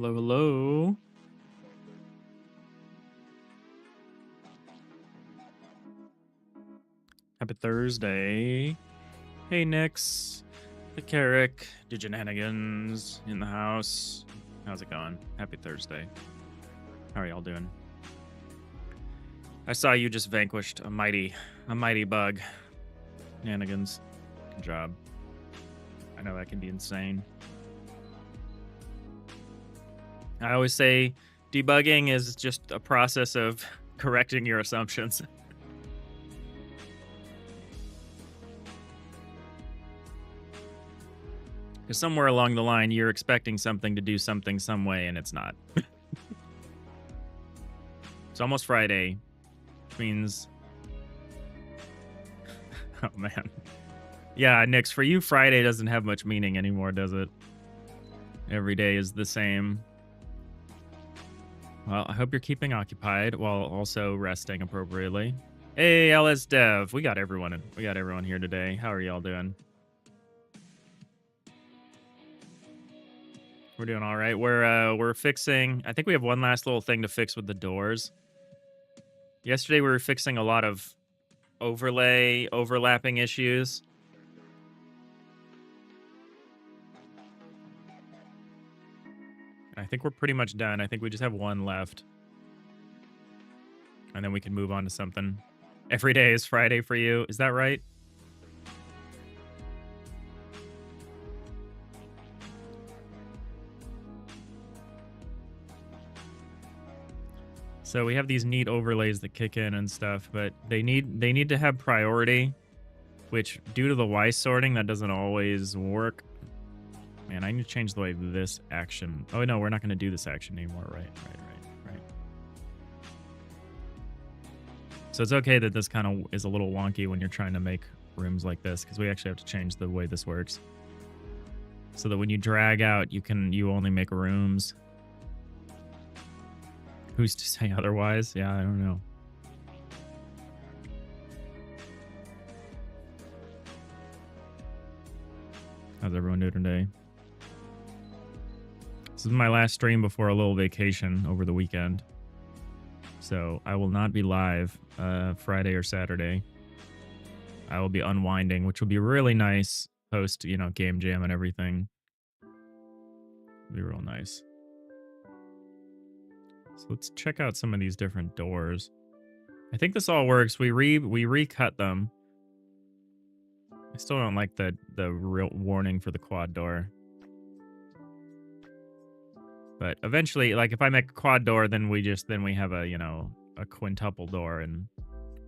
Hello, hello. Happy Thursday. Hey, Nix. The Carrick. Diginanigans in the house. How's it going? Happy Thursday. How are y'all doing? I saw you just vanquished a mighty bug. Nanigans. Good job. I know that can be insane. I always say debugging is just a process of correcting your assumptions. Because somewhere along the line, you're expecting something to do something some way, and it's not. It's almost Friday, which means... Oh, man. Yeah, Nix, for you, Friday doesn't have much meaning anymore, does it? Every day is the same. Well, I hope you're keeping occupied while also resting appropriately. Hey, LS Dev, we got everyone here today. How are y'all doing? We're doing all right. We're fixing. I think we have one last little thing to fix with the doors. Yesterday we were fixing a lot of overlapping issues. I think we're pretty much done. I think we just have one left. And then we can move on to something. Every day is Friday for you. Is that right? So we have these neat overlays that kick in and stuff, but they need to have priority, which due to the Y sorting, that doesn't always work. Man, I need to change the way this action... Oh, no, we're not going to do this action anymore. Right. So it's okay that this kind of is a little wonky when you're trying to make rooms like this, because we actually have to change the way this works. So that when you drag out, you only make rooms. Who's to say otherwise? Yeah, I don't know. How's everyone doing today? This is my last stream before a little vacation over the weekend. So I will not be live Friday or Saturday. I will be unwinding, which will be really nice post, game jam and everything. It'll be real nice. So let's check out some of these different doors. I think this all works. We recut them. I still don't like the real warning for the quad door. But eventually, like if I make a quad door, then we have a, a quintuple door and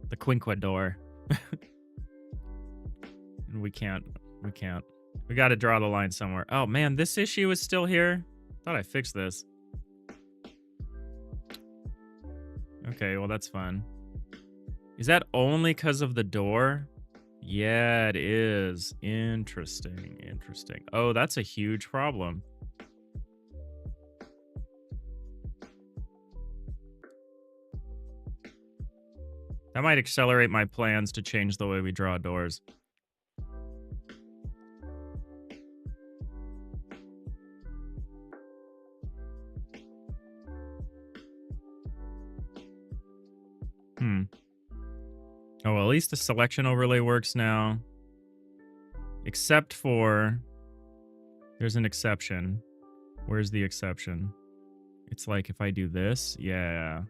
the quinquad door. And we got to draw the line somewhere. Oh man, this issue is still here. Thought I fixed this. Okay, well that's fun. Is that only because of the door? Yeah, it is. Interesting. Oh, that's a huge problem. That might accelerate my plans to change the way we draw doors. Oh, well, at least the selection overlay works now. Except for... There's an exception. Where's the exception? It's like if I do this, yeah.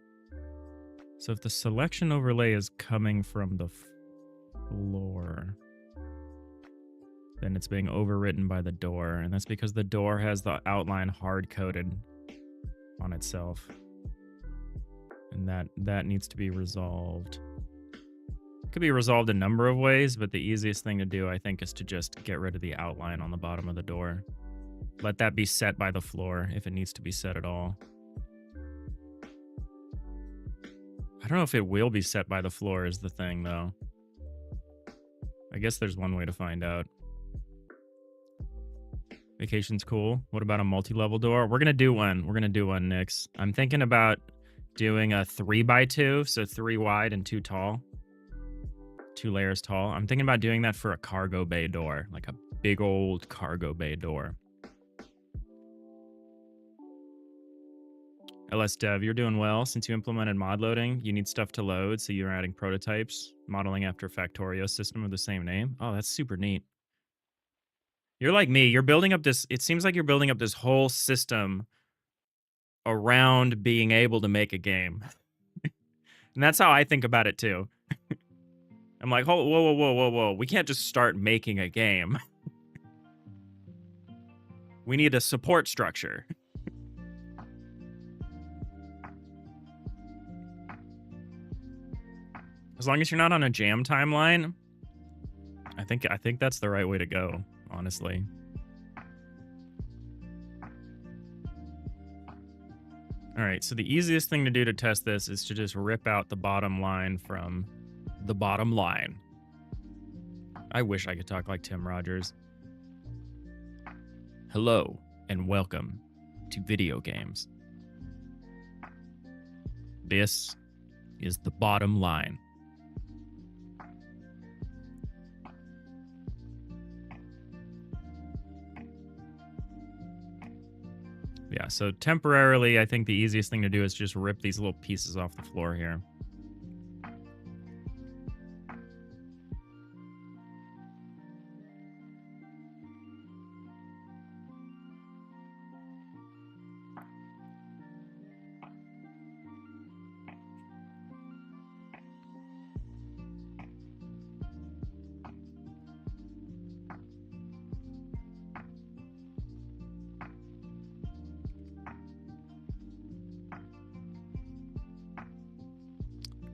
So if the selection overlay is coming from the floor, then it's being overwritten by the door. And that's because the door has the outline hard-coded on itself. And that needs to be resolved. It could be resolved a number of ways, but the easiest thing to do, I think, is to just get rid of the outline on the bottom of the door. Let that be set by the floor, if it needs to be set at all. I don't know if it will be set by the floor is the thing, though. I guess there's one way to find out. Vacation's cool. What about a multi-level door? We're going to do one. We're going to do one, Nix. I'm thinking about doing a 3x2, so 3 wide and 2 tall. 2 layers tall. I'm thinking about doing that for a cargo bay door, like a big old cargo bay door. LS Dev, you're doing well. Since you implemented mod loading, you need stuff to load, so you're adding prototypes, modeling after Factorio system of the same name. Oh, that's super neat. You're like me. You're building up this, it seems like you're building up this whole system around being able to make a game. And that's how I think about it too. I'm like, whoa, whoa, whoa, whoa, whoa, whoa. We can't just start making a game. We need a support structure. As long as you're not on a jam timeline, I think that's the right way to go, honestly. All right, so the easiest thing to do to test this is to just rip out the bottom line from the bottom line. I wish I could talk like Tim Rogers. Hello, and welcome to video games. This is the bottom line. Yeah, so temporarily, I think the easiest thing to do is just rip these little pieces off the floor here.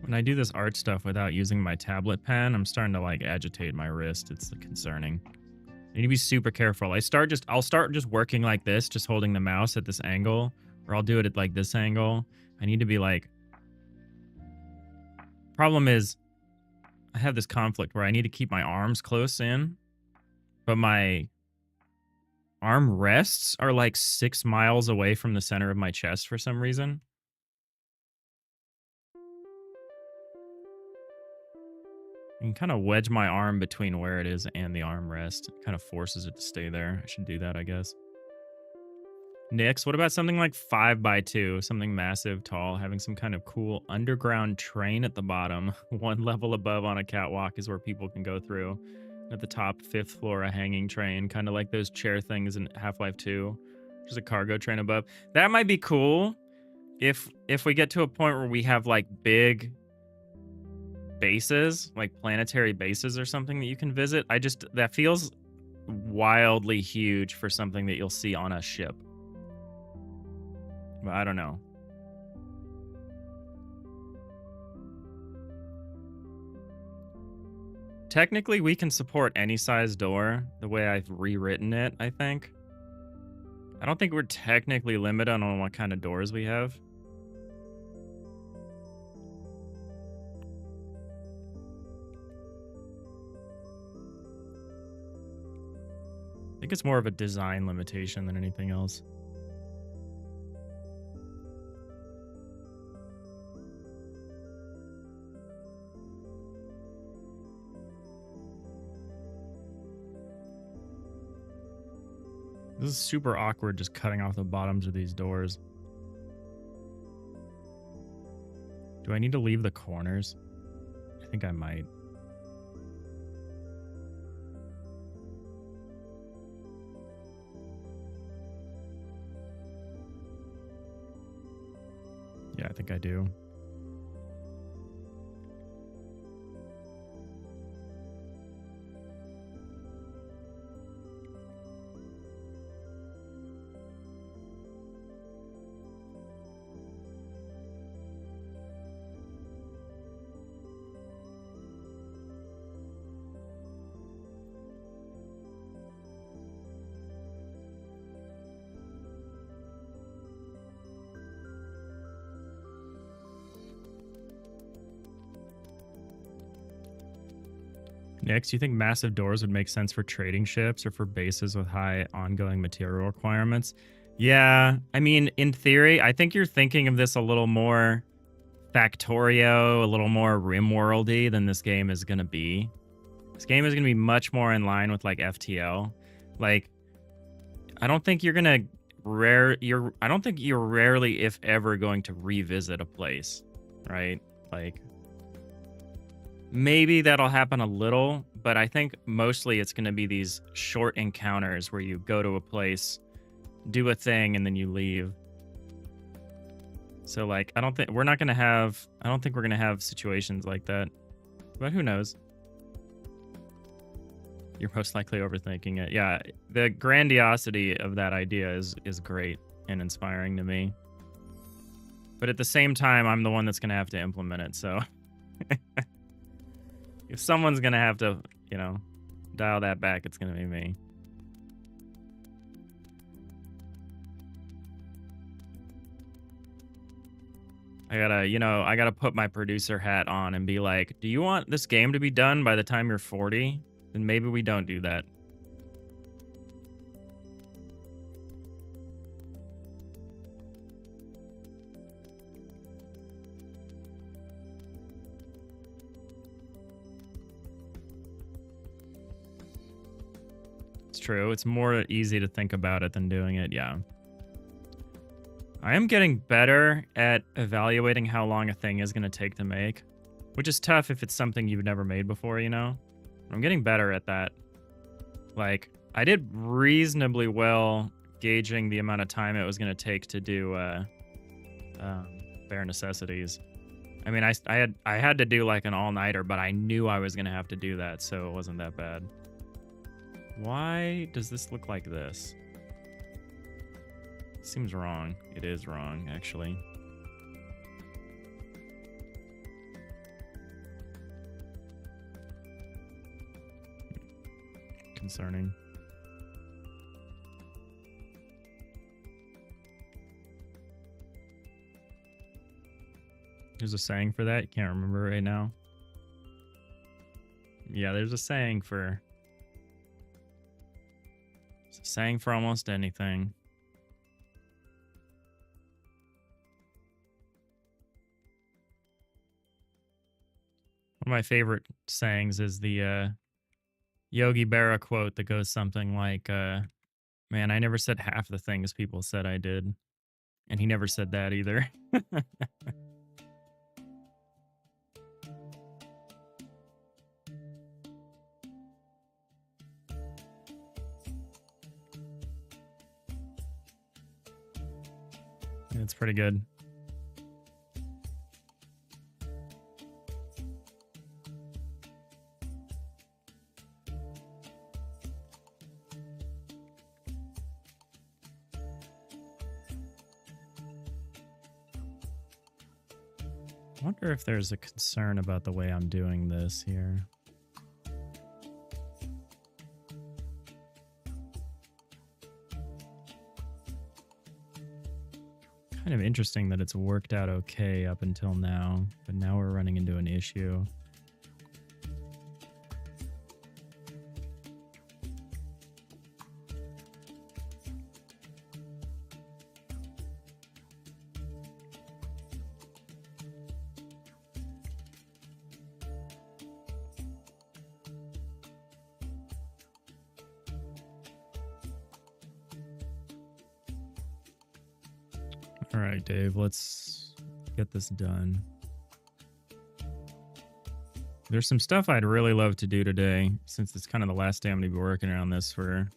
When I do this art stuff without using my tablet pen, I'm starting to like agitate my wrist. It's concerning. I need to be super careful. I'll start just working like this, just holding the mouse at this angle, or I'll do it at like this angle. I need to be like, problem is I have this conflict where I need to keep my arms close in, but my arm rests are like 6 miles away from the center of my chest for some reason. I can kind of wedge my arm between where it is and the armrest. It kind of forces it to stay there. I should do that, I guess. Nix, what about something like 5x2? Something massive, tall, having some kind of cool underground train at the bottom. One level above on a catwalk is where people can go through. At the top, 5th floor, a hanging train, kind of like those chair things in Half-Life 2. There's a cargo train above. That might be cool if we get to a point where we have like big bases, like planetary bases or something that you can visit. That feels wildly huge for something that you'll see on a ship. But I don't know. Technically, we can support any size door the way I've rewritten it, I think. I don't think we're technically limited on what kind of doors we have. I think it's more of a design limitation than anything else. This is super awkward just cutting off the bottoms of these doors. Do I need to leave the corners? I think I might. Yeah, I think I do. Next, you think massive doors would make sense for trading ships or for bases with high ongoing material requirements? Yeah, I mean, in theory, I think you're thinking of this a little more Factorio, a little more RimWorld-y than this game is going to be. This game is going to be much more in line with, like, FTL. Like, I don't think you're going to I don't think you're rarely, if ever, going to revisit a place, right? Like, maybe that'll happen a little, but I think mostly it's going to be these short encounters where you go to a place, do a thing, and then you leave. So, like, I don't think we're going to have situations like that, but who knows? You're most likely overthinking it. Yeah, the grandiosity of that idea is great and inspiring to me. But at the same time, I'm the one that's going to have to implement it, so if someone's going to have to, dial that back, it's going to be me. I gotta put my producer hat on and be like, do you want this game to be done by the time you're 40? Then maybe we don't do that. It's true. It's more easy to think about it than doing it. Yeah. I am getting better at evaluating how long a thing is going to take to make, which is tough if it's something you've never made before, I'm getting better at that. Like, I did reasonably well gauging the amount of time it was going to take to do bare necessities. I mean, I had to do like an all-nighter, but I knew I was going to have to do that, so it wasn't that bad. Why does this look like this? Seems wrong. It is wrong, actually. Concerning. There's a saying for that. You can't remember right now. Yeah, there's a saying for... It's a saying for almost anything. One of my favorite sayings is the Yogi Berra quote that goes something like, man, I never said half the things people said I did. And he never said that either. It's pretty good. I wonder if there's a concern about the way I'm doing this here. Kind of interesting that it's worked out okay up until now, but now we're running into an issue. All right, Dave, let's get this done. There's some stuff I'd really love to do today, since it's kind of the last day I'm going to be working on this for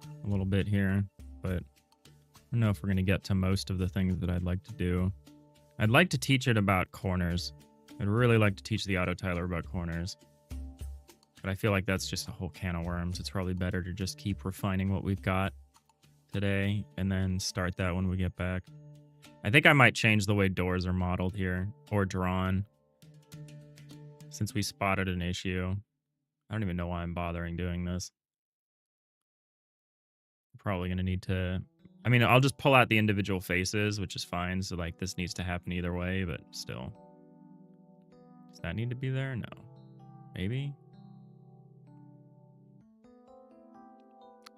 a little bit here, but I don't know if we're going to get to most of the things that I'd like to do. I'd like to teach it about corners. I'd really like to teach the autotiler about corners, but I feel like that's just a whole can of worms. It's probably better to just keep refining what we've got today and then start that when we get back. I think I might change the way doors are modeled here, or drawn, since we spotted an issue. I don't even know why I'm bothering doing this. I'm probably going to need to... I mean, I'll just pull out the individual faces, which is fine, so like this needs to happen either way, but still. Does that need to be there? No. Maybe?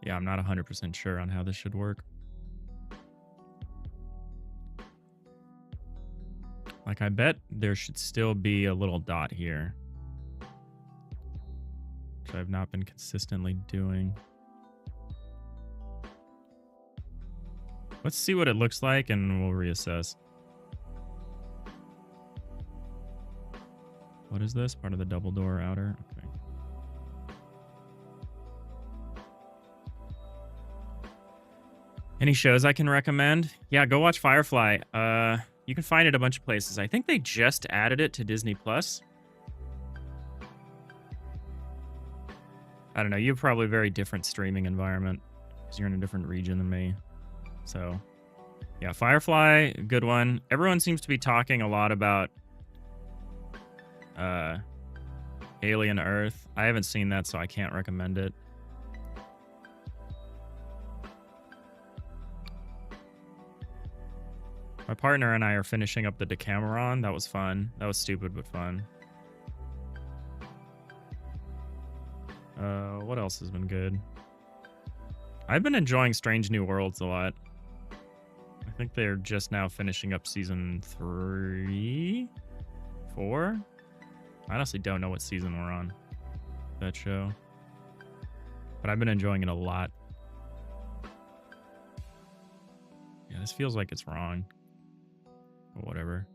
Yeah, I'm not 100% sure on how this should work. Like, I bet there should still be a little dot here, which I've not been consistently doing. Let's see what it looks like and we'll reassess. What is this? Part of the double door outer? Okay. Any shows I can recommend? Yeah, go watch Firefly. You can find it a bunch of places. I think they just added it to Disney Plus. I don't know. You have probably a very different streaming environment because you're in a different region than me. So, yeah, Firefly, good one. Everyone seems to be talking a lot about Alien Earth. I haven't seen that, so I can't recommend it. My partner and I are finishing up the Decameron. That was fun. That was stupid, but fun. What else has been good? I've been enjoying Strange New Worlds a lot. I think they're just now finishing up season 3? 4? I honestly don't know what season we're on. That show. But I've been enjoying it a lot. Yeah, this feels like it's wrong. But whatever.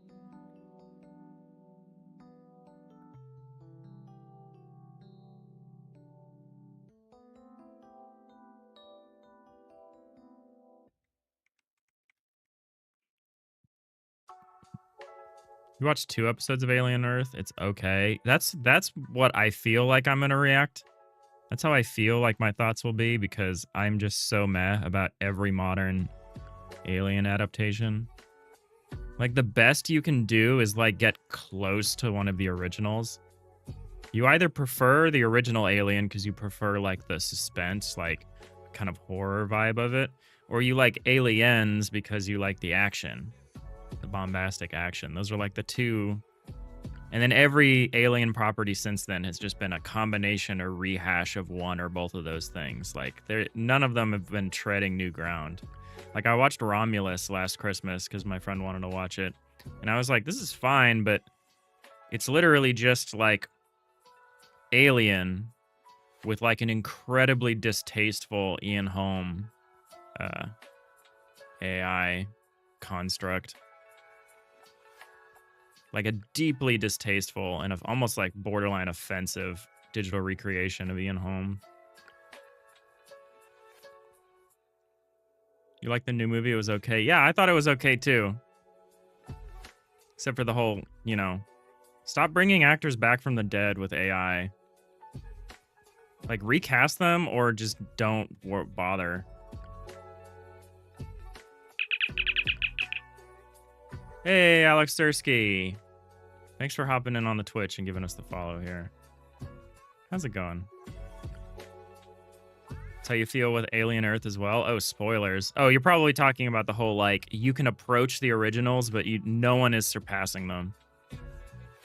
You watched 2 episodes of Alien Earth. It's okay. That's what I feel like I'm gonna react. That's how I feel like my thoughts will be because I'm just so meh about every modern Alien adaptation. Like the best you can do is like get close to one of the originals. You either prefer the original Alien because you prefer like the suspense, like kind of horror vibe of it, or you like Aliens because you like the action. The bombastic action. Those are like the two. And then every Alien property since then has just been a combination or rehash of one or both of those things. Like none of them have been treading new ground. Like I watched Romulus last Christmas because my friend wanted to watch it. And I was like, this is fine, but it's literally just like Alien with like an incredibly distasteful Ian Holm AI construct. Like a deeply distasteful and almost like borderline offensive digital recreation of Ian Holm. You like the new movie? It was okay. Yeah, I thought it was okay too. Except for the whole, you know, stop bringing actors back from the dead with AI. Like recast them or just don't bother. Hey, Alex Dursky. Thanks for hopping in on the Twitch and giving us the follow here. How's it going? That's how you feel with Alien Earth as well? Oh, spoilers. Oh, you're probably talking about the whole, like, you can approach the originals, but no one is surpassing them.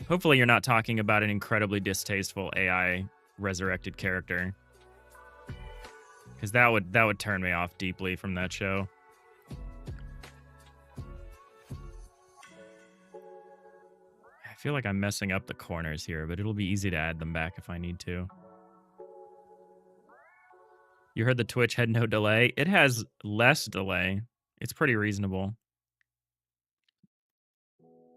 Hopefully you're not talking about an incredibly distasteful AI resurrected character. Because that would turn me off deeply from that show. I feel like I'm messing up the corners here, but it'll be easy to add them back if I need to. You heard the Twitch had no delay? It has less delay. It's pretty reasonable.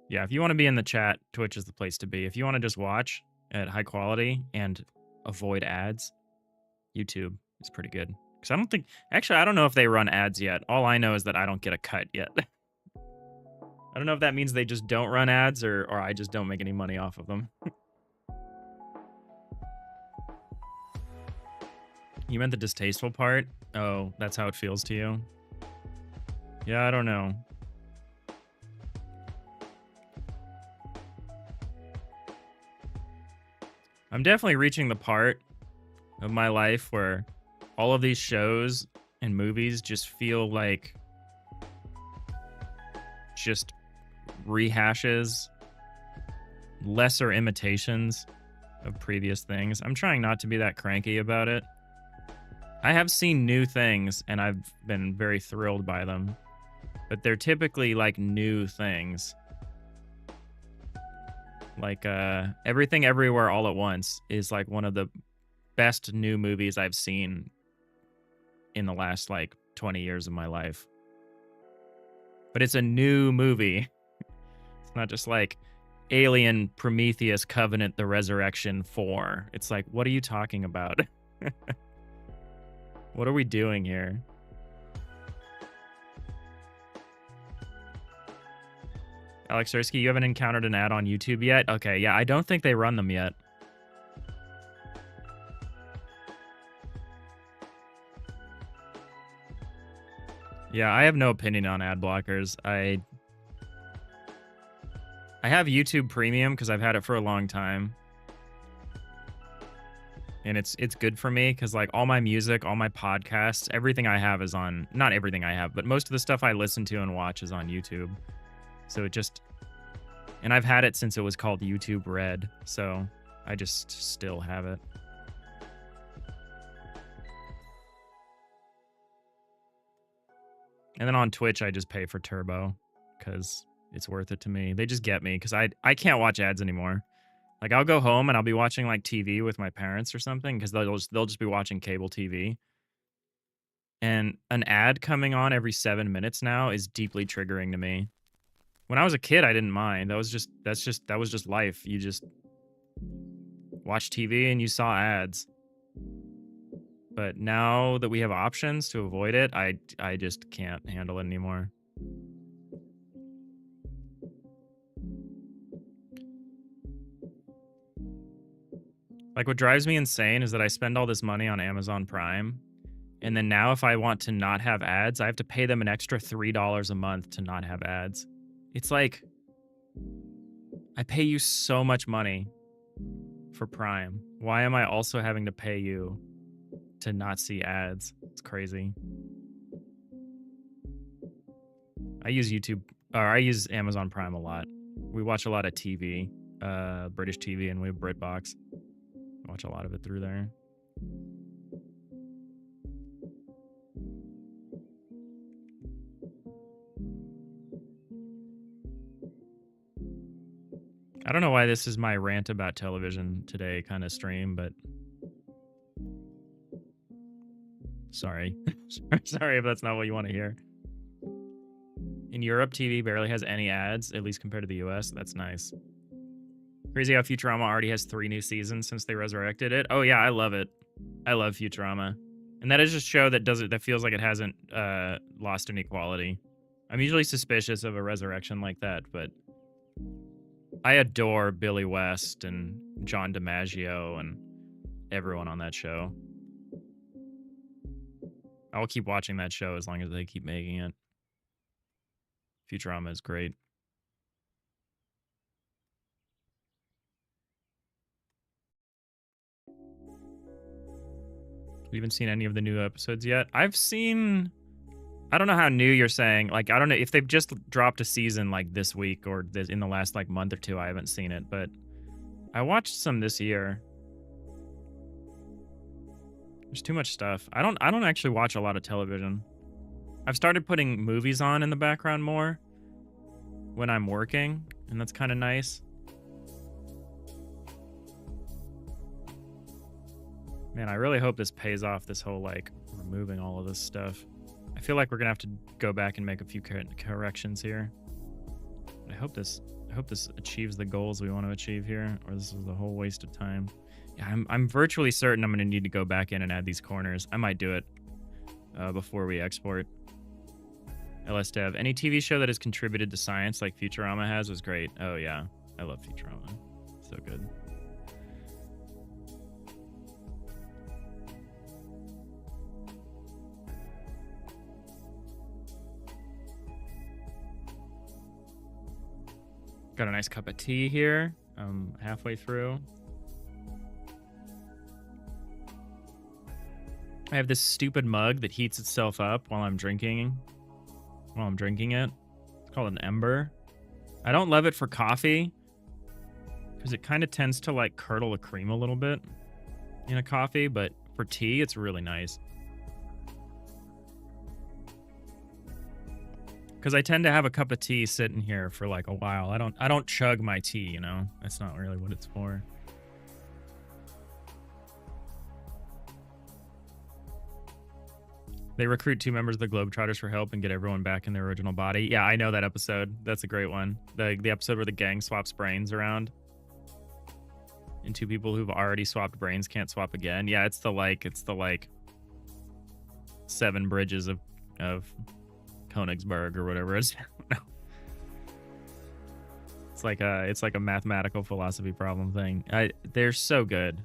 Yeah, if you want to be in the chat, Twitch is the place to be. If you want to just watch at high quality and avoid ads, YouTube is pretty good. Because I don't think... Actually, I don't know if they run ads yet. All I know is that I don't get a cut yet. I don't know if that means they just don't run ads or I just don't make any money off of them. You meant the distasteful part? Oh, that's how it feels to you? Yeah, I don't know. I'm definitely reaching the part of my life where all of these shows and movies just feel like just rehashes, lesser imitations of previous things. I'm trying not to be that cranky about it. I have seen new things and I've been very thrilled by them, but they're typically like new things. Like Everything Everywhere All at Once is like one of the best new movies I've seen in the last like 20 years of my life. but it's a new movie. It's not just like Alien, Prometheus, Covenant, The Resurrection 4. It's like, what are you talking about? What are we doing here? Alex Sersky, you haven't encountered an ad on YouTube yet? Okay, yeah, I don't think they run them yet. Yeah, I have no opinion on ad blockers. I have YouTube Premium because I've had it for a long time. And it's good for me because like all my music, all my podcasts, everything I have is on, not everything I have, but most of the stuff I listen to and watch is on YouTube. So it just, and I've had it since it was called YouTube Red. So I just still have it. And then on Twitch, I just pay for Turbo because it's worth it to me. They just get me because I can't watch ads anymore. Like I'll go home and I'll be watching like TV with my parents or something because they'll just be watching cable TV. And an ad coming on every 7 minutes now is deeply triggering to me. When I was a kid, I didn't mind. That was just life. You just watch TV and you saw ads. But now that we have options to avoid it, I just can't handle it anymore. Like what drives me insane is that I spend all this money on Amazon Prime, and then now if I want to not have ads, I have to pay them an extra $3 a month to not have ads. It's like, I pay you so much money for Prime. Why am I also having to pay you to not see ads? It's crazy. I use Amazon Prime a lot. We watch a lot of TV, British TV, and we have BritBox. I watch a lot of it through there. I don't know why this is my rant about television today kind of stream, but sorry. Sorry if that's not what you want to hear. In Europe, TV barely has any ads, at least compared to the US. That's nice. Crazy how Futurama already has 3 new seasons since they resurrected it. Oh yeah, I love it. I love Futurama. And that is just a show that feels like it hasn't lost any quality. I'm usually suspicious of a resurrection like that, but I adore Billy West and John DiMaggio and everyone on that show. I will keep watching that show as long as they keep making it. Futurama is great. We haven't seen any of the new episodes yet. I've seen... I don't know how new you're saying. Like, I don't know if they've just dropped a season like this week or in the last like month or two. I haven't seen it, but I watched some this year. There's too much stuff. I don't actually watch a lot of television. I've started putting movies on in the background more when I'm working, and that's kind of nice. Man, I really hope this pays off, this whole like removing all of this stuff. I feel like we're gonna have to go back and make a few corrections here. I hope this achieves the goals we want to achieve here, or this is a whole waste of time. Yeah, I'm virtually certain I'm gonna need to go back in and add these corners. I might do it before we export. LSDev. Any TV show that has contributed to science like Futurama has was great. Oh yeah, I love Futurama. So good. Got a nice cup of tea here. Halfway through. I have this stupid mug that heats itself up while I'm drinking it. It's called an Ember. I don't love it for coffee because it kind of tends to like curdle the cream a little bit in a coffee, but for tea, it's really nice. Because I tend to have a cup of tea sitting here for like a while. I don't chug my tea, you know? That's not really what it's for. They recruit 2 members of the Globetrotters for help and get everyone back in their original body. Yeah, I know that episode. That's a great one. The episode where the gang swaps brains around. And 2 people who've already swapped brains can't swap again. Yeah, it's the like 7 bridges of Königsberg or whatever it is. It's like a mathematical philosophy problem thing. They're so good.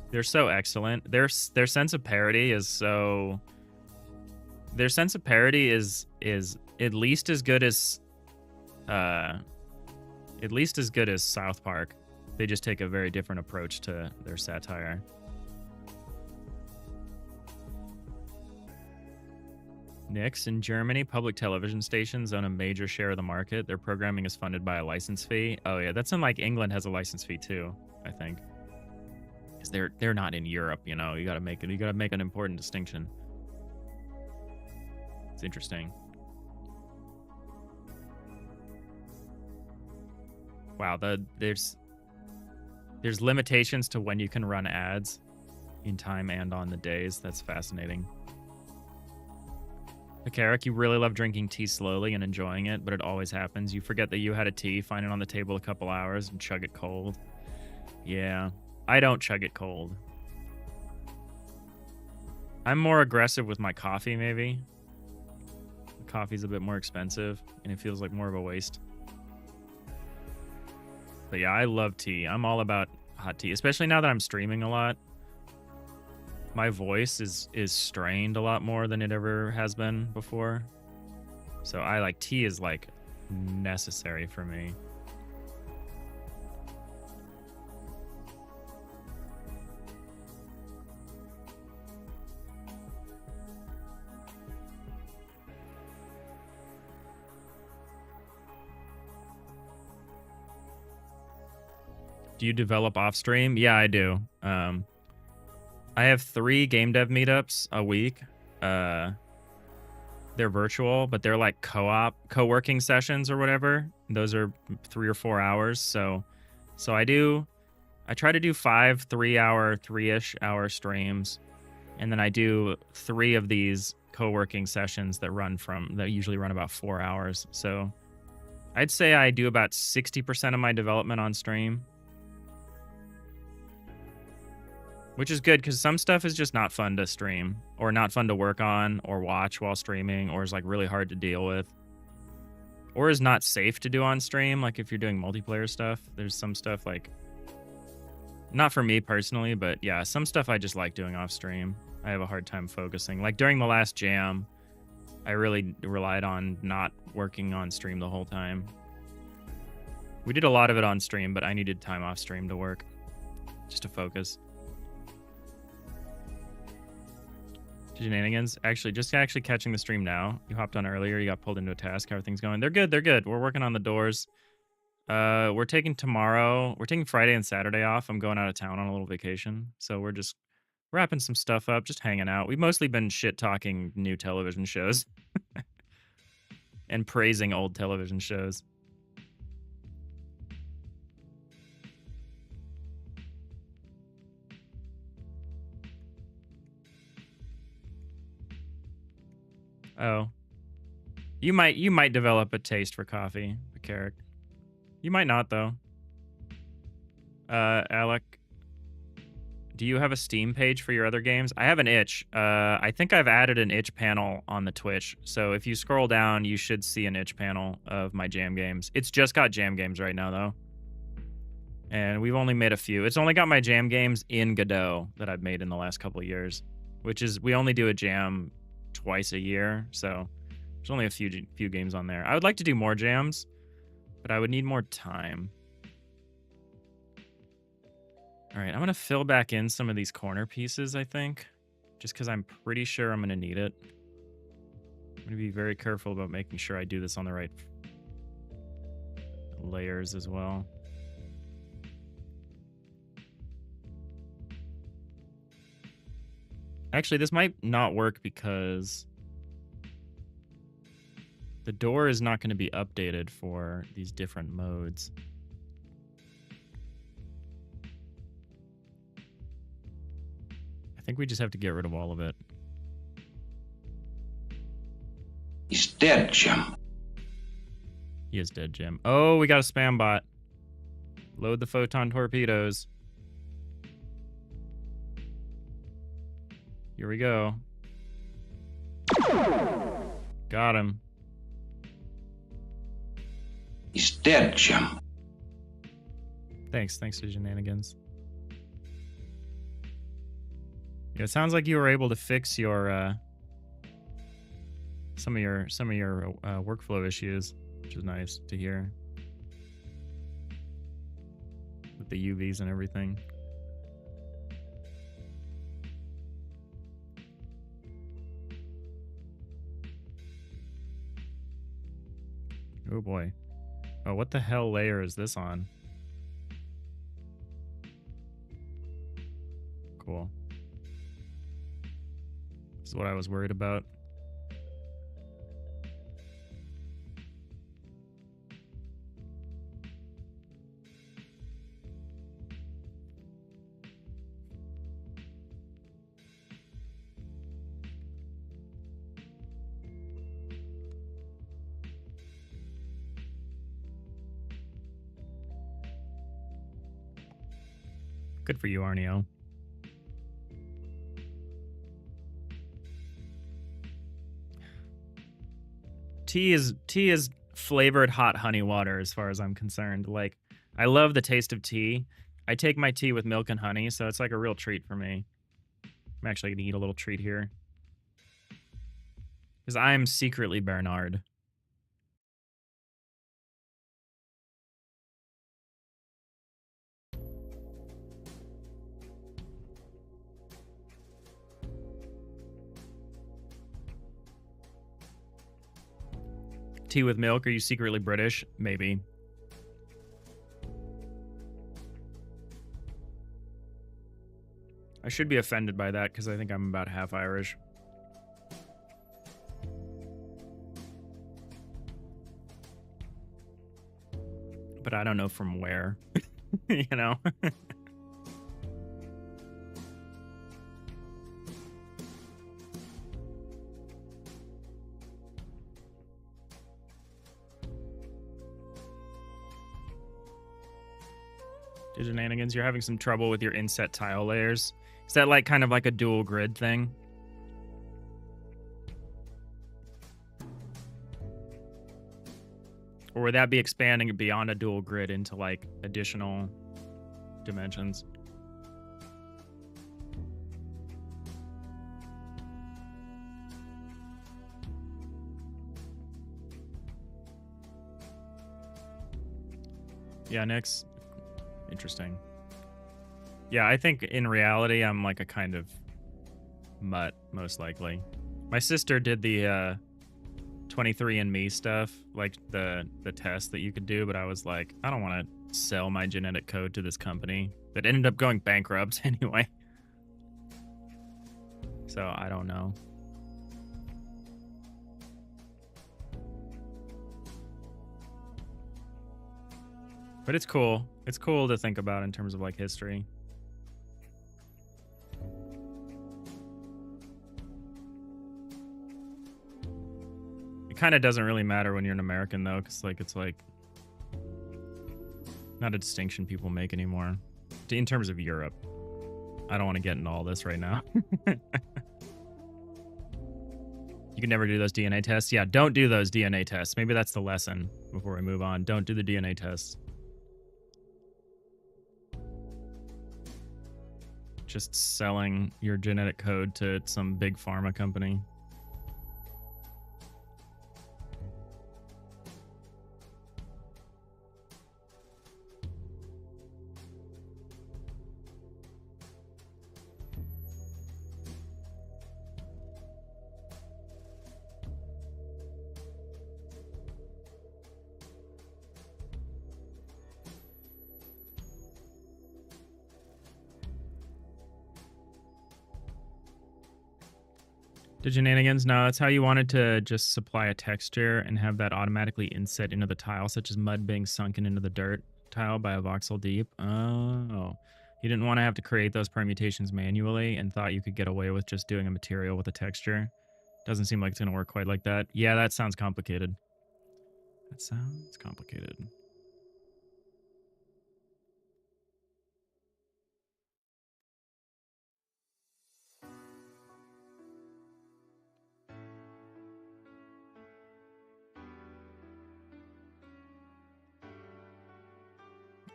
They're so excellent. Their sense of parody is so. Their sense of parody is at least as good as South Park. They just take a very different approach to their satire. Nix, in Germany, public television stations own a major share of the market. Their programming is funded by a license fee. Oh yeah, that's in like England has a license fee too, I think. Because they're not in Europe, you know. You gotta make an important distinction. It's interesting. Wow, there's limitations to when you can run ads in time and on the days. That's fascinating. Carrick, you really love drinking tea slowly and enjoying it, but it always happens. You forget that you had a tea, find it on the table a couple hours, and chug it cold. Yeah, I don't chug it cold. I'm more aggressive with my coffee, maybe. Coffee's a bit more expensive, and it feels like more of a waste. But yeah, I love tea. I'm all about hot tea, especially now that I'm streaming a lot. My voice is strained a lot more than it ever has been before. So I like tea is like necessary for me. Do you develop off stream? Yeah, I do. I have 3 game dev meetups a week. They're virtual, but they're like co-working sessions or whatever. Those are 3 or 4 hours. So I try to do 5 3-ish hour streams, and then I do 3 of these co-working sessions that usually run about 4 hours. So I'd say I do about 60% of my development on stream. Which is good, because some stuff is just not fun to stream, or not fun to work on, or watch while streaming, or is like really hard to deal with, or is not safe to do on stream. Like if you're doing multiplayer stuff, there's some stuff like, not for me personally, but yeah, some stuff I just like doing off stream. I have a hard time focusing. Like during the last jam, I really relied on not working on stream the whole time. We did a lot of it on stream, but I needed time off stream to work, just to focus. Shenanigans. Actually, just catching the stream now. You hopped on earlier. You got pulled into a task. How are things going? They're good. They're good. We're working on the doors. We're taking Friday and Saturday off. I'm going out of town on a little vacation. So we're just wrapping some stuff up, just hanging out. We've mostly been shit-talking new television shows and praising old television shows. Oh. You might develop a taste for coffee, Carrick. You might not, though. Alec, do you have a Steam page for your other games? I have an itch. I think I've added an itch panel on the Twitch. So if you scroll down, you should see an itch panel of my jam games. It's just got jam games right now, though. And we've only made a few. It's only got my jam games in Godot that I've made in the last couple of years, which is, we only do a jam twice a year, so there's only a few games on there. I would like to do more jams, but I would need more time. All right, I'm gonna fill back in some of these corner pieces, I think, just because I'm pretty sure I'm gonna need it. I'm gonna be very careful about making sure I do this on the right layers as well. Actually, this might not work because the door is not going to be updated for these different modes. I think we just have to get rid of all of it. dead, Jim. He is dead, Jim. Oh, we got a spam bot. Load the photon torpedoes. Here we go. Got him. He's dead, Jim. Thanks to Shenanigans. Yeah, it sounds like you were able to fix your some of your workflow issues, which is nice to hear. With the UVs and everything. Oh boy. Oh, what the hell layer is this on? Cool. This is what I was worried about. Good for you, Arneo. Tea is flavored hot honey water as far as I'm concerned. Like, I love the taste of tea. I take my tea with milk and honey, so it's like a real treat for me. I'm actually going to eat a little treat here. Because I am secretly Bernard. Tea with milk? Are you secretly British? Maybe. I should be offended by that because I think I'm about half Irish. But I don't know from where. You know? Shenanigans, you're having some trouble with your inset tile layers. Is that like kind of like a dual grid thing? Or would that be expanding beyond a dual grid into like additional dimensions? Yeah, Nyx. Interesting. Yeah, I think in reality, I'm like a kind of mutt, most likely. My sister did the 23andMe stuff, like the test that you could do, but I was like, I don't want to sell my genetic code to this company that ended up going bankrupt anyway. So I don't know. But it's cool. It's cool to think about in terms of like history. It kind of doesn't really matter when you're an American though, because like it's like not a distinction people make anymore. In terms of Europe. I don't want to get into all this right now. You can never do those DNA tests. Yeah, don't do those DNA tests. Maybe that's the lesson before we move on. Don't do the DNA tests. Just selling your genetic code to some big pharma company. Shenanigans? No, that's how you wanted to just supply a texture and have that automatically inset into the tile, such as mud being sunken into the dirt tile by a voxel deep. Oh, you didn't want to have to create those permutations manually and thought you could get away with just doing a material with a texture Doesn't seem like it's going to work quite like that. Yeah, that sounds complicated. That sounds complicated.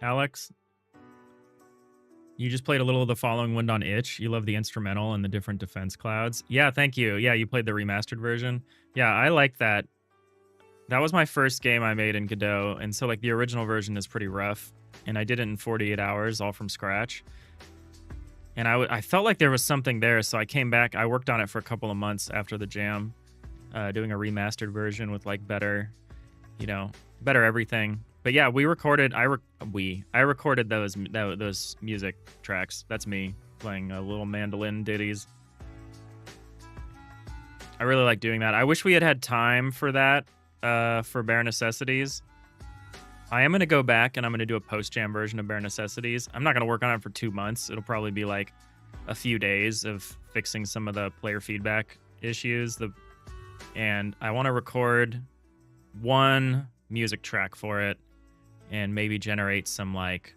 Alex, you just played a little of The Following Wind on Itch. You love the instrumental and the different defense clouds. Yeah, thank you. Yeah, you played the remastered version. Yeah, I like that. That was my first game I made in Godot, and so like the original version is pretty rough, and I did it in 48 hours, all from scratch. And I felt like there was something there, so I came back. I worked on it for a couple of months after the jam, doing a remastered version with like better, you know, better everything. But yeah, we recorded. I recorded those music tracks. That's me playing little mandolin ditties. I really like doing that. I wish we had time for that for Bare Necessities. I am going to go back and I'm going to do a post-jam version of Bare Necessities. I'm not going to work on it for 2 months. It'll probably be like a few days of fixing some of the player feedback issues. And I want to record one music track for it and maybe generate some like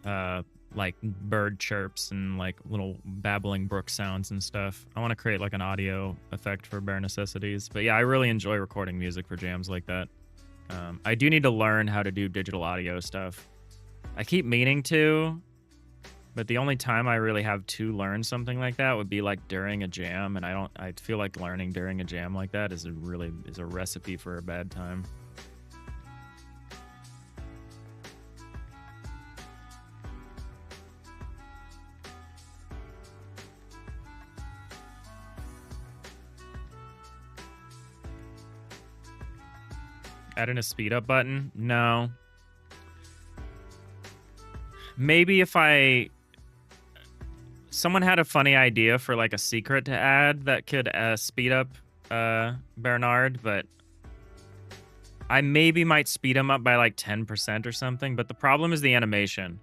bird chirps and like little babbling brook sounds and stuff. I want to create like an audio effect for Bare Necessities. But yeah, I really enjoy recording music for jams like that. I do need to learn how to do digital audio stuff. I keep meaning to, but the only time I really have to learn something like that would be like during a jam, and I feel like learning during a jam like that is a recipe for a bad time. Add in a speed up button? No. Maybe if someone had a funny idea for like a secret to add that could speed up Bernard, but I maybe might speed him up by like 10% or something. But the problem is the animation.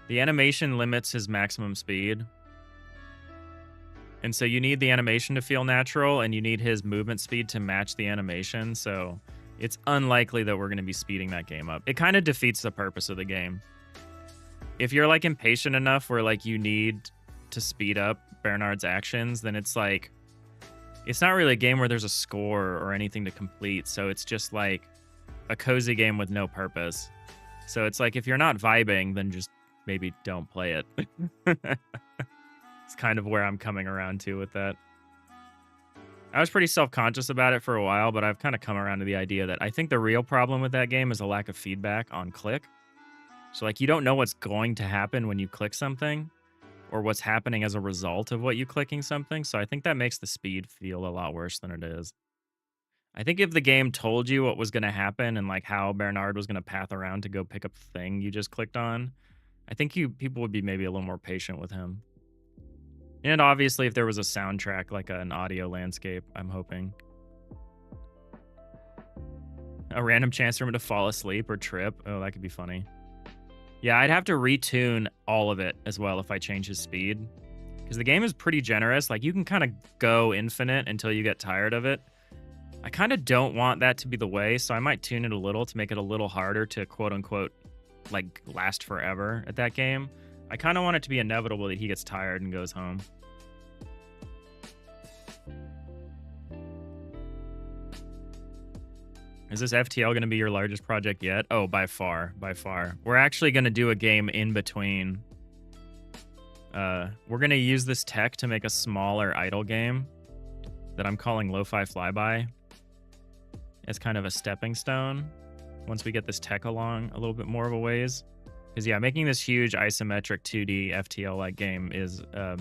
The animation limits his maximum speed. And so you need the animation to feel natural, and you need his movement speed to match the animation. So it's unlikely that we're going to be speeding that game up. It kind of defeats the purpose of the game. If you're like impatient enough where like you need to speed up Bernard's actions, then it's like, it's not really a game where there's a score or anything to complete. So it's just like a cozy game with no purpose. So it's like, if you're not vibing, then just maybe don't play it. It's kind of where I'm coming around to with that. I was pretty self-conscious about it for a while, but I've kind of come around to the idea that I think the real problem with that game is a lack of feedback on click. So like you don't know what's going to happen when you click something or what's happening as a result of what you clicking something. So I think that makes the speed feel a lot worse than it is. I think if the game told you what was going to happen and like how Bernard was going to path around to go pick up the thing you just clicked on, I think people would be maybe a little more patient with him. And obviously, if there was a soundtrack, like an audio landscape, I'm hoping. A random chance for him to fall asleep or trip. Oh, that could be funny. Yeah, I'd have to retune all of it as well if I change his speed. Because the game is pretty generous. Like, you can kind of go infinite until you get tired of it. I kind of don't want that to be the way, so I might tune it a little to make it a little harder to, quote-unquote, like, last forever at that game. I kind of want it to be inevitable that he gets tired and goes home. Is this FTL going to be your largest project yet? Oh, by far, by far. We're actually going to do a game in between. We're going to use this tech to make a smaller idle game that I'm calling Lo-Fi Flyby as kind of a stepping stone once we get this tech along a little bit more of a ways. Because, yeah, making this huge isometric 2D FTL-like game is a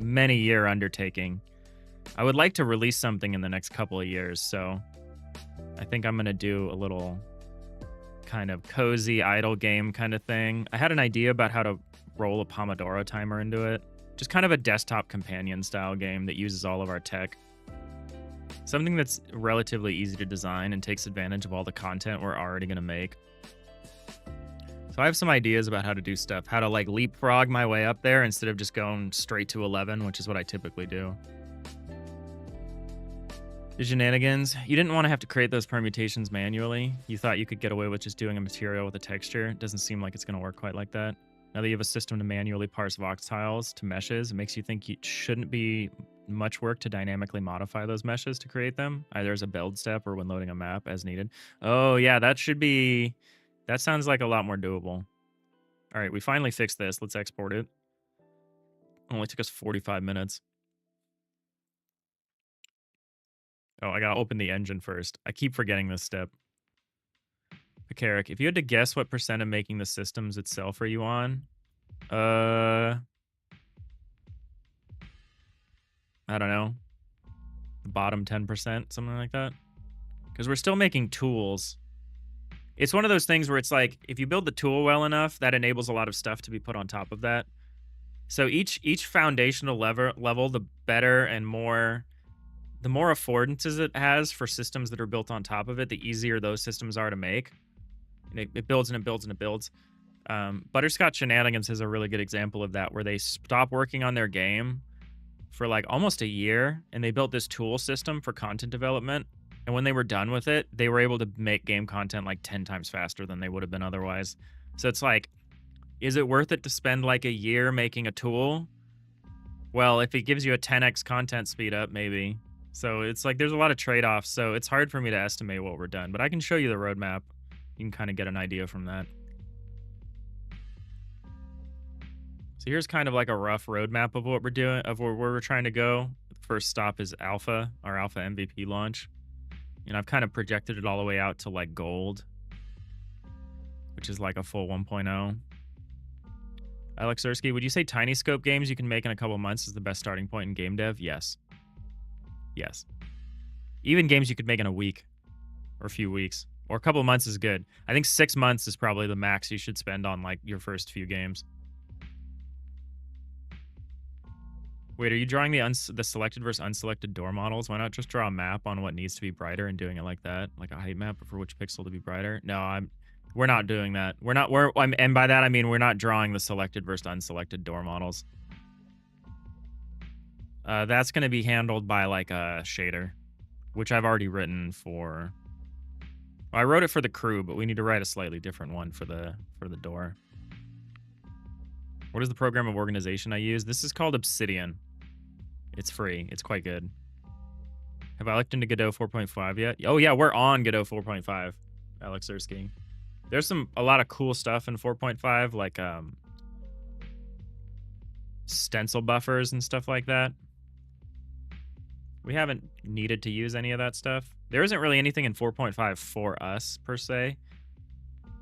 many-year undertaking. I would like to release something in the next couple of years, so I think I'm going to do a little kind of cozy idle game kind of thing. I had an idea about how to roll a Pomodoro timer into it. Just kind of a desktop companion style game that uses all of our tech. Something that's relatively easy to design and takes advantage of all the content we're already going to make. So I have some ideas about how to do stuff, how to like leapfrog my way up there instead of just going straight to 11, which is what I typically do. The shenanigans. You didn't want to have to create those permutations manually. You thought you could get away with just doing a material with a texture. It doesn't seem like it's going to work quite like that. Now that you have a system to manually parse vox tiles to meshes, it makes you think it shouldn't be much work to dynamically modify those meshes to create them, either as a build step or when loading a map as needed. Oh, yeah, that should be... That sounds like a lot more doable. All right, we finally fixed this. Let's export it. Only took us 45 minutes. Oh, I gotta open the engine first. I keep forgetting this step. Pekarik, if you had to guess what % of making the systems itself are you on? I don't know. The bottom 10%, something like that. Because we're still making tools. It's one of those things where it's like, if you build the tool well enough, that enables a lot of stuff to be put on top of that. So each foundational level, the better and more... The more affordances it has for systems that are built on top of it, the easier those systems are to make. And it builds and it builds and it builds. Butterscotch Shenanigans is a really good example of that, where they stopped working on their game for like almost a year, and they built this tool system for content development. And when they were done with it, they were able to make game content like 10 times faster than they would have been otherwise. So it's like, is it worth it to spend like a year making a tool? Well, if it gives you a 10x content speed up, maybe. So it's like there's a lot of trade-offs, so it's hard for me to estimate what we're done. But I can show you the roadmap. You can kind of get an idea from that. So here's kind of like a rough roadmap of what we're doing, of where we're trying to go. The first stop is Alpha, our Alpha MVP launch. And I've kind of projected it all the way out to like gold, which is like a full 1.0. Alex Ersky, would you say tiny scope games you can make in a couple months is the best starting point in game dev? Yes. Yes. Even games you could make in a week or a few weeks or a couple of months is good. I think 6 months is probably the max you should spend on like your first few games. Wait, are you drawing the selected versus unselected door models? Why not just draw a map on what needs to be brighter and doing it like that? Like a height map for which pixel to be brighter? No, we're not doing that. And by that I mean we're not drawing the selected versus unselected door models. That's going to be handled by like a shader, which I've already written for. Well, I wrote it for the crew, but we need to write a slightly different one for the door. What is the program of organization I use? This is called Obsidian. It's free. It's quite good. Have I looked into Godot 4.5 yet? Oh yeah, we're on Godot 4.5. Alex Ersky. There's a lot of cool stuff in 4.5, like stencil buffers and stuff like that. We haven't needed to use any of that stuff. There isn't really anything in 4.5 for us, per se.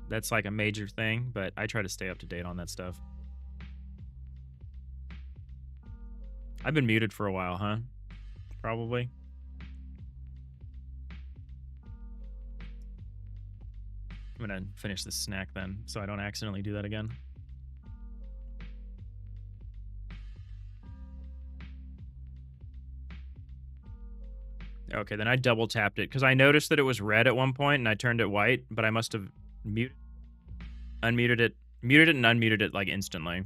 That's like a major thing, but I try to stay up to date on that stuff. I've been muted for a while, huh? Probably. I'm gonna finish this snack then, so I don't accidentally do that again. Okay, then I double tapped it because I noticed that it was red at one point and I turned it white, but I must have muted and unmuted it like instantly.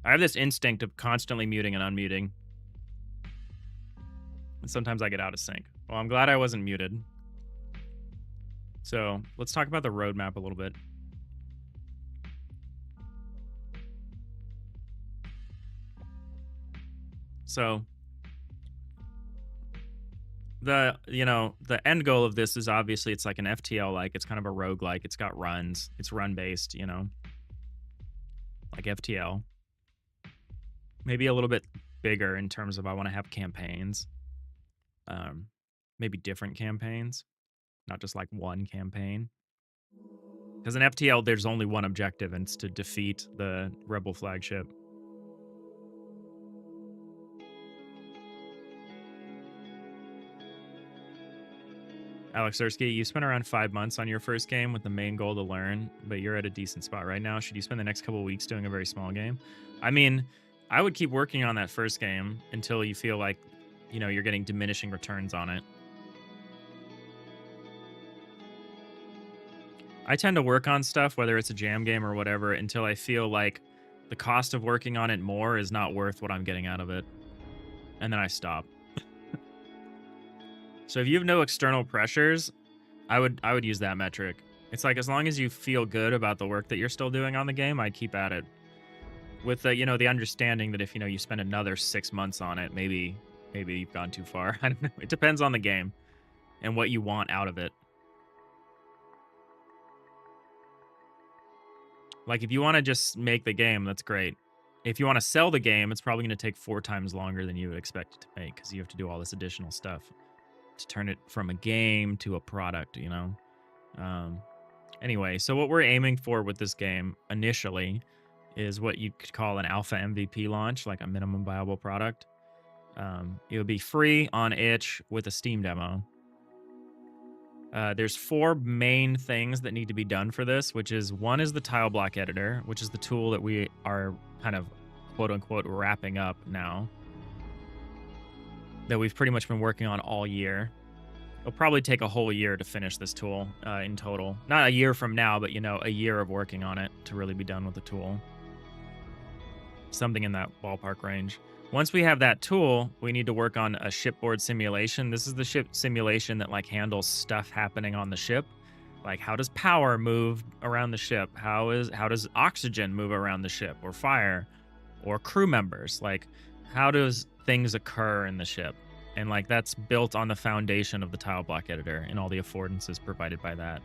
I have this instinct of constantly muting and unmuting. And sometimes I get out of sync. Well, I'm glad I wasn't muted. So let's talk about the roadmap a little bit. So the end goal of this is obviously it's like an FTL-like. It's kind of a roguelike. It's got runs. It's run-based, you know, like FTL. Maybe a little bit bigger in terms of I want to have campaigns. Maybe different campaigns, not just like one campaign. Because in FTL, there's only one objective, and it's to defeat the Rebel flagship. Alex Ersky, you spent around 5 months on your first game with the main goal to learn, but you're at a decent spot right now. Should you spend the next couple of weeks doing a very small game? I mean, I would keep working on that first game until you feel like, you know, you're getting diminishing returns on it. I tend to work on stuff, whether it's a jam game or whatever, until I feel like the cost of working on it more is not worth what I'm getting out of it. And then I stop. So if you have no external pressures, I would use that metric. It's like as long as you feel good about the work that you're still doing on the game, I'd keep at it. With the the understanding that if you spend another 6 months on it, maybe you've gone too far. I don't know. It depends on the game and what you want out of it. Like if you want to just make the game, that's great. If you want to sell the game, it's probably going to take 4 times longer than you would expect it to make because you have to do all this additional stuff to turn it from a game to a product, Anyway, so what we're aiming for with this game initially is what you could call an alpha MVP launch, like a minimum viable product. It would be free on itch with a Steam demo. There's 4 main things that need to be done for this, which is one is the tile block editor, which is the tool that we are kind of quote unquote wrapping up now, that we've pretty much been working on all year. It'll probably take a whole year to finish this tool in total. Not a year from now, but a year of working on it to really be done with the tool. Something in that ballpark range. Once we have that tool, we need to work on a shipboard simulation. This is the ship simulation that handles stuff happening on the ship. Like how does power move around the ship? How does oxygen move around the ship, or fire, or crew members? Like how does things occur in the ship? And that's built on the foundation of the tile block editor and all the affordances provided by that.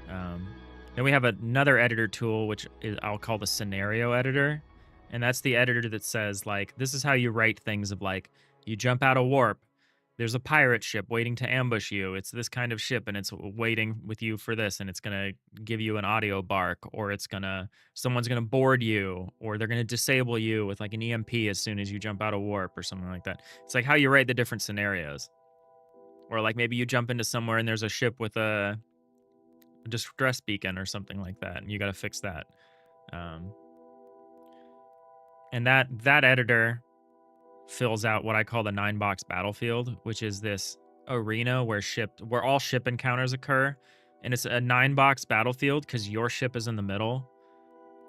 Then we have another editor tool, which I'll call the scenario editor. And that's the editor that says, this is how you write things of you jump out a warp. There's a pirate ship waiting to ambush you. It's this kind of ship, and it's waiting with you for this, and it's going to give you an audio bark, or someone's going to board you, or they're going to disable you with an EMP as soon as you jump out a warp or something like that. It's how you write the different scenarios. Or maybe you jump into somewhere and there's a ship with a distress beacon or something like that, and you got to fix that. And that editor fills out what I call the 9-box battlefield, which is this arena where all ship encounters occur. And it's a 9-box battlefield because your ship is in the middle.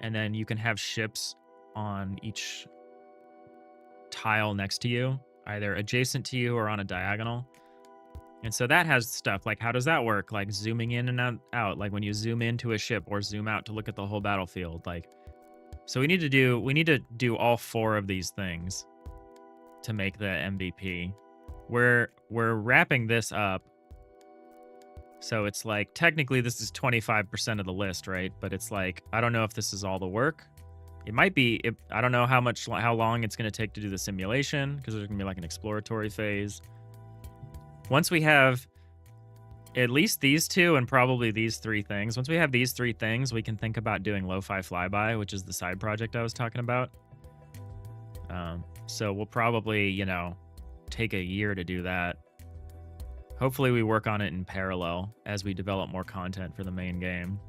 And then you can have ships on each tile next to you, either adjacent to you or on a diagonal. And so that has stuff how does that work? Zooming in and out, when you zoom into a ship or zoom out to look at the whole battlefield. So we need to do all 4 of these things to make the MVP. We're wrapping this up. So it's technically this is 25% of the list, right? But it's I don't know if this is all the work. It might be. I don't know how long it's going to take to do the simulation, because there's going to be an exploratory phase. Once we have at least these 2 and probably these 3 things. Once we have these 3 things, we can think about doing Lo-Fi Flyby, which is the side project I was talking about. So we'll probably, take a year to do that. Hopefully we work on it in parallel as we develop more content for the main game.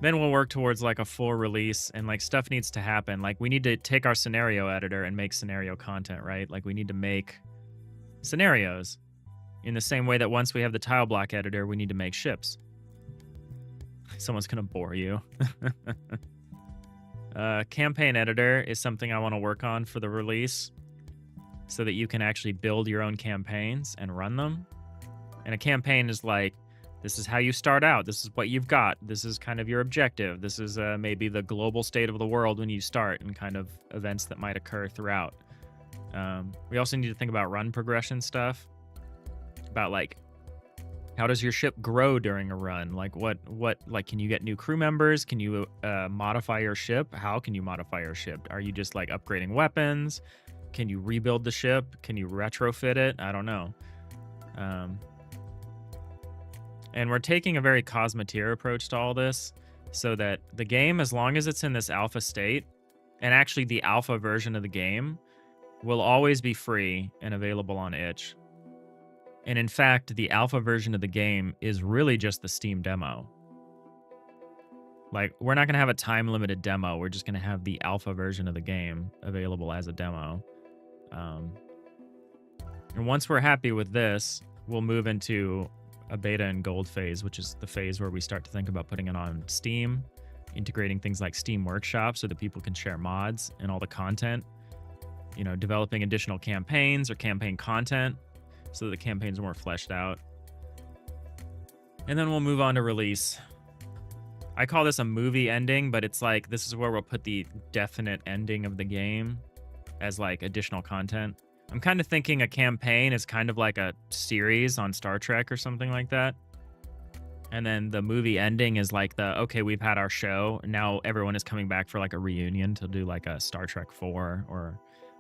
Then we'll work towards a full release, and stuff needs to happen. We need to take our scenario editor and make scenario content, right? We need to make scenarios. In the same way that once we have the tile block editor, we need to make ships. Someone's going to bore you. Campaign editor is something I want to work on for the release so that you can actually build your own campaigns and run them. And a campaign is this is how you start out. This is what you've got. This is kind of your objective. This is maybe the global state of the world when you start, and kind of events that might occur throughout. We also need to think about run progression stuff. About how does your ship grow during a run? What can you get new crew members? Can you modify your ship? How can you modify your ship? Are you just upgrading weapons? Can you rebuild the ship? Can you retrofit it? I don't know. And we're taking a very Cosmeteer approach to all this, so that the game, as long as it's in this alpha state, and actually the alpha version of the game, will always be free and available on itch. And in fact, the alpha version of the game is really just the Steam demo. We're not going to have a time-limited demo. We're just going to have the alpha version of the game available as a demo. And once we're happy with this, we'll move into a beta and gold phase, which is the phase where we start to think about putting it on Steam, integrating things like Steam Workshop so that people can share mods and all the content. you know, developing additional campaigns or campaign content so that the campaigns are more fleshed out. And then we'll move on to release. I call this a movie ending, but it's like this is where we'll put the definite ending of the game as like additional content. I'm kind of thinking a campaign is kind of like a series on Star Trek or something like that. And then the movie ending is like the, okay, we've had our show. Now everyone is coming back for like a reunion to do like a Star Trek 4 or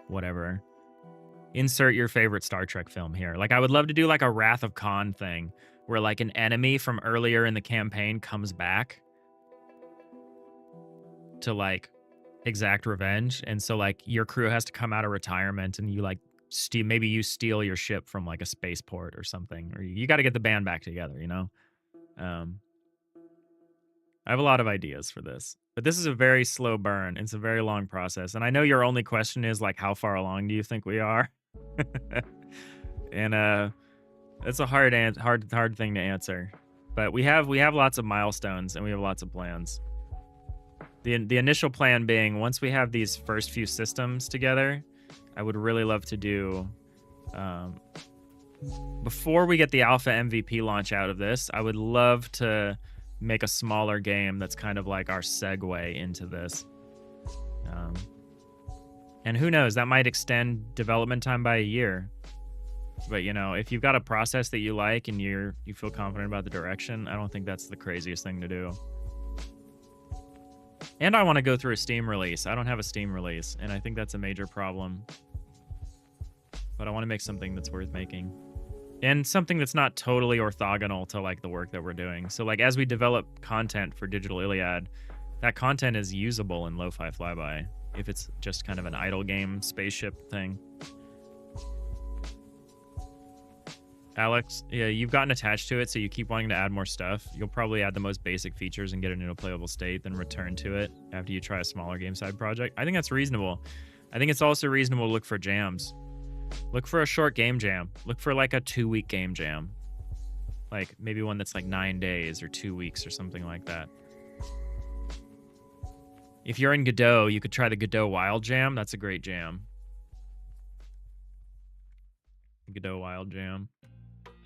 whatever. Insert your favorite Star Trek film here. Like I would love to do like a Wrath of Khan thing where like an enemy from earlier in the campaign comes back to like exact revenge. And so like your crew has to come out of retirement and you like maybe you steal your ship from like a spaceport or something, or you got to get the band back together, you know? I have a lot of ideas for this, but this is a very slow burn. It's a very long process. And I know your only question is like, how far along do you think we are? And it's a hard thing to answer, but we have lots of milestones and we have lots of plans. The initial plan being once we have these first few systems together, I would really love to do, before we get the alpha MVP launch out of this, I would love to make a smaller game that's kind of like our segue into this. And who knows, that might extend development time by a year. But, you know, if you've got a process that you like and you feel confident about the direction, I don't think that's the craziest thing to do. And I want to go through a Steam release. I don't have a Steam release, and I think that's a major problem. But I want to make something that's worth making. And something that's not totally orthogonal to like the work that we're doing. So like as we develop content for Digital Iliad, that content is usable in Lo-Fi Flyby if it's just kind of an idle game spaceship thing. Alex, yeah, you've gotten attached to it, so you keep wanting to add more stuff. You'll probably add the most basic features and get it into a playable state, then return to it after you try a smaller game side project. I think that's reasonable. I think it's also reasonable to look for jams. Look for a short game jam. Look for like a 2-week game jam. Like maybe one that's like 9 days or 2 weeks or something like that. If you're in Godot, you could try the Godot Wild Jam. That's a great jam. Godot Wild Jam.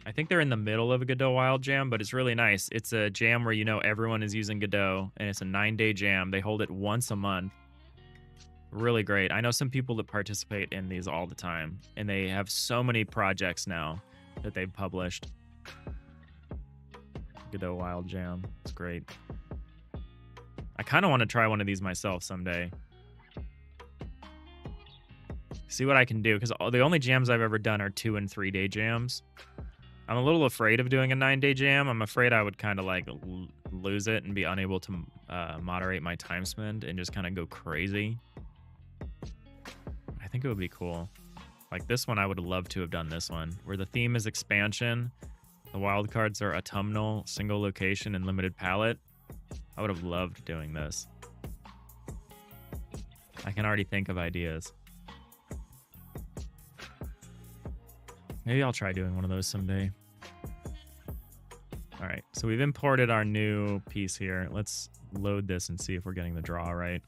I think they're in the middle of a Godot Wild Jam, but it's really nice. It's a jam where you know everyone is using Godot, and it's a 9-day jam. They hold it once a month. Really great. I know some people that participate in these all the time, and they have so many projects now that they've published. Godot Wild Jam. It's great. I kind of want to try one of these myself someday. See what I can do, because the only jams I've ever done are 2- and 3-day jams. I'm a little afraid of doing a 9-day jam. I'm afraid I would kind of like lose it and be unable to moderate my time spend and just kind of go crazy. I think it would be cool. Like this one, I would love to have done this one, where the theme is expansion. The wildcards are autumnal, single location, and limited palette. I would have loved doing this. I can already think of ideas. Maybe I'll try doing one of those someday. All right, so we've imported our new piece here. Let's load this and see if we're getting the draw right.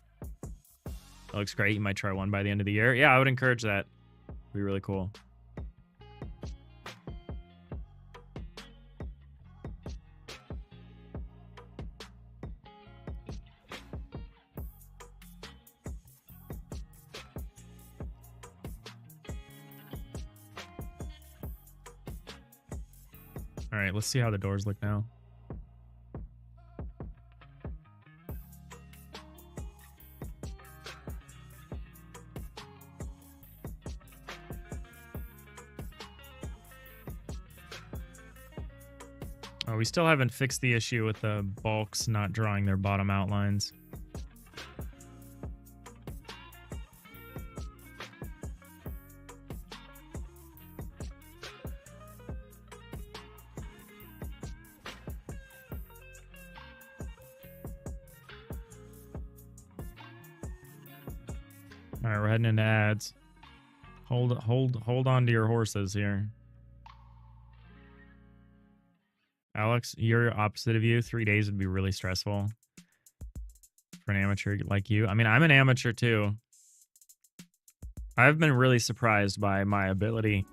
That looks great. You might try one by the end of the year. Yeah, I would encourage that. It'd be really cool. All right, let's see how the doors look now. Oh, we still haven't fixed the issue with the bulks not drawing their bottom outlines. All right, we're heading into ads. Hold on to your horses here. Alex, you're opposite of you. 3 days would be really stressful for an amateur like you. I mean, I'm an amateur too. I've been really surprised by my ability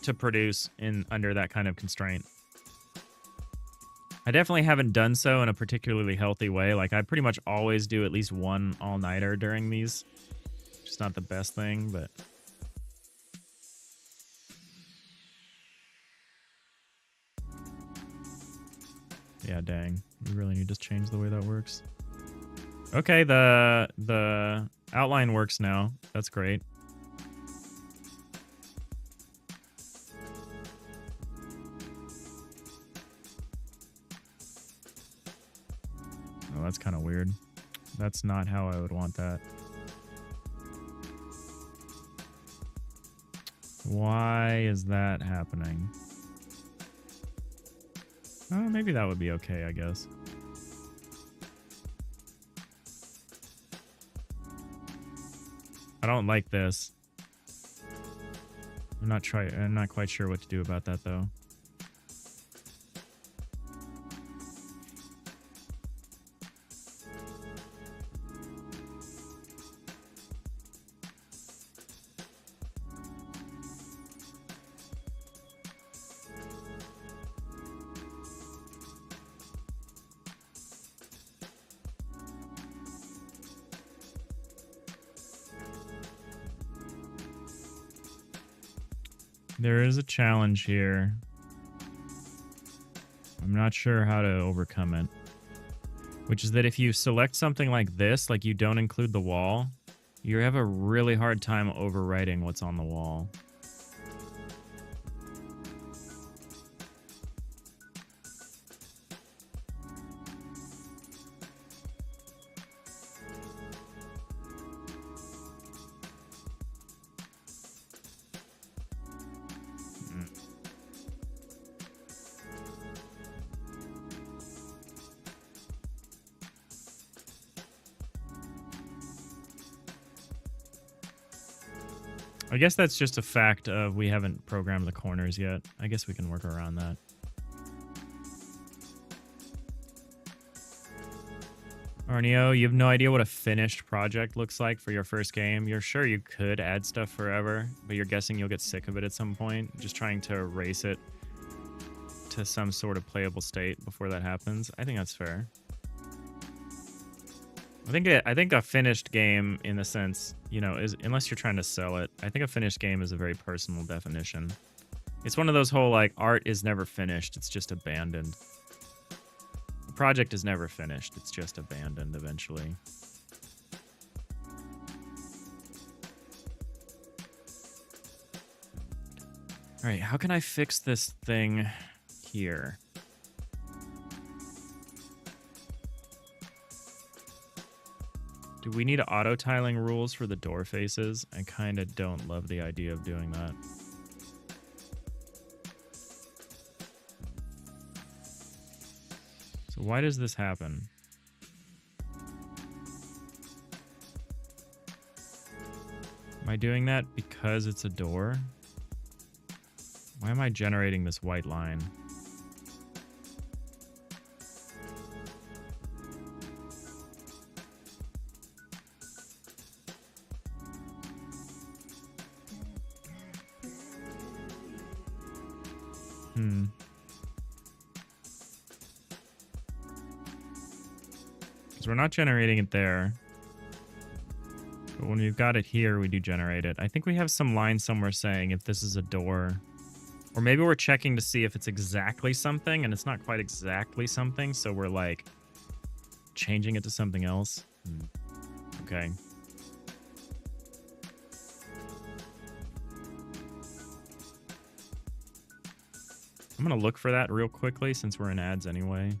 to produce in under that kind of constraint. I definitely haven't done so in a particularly healthy way. Like, I pretty much always do at least one all-nighter during these. It's not the best thing, but... yeah, dang. We really need to change the way that works. Okay, the outline works now. That's great. Oh, that's kind of weird. That's not how I would want that. Why is that happening? Oh, maybe that would be okay, I guess. I don't like this. I'm not quite sure what to do about that though. There is a challenge here. I'm not sure how to overcome it. Which is that if you select something like this, like you don't include the wall, you have a really hard time overwriting what's on the wall. I guess that's just a fact of we haven't programmed the corners yet. I guess we can work around that. Arneo, you have no idea what a finished project looks like for your first game. You're sure you could add stuff forever, but you're guessing you'll get sick of it at some point. Just trying to erase it to some sort of playable state before that happens. I think that's fair. I think a finished game, in the sense, you know, is, unless you're trying to sell it, I think a finished game is a very personal definition. It's one of those whole, like, art is never finished, it's just abandoned. The project is never finished, it's just abandoned eventually. Alright, how can I fix this thing here? Do we need auto-tiling rules for the door faces? I kind of don't love the idea of doing that. So why does this happen? Am I doing that because it's a door? Why am I generating this white line? Because we're not generating it there. But when we've got it here, we do generate it. I think we have some line somewhere saying if this is a door. Or maybe we're checking to see if it's exactly something, and it's not quite exactly something, so we're, like, changing it to something else. Okay. I'm gonna look for that real quickly since we're in ads anyway.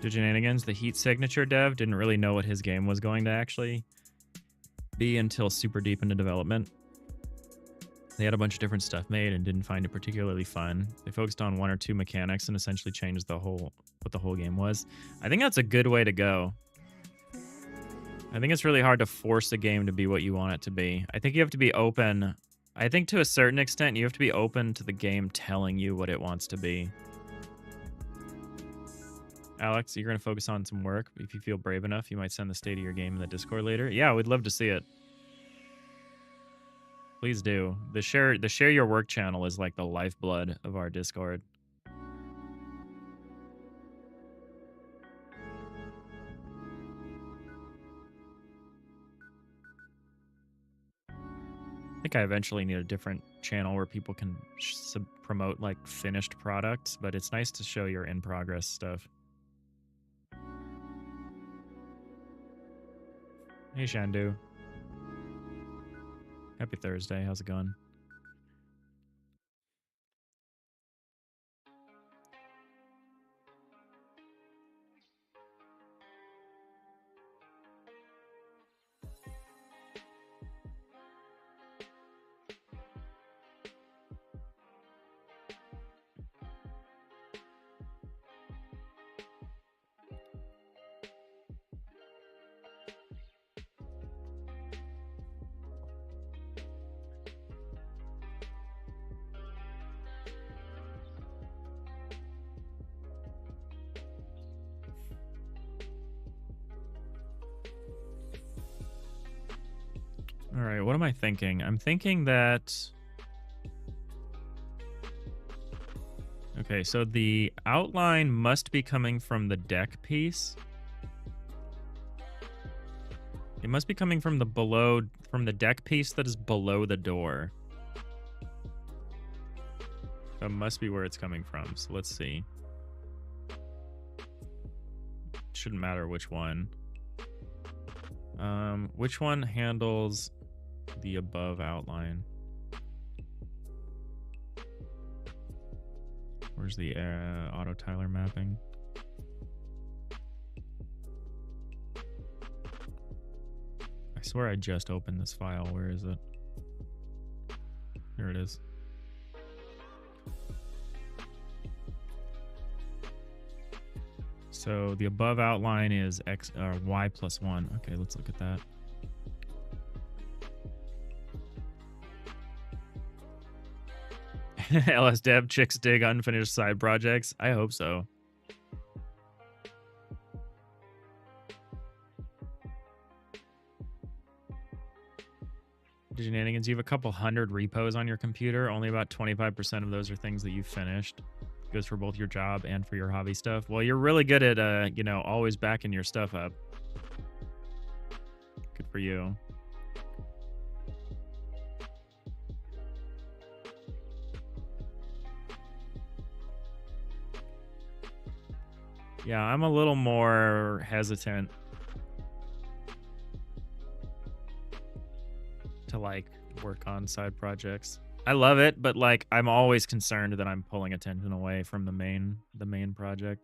Diginanigans, the heat signature dev, didn't really know what his game was going to actually be until super deep into development. They had a bunch of different stuff made and didn't find it particularly fun. They focused on one or two mechanics and essentially changed what the whole game was. I think that's a good way to go. I think it's really hard to force a game to be what you want it to be. I think you have to be open. I think to a certain extent, you have to be open to the game telling you what it wants to be. Alex, you're going to focus on some work. If you feel brave enough, you might send the state of your game in the Discord later. Yeah, we'd love to see it. Please do. The share your work channel is like the lifeblood of our Discord. I think I eventually need a different channel where people can promote like finished products, but it's nice to show your in progress stuff. Hey Shandu. Happy Thursday. How's it going? All right, what am I thinking? I'm thinking that... Okay, so the outline must be coming from the deck piece. It must be coming from the deck piece that is below the door. That must be where it's coming from. So let's see. Shouldn't matter which one. Which one handles the above outline? Where's the auto tiler mapping? I swear I just opened this file. Where is it? Here it is. So the above outline is x or y plus 1. Okay, let's look at that. LS Dev chicks dig unfinished side projects. I hope so. Shenanigans, you have a couple hundred repos on your computer. Only about 25% of those are things that you've finished. Goes for both your job and for your hobby stuff. Well, you're really good at, you know, always backing your stuff up. Good for you. Yeah, I'm a little more hesitant to like work on side projects. I love it, but like I'm always concerned that I'm pulling attention away from the main project.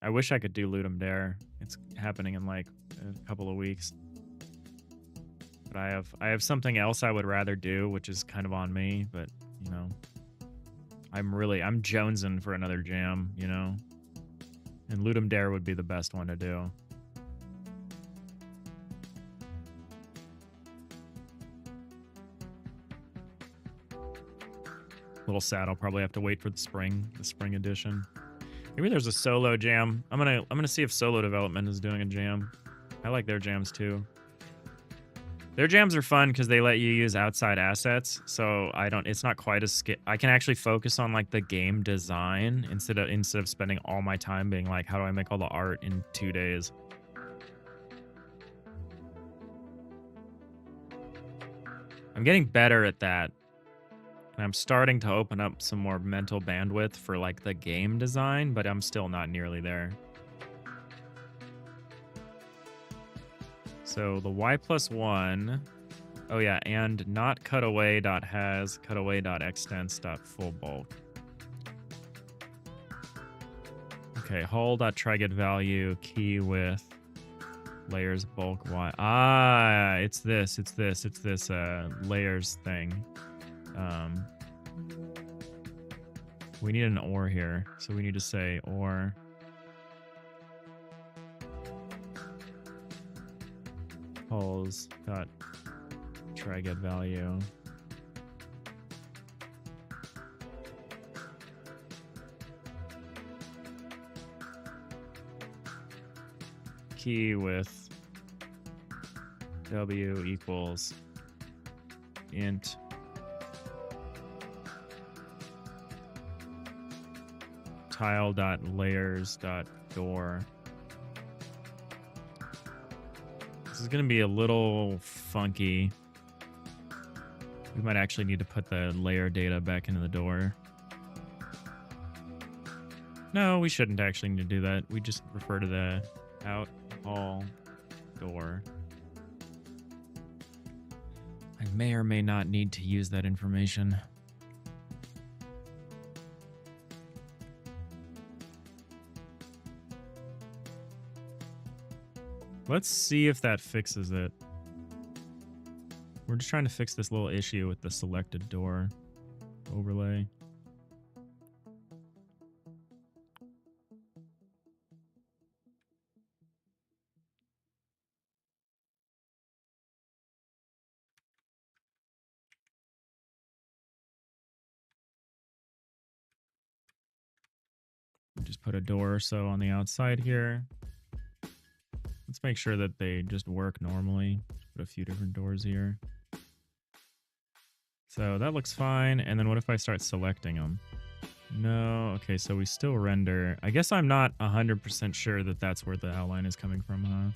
I wish I could do Ludum Dare. It's happening in like a couple of weeks. But I have something else I would rather do, which is kind of on me, but you know, I'm jonesing for another jam, you know? And Ludum Dare would be the best one to do. Little sad. I'll probably have to wait for the spring edition. Maybe there's a solo jam. I'm gonna see if Solo Development is doing a jam. I like their jams too. Their jams are fun because they let you use outside assets, so it's not quite as I can actually focus on like the game design instead of spending all my time being like, how do I make all the art in 2 days? I'm getting better at that. And I'm starting to open up some more mental bandwidth for like the game design, but I'm still not nearly there. So the y plus 1, oh yeah, and not cutaway.has, cutaway.extents.fullBulk. Okay, hull.tryGetValue, key with layers bulk y. Ah, it's this layers thing. We need an or here, so we need to say or. Hulls dot try get value. key with W equals int tile.layers.door. This is going to be a little funky. We might actually need to put the layer data back into the door. No, we shouldn't actually need to do that. We just refer to the out hall door. I may or may not need to use that information. Let's see if that fixes it. We're just trying to fix this little issue with the selected door overlay. Just put a door or so on the outside here. Let's make sure that they just work normally. Put a few different doors here. So that looks fine. And then what if I start selecting them? No. Okay, so we still render. I guess I'm not 100% sure that that's where the outline is coming from, huh?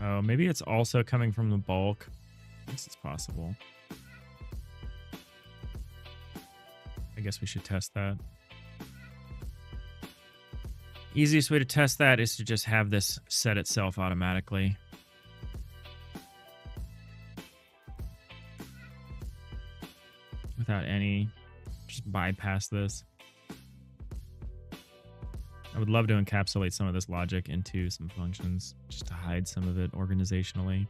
Oh, maybe it's also coming from the bulk. I guess it's possible. I guess we should test that. Easiest way to test that is to just have this set itself automatically. Without any, just bypass this. I would love to encapsulate some of this logic into some functions, just to hide some of it organizationally.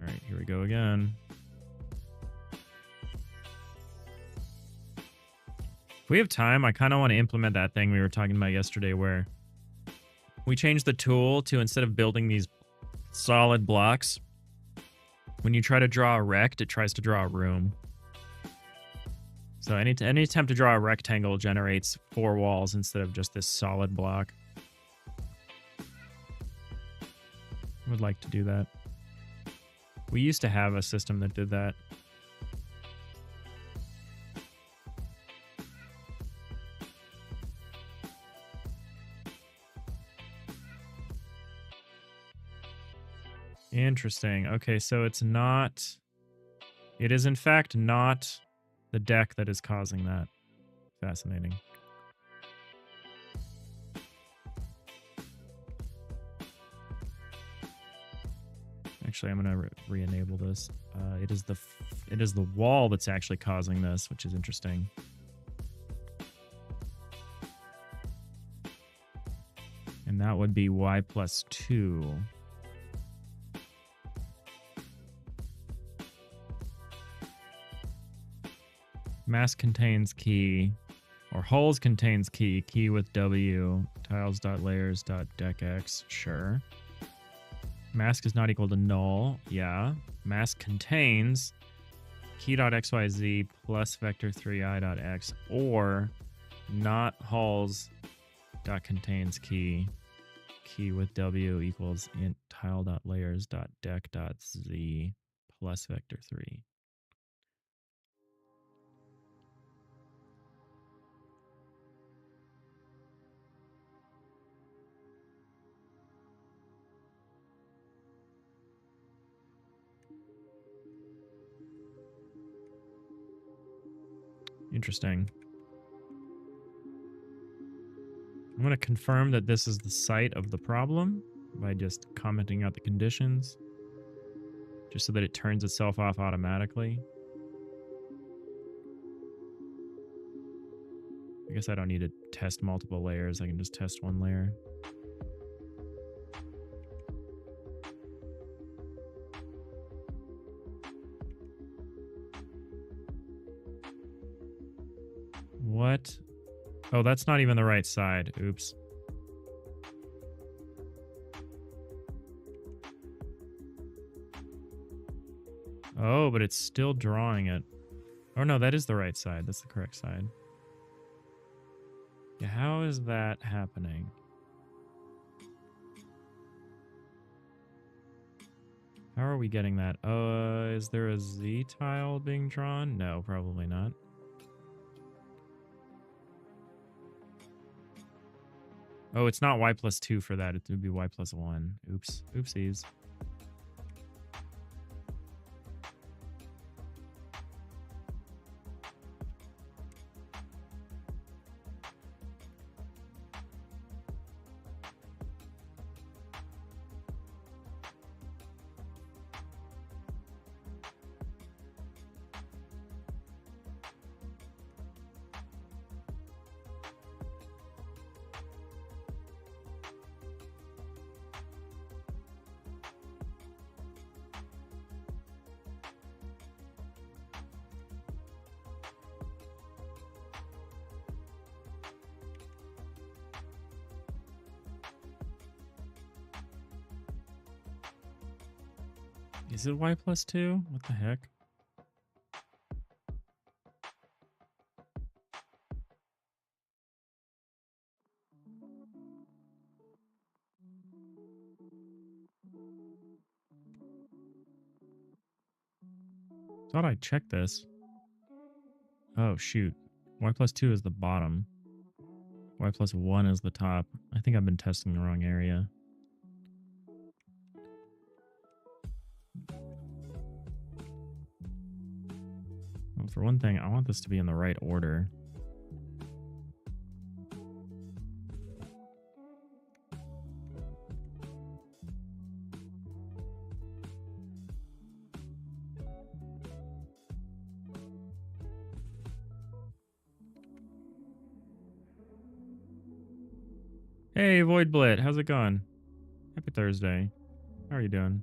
All right, here we go again. If we have time, I kind of want to implement that thing we were talking about yesterday where we changed the tool to, instead of building these solid blocks, when you try to draw a rect, it tries to draw a room. So any attempt to draw a rectangle generates 4 walls instead of just this solid block. I would like to do that. We used to have a system that did that. Interesting. Okay, so it's not... It is in fact not the deck that is causing that. Fascinating. Actually, I'm going to re-enable this. It is the wall that's actually causing this, which is interesting. And that would be y+2. Mask contains key, or holes contains key with W, tiles.layers.deckx, sure. Mask is not equal to null, yeah. Mask contains key.xyz plus vector3i.x, or not holes.contains key with W equals int tile.layers.deck.z plus vector3. Interesting. I'm going to confirm that this is the site of the problem by just commenting out the conditions, just so that it turns itself off automatically. I guess I don't need to test multiple layers. I can just test one layer. What? Oh, that's not even the right side. Oops. Oh, but it's still drawing it. Oh no, that is the right side. That's the correct side. Yeah, how is that happening? How are we getting that? Is there a Z tile being drawn? No, probably not. Oh, it's not y+2 for that. It would be y+1. Oops. Oopsies. Is it y+2? What the heck? Thought I checked this. Oh, shoot. Y+2 is the bottom. Y+1 is the top. I think I've been testing the wrong area. Well, for one thing, I want this to be in the right order. Hey, Void Blit, how's it going? Happy Thursday. How are you doing?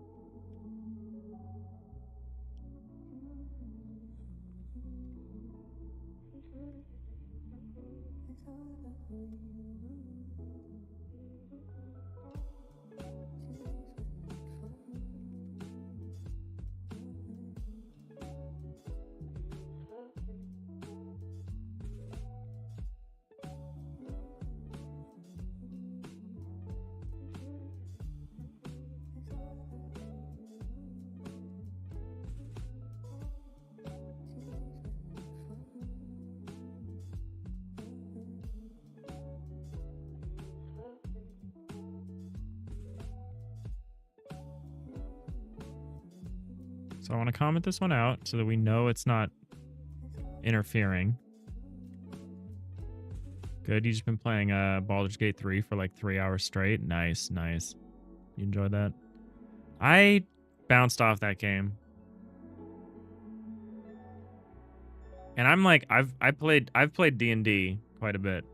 So I want to comment this one out so that we know it's not interfering. Good, you just been playing Baldur's Gate 3 for like 3 hours straight. Nice, nice. You enjoyed that? I bounced off that game. And I'm like, I've played D&D quite a bit.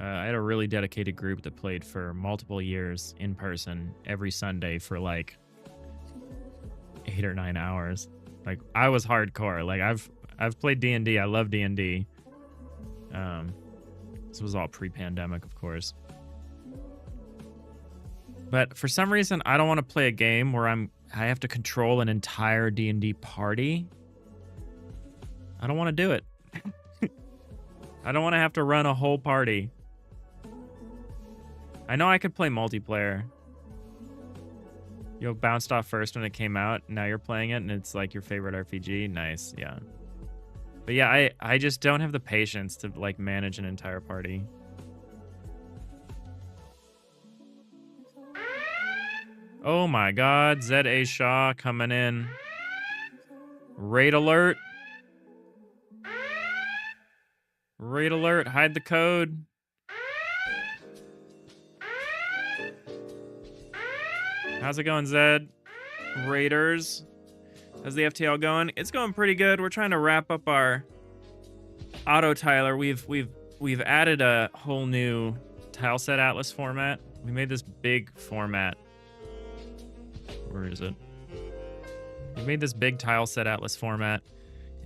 I had a really dedicated group that played for multiple years in person every Sunday for like 8 or 9 hours. Like I was hardcore. Like I've played D&D. I love D&D. This was all pre-pandemic, of course. But for some reason, I don't want to play a game where I have to control an entire D&D party. I don't want to do it. I don't want to have to run a whole party. I know I could play multiplayer. You bounced off first when it came out. Now you're playing it and it's like your favorite RPG. Nice, yeah. But yeah, I just don't have the patience to like manage an entire party. Oh my god, Z.A. Shaw coming in. Raid alert. Raid alert, hide the code. How's it going, Zed? Raiders. How's the FTL going? It's going pretty good. We're trying to wrap up our auto tiler. We've added a whole new tile set atlas format. We made this big format. Where is it? We made this big tile set atlas format,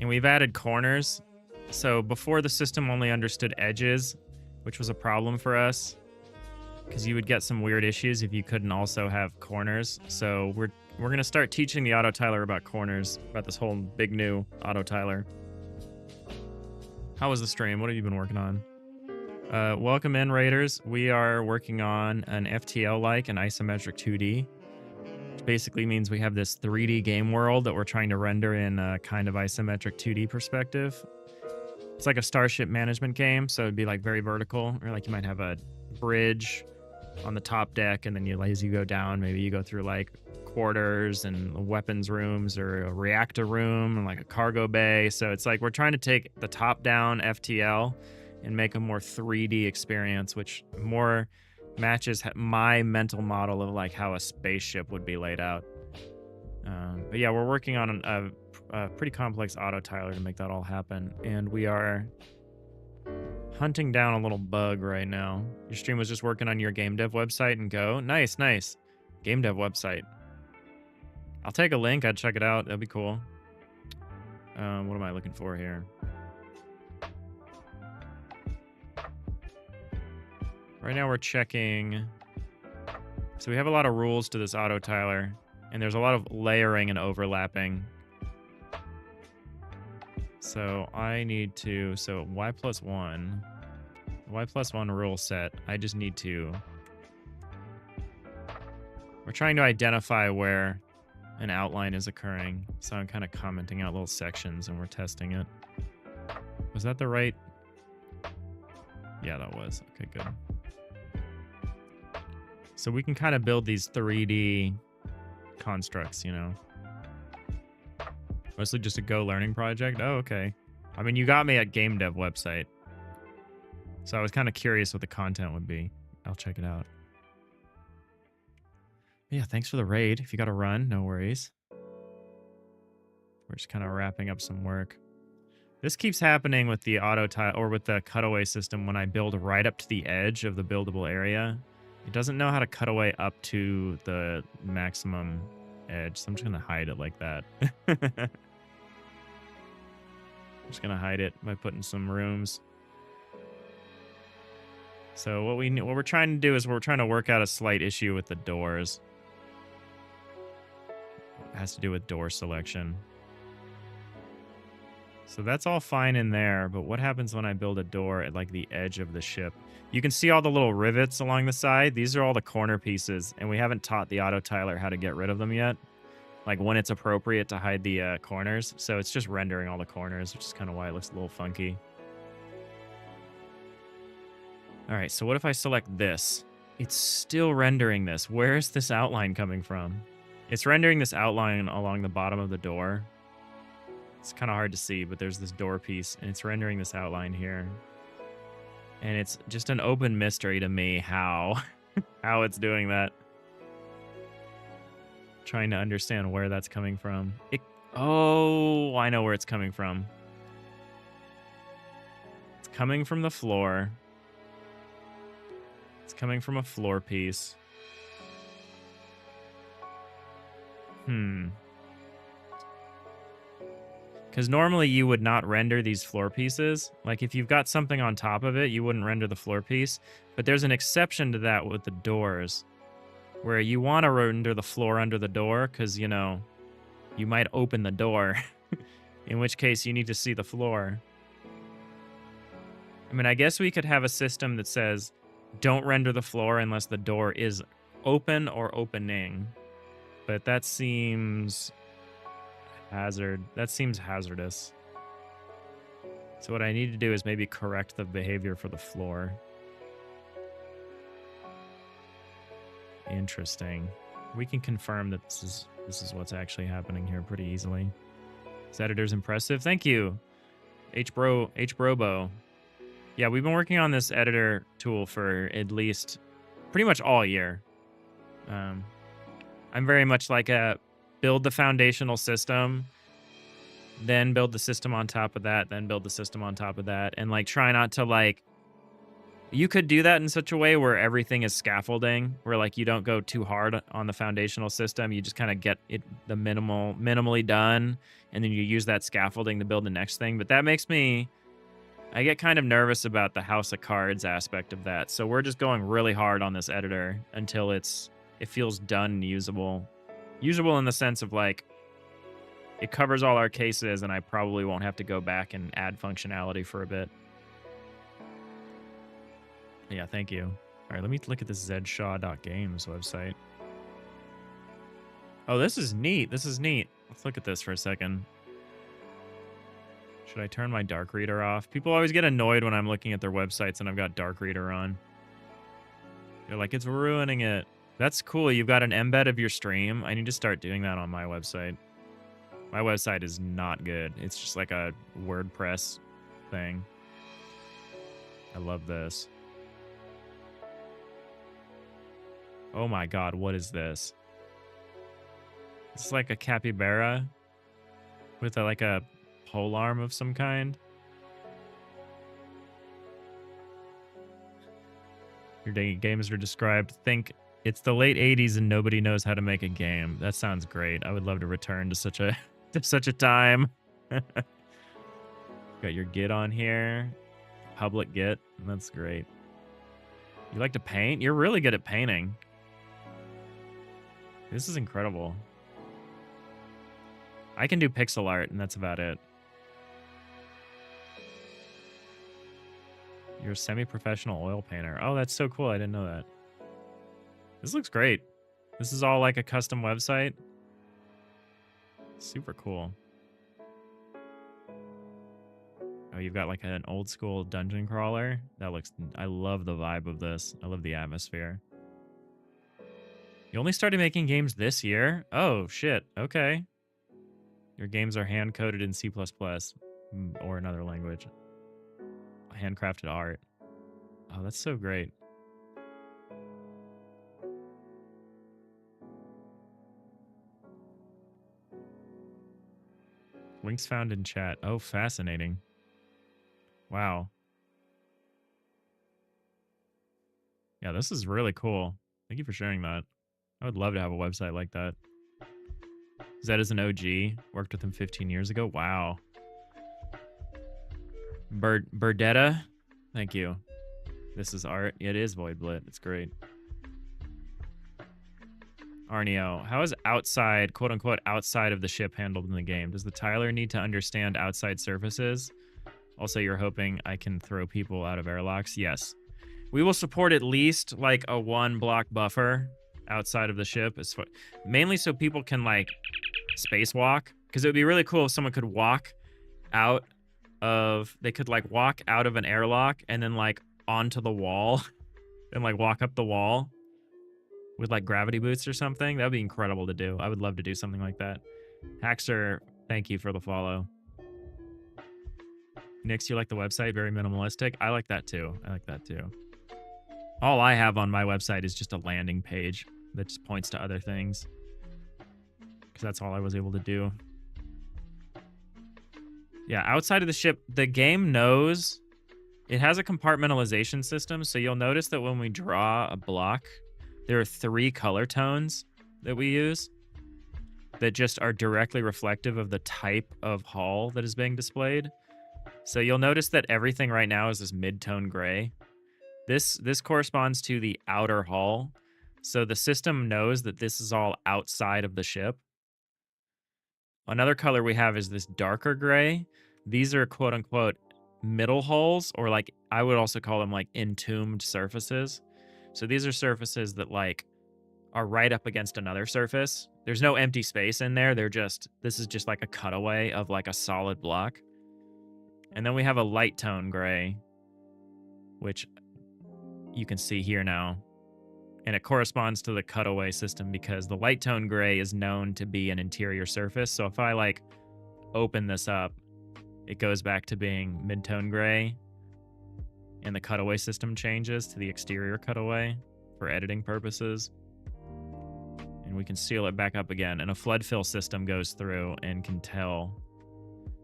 and we've added corners. So before the system only understood edges, which was a problem for us, because you would get some weird issues if you couldn't also have corners. So We're going to start teaching the auto tiler about corners, about this whole big new auto tiler. How was the stream? What have you been working on? Welcome in, Raiders. We are working on an FTL-like and isometric 2D, which basically means we have this 3D game world that we're trying to render in a kind of isometric 2D perspective. It's like a starship management game, so it'd be like very vertical, or like you might have a bridge on the top deck, and then as you go down, maybe you go through like quarters and weapons rooms or a reactor room and like a cargo bay. So it's like we're trying to take the top-down FTL and make a more 3D experience, which more matches my mental model of like how a spaceship would be laid out. But yeah, we're working on a pretty complex auto tiler to make that all happen, and we are hunting down a little bug right now. Your stream was just working on your game dev website and Go. Nice, nice. Game dev website. I'll take a link. I'd check it out. That'd be cool. What am I looking for here? Right now we're checking. So we have a lot of rules to this auto tiler, and there's a lot of layering and overlapping. So I need to, so y plus 1 rule set, I just need to, we're trying to identify where an outline is occurring. So I'm kind of commenting out little sections and we're testing it. Was that the right? Yeah, that was. Okay, good. So we can kind of build these 3D constructs, you know. Mostly just a Go learning project? Oh, okay. I mean, you got me at game dev website. So I was kind of curious what the content would be. I'll check it out. Yeah, thanks for the raid. If you got to run, no worries. We're just kind of wrapping up some work. This keeps happening with the auto tile or with the cutaway system when I build right up to the edge of the buildable area. It doesn't know how to cut away up to the maximum edge, so I'm just gonna hide it like that. I'm just gonna hide it by putting some rooms. So what we're trying to do is we're trying to work out a slight issue with the doors. It has to do with door selection. So that's all fine in there, but what happens when I build a door at like the edge of the ship? You can see all the little rivets along the side. These are all the corner pieces, and we haven't taught the auto tiler how to get rid of them yet. Like when it's appropriate to hide the corners. So it's just rendering all the corners, which is kind of why it looks a little funky. All right, so what if I select this? It's still rendering this. Where is this outline coming from? It's rendering this outline along the bottom of the door. It's kind of hard to see, but there's this door piece, and it's rendering this outline here. And it's just an open mystery to me how it's doing that. Trying to understand where that's coming from. Oh, I know where it's coming from. It's coming from the floor. It's coming from a floor piece. Because normally you would not render these floor pieces. Like if you've got something on top of it, you wouldn't render the floor piece. But there's an exception to that with the doors, where you want to render the floor under the door because, you know, you might open the door, in which case you need to see the floor. I mean, I guess we could have a system that says, don't render the floor unless the door is open or opening. But that seems hazardous. So what I need to do is maybe correct the behavior for the floor. Interesting. We can confirm that this is what's actually happening here pretty easily. This editor's impressive. Thank you, Brobo. Yeah, we've been working on this editor tool for at least pretty much all year. I'm very much like a build the foundational system, then build the system on top of that, then build the system on top of that, and like try not to like. You could do that in such a way where everything is scaffolding, where like you don't go too hard on the foundational system. You just kind of get it the minimally done, and then you use that scaffolding to build the next thing. But that makes me, I get kind of nervous about the house of cards aspect of that. So we're just going really hard on this editor until it feels done and usable. Usable in the sense of like, it covers all our cases and I probably won't have to go back and add functionality for a bit. Yeah, thank you. All right, let me look at this zedshaw.games website. Oh, this is neat. This is neat. Let's look at this for a second. Should I turn my dark reader off? People always get annoyed when I'm looking at their websites and I've got dark reader on. They're like, it's ruining it. That's cool. You've got an embed of your stream. I need to start doing that on my website. My website is not good. It's just like a WordPress thing. I love this. Oh my god, what is this? It's like a capybara with like a pole arm of some kind. Your games are described. Think it's the late 80s and nobody knows how to make a game. That sounds great. I would love to return to such a time. Got your Git on here. Public Git. That's great. You like to paint? You're really good at painting. This is incredible. I can do pixel art, and that's about it. You're a semi-professional oil painter. Oh, that's so cool. I didn't know that. This looks great. This is all like a custom website. Super cool. Oh, you've got like an old school dungeon crawler. That looks... I love the vibe of this. I love the atmosphere. You only started making games this year? Oh, shit. Okay. Your games are hand-coded in C++ or another language. Handcrafted art. Oh, that's so great. Links found in chat. Oh, fascinating. Wow. Yeah, this is really cool. Thank you for sharing that. I would love to have a website like that. Zed is an OG. Worked with him 15 years ago. Wow. Burdetta. Thank you. This is art. It is Void Blit. It's great. Arneo, how is outside, quote unquote, outside of the ship handled in the game? Does the tiler need to understand outside surfaces? Also, you're hoping I can throw people out of airlocks? Yes. We will support at least like a 1 block buffer outside of the ship, mainly so people can like spacewalk. Because it would be really cool if someone could walk out of, they could like walk out of an airlock and then like onto the wall and like walk up the wall with like gravity boots or something. That would be incredible to do. I would love to do something like that. Haxer, thank you for the follow. Nix, you like the website? Very minimalistic. I like that too. I like that too. All I have on my website is just a landing page that just points to other things. Because that's all I was able to do. Yeah, outside of the ship, the game knows it has a compartmentalization system. So you'll notice that when we draw a block, there are 3 color tones that we use that just are directly reflective of the type of hull that is being displayed. So you'll notice that everything right now is this mid-tone gray. This corresponds to the outer hull. So the system knows that this is all outside of the ship. Another color we have is this darker gray. These are quote unquote middle hulls, or like I would also call them like entombed surfaces. So these are surfaces that like are right up against another surface. There's no empty space in there. This is just like a cutaway of like a solid block. And then we have a light tone gray, which you can see here now. And it corresponds to the cutaway system because the light tone gray is known to be an interior surface. So if I like open this up, it goes back to being mid-tone gray and the cutaway system changes to the exterior cutaway for editing purposes. And we can seal it back up again. And a flood fill system goes through and can tell,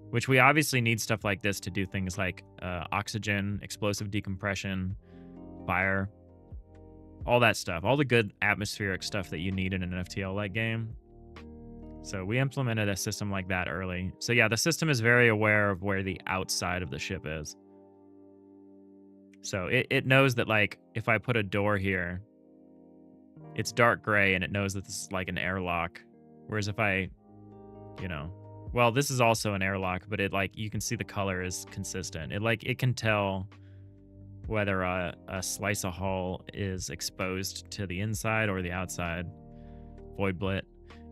which we obviously need stuff like this to do things like oxygen, explosive decompression, fire, all that stuff, all the good atmospheric stuff that you need in an FTL-like game. So we implemented a system like that early. So yeah, the system is very aware of where the outside of the ship is. So it knows that like if I put a door here, it's dark gray and it knows that this is like an airlock. Whereas if I, you know, well, this is also an airlock, but it like, you can see the color is consistent. It can tell whether a slice of hull is exposed to the inside or the outside. Void blit.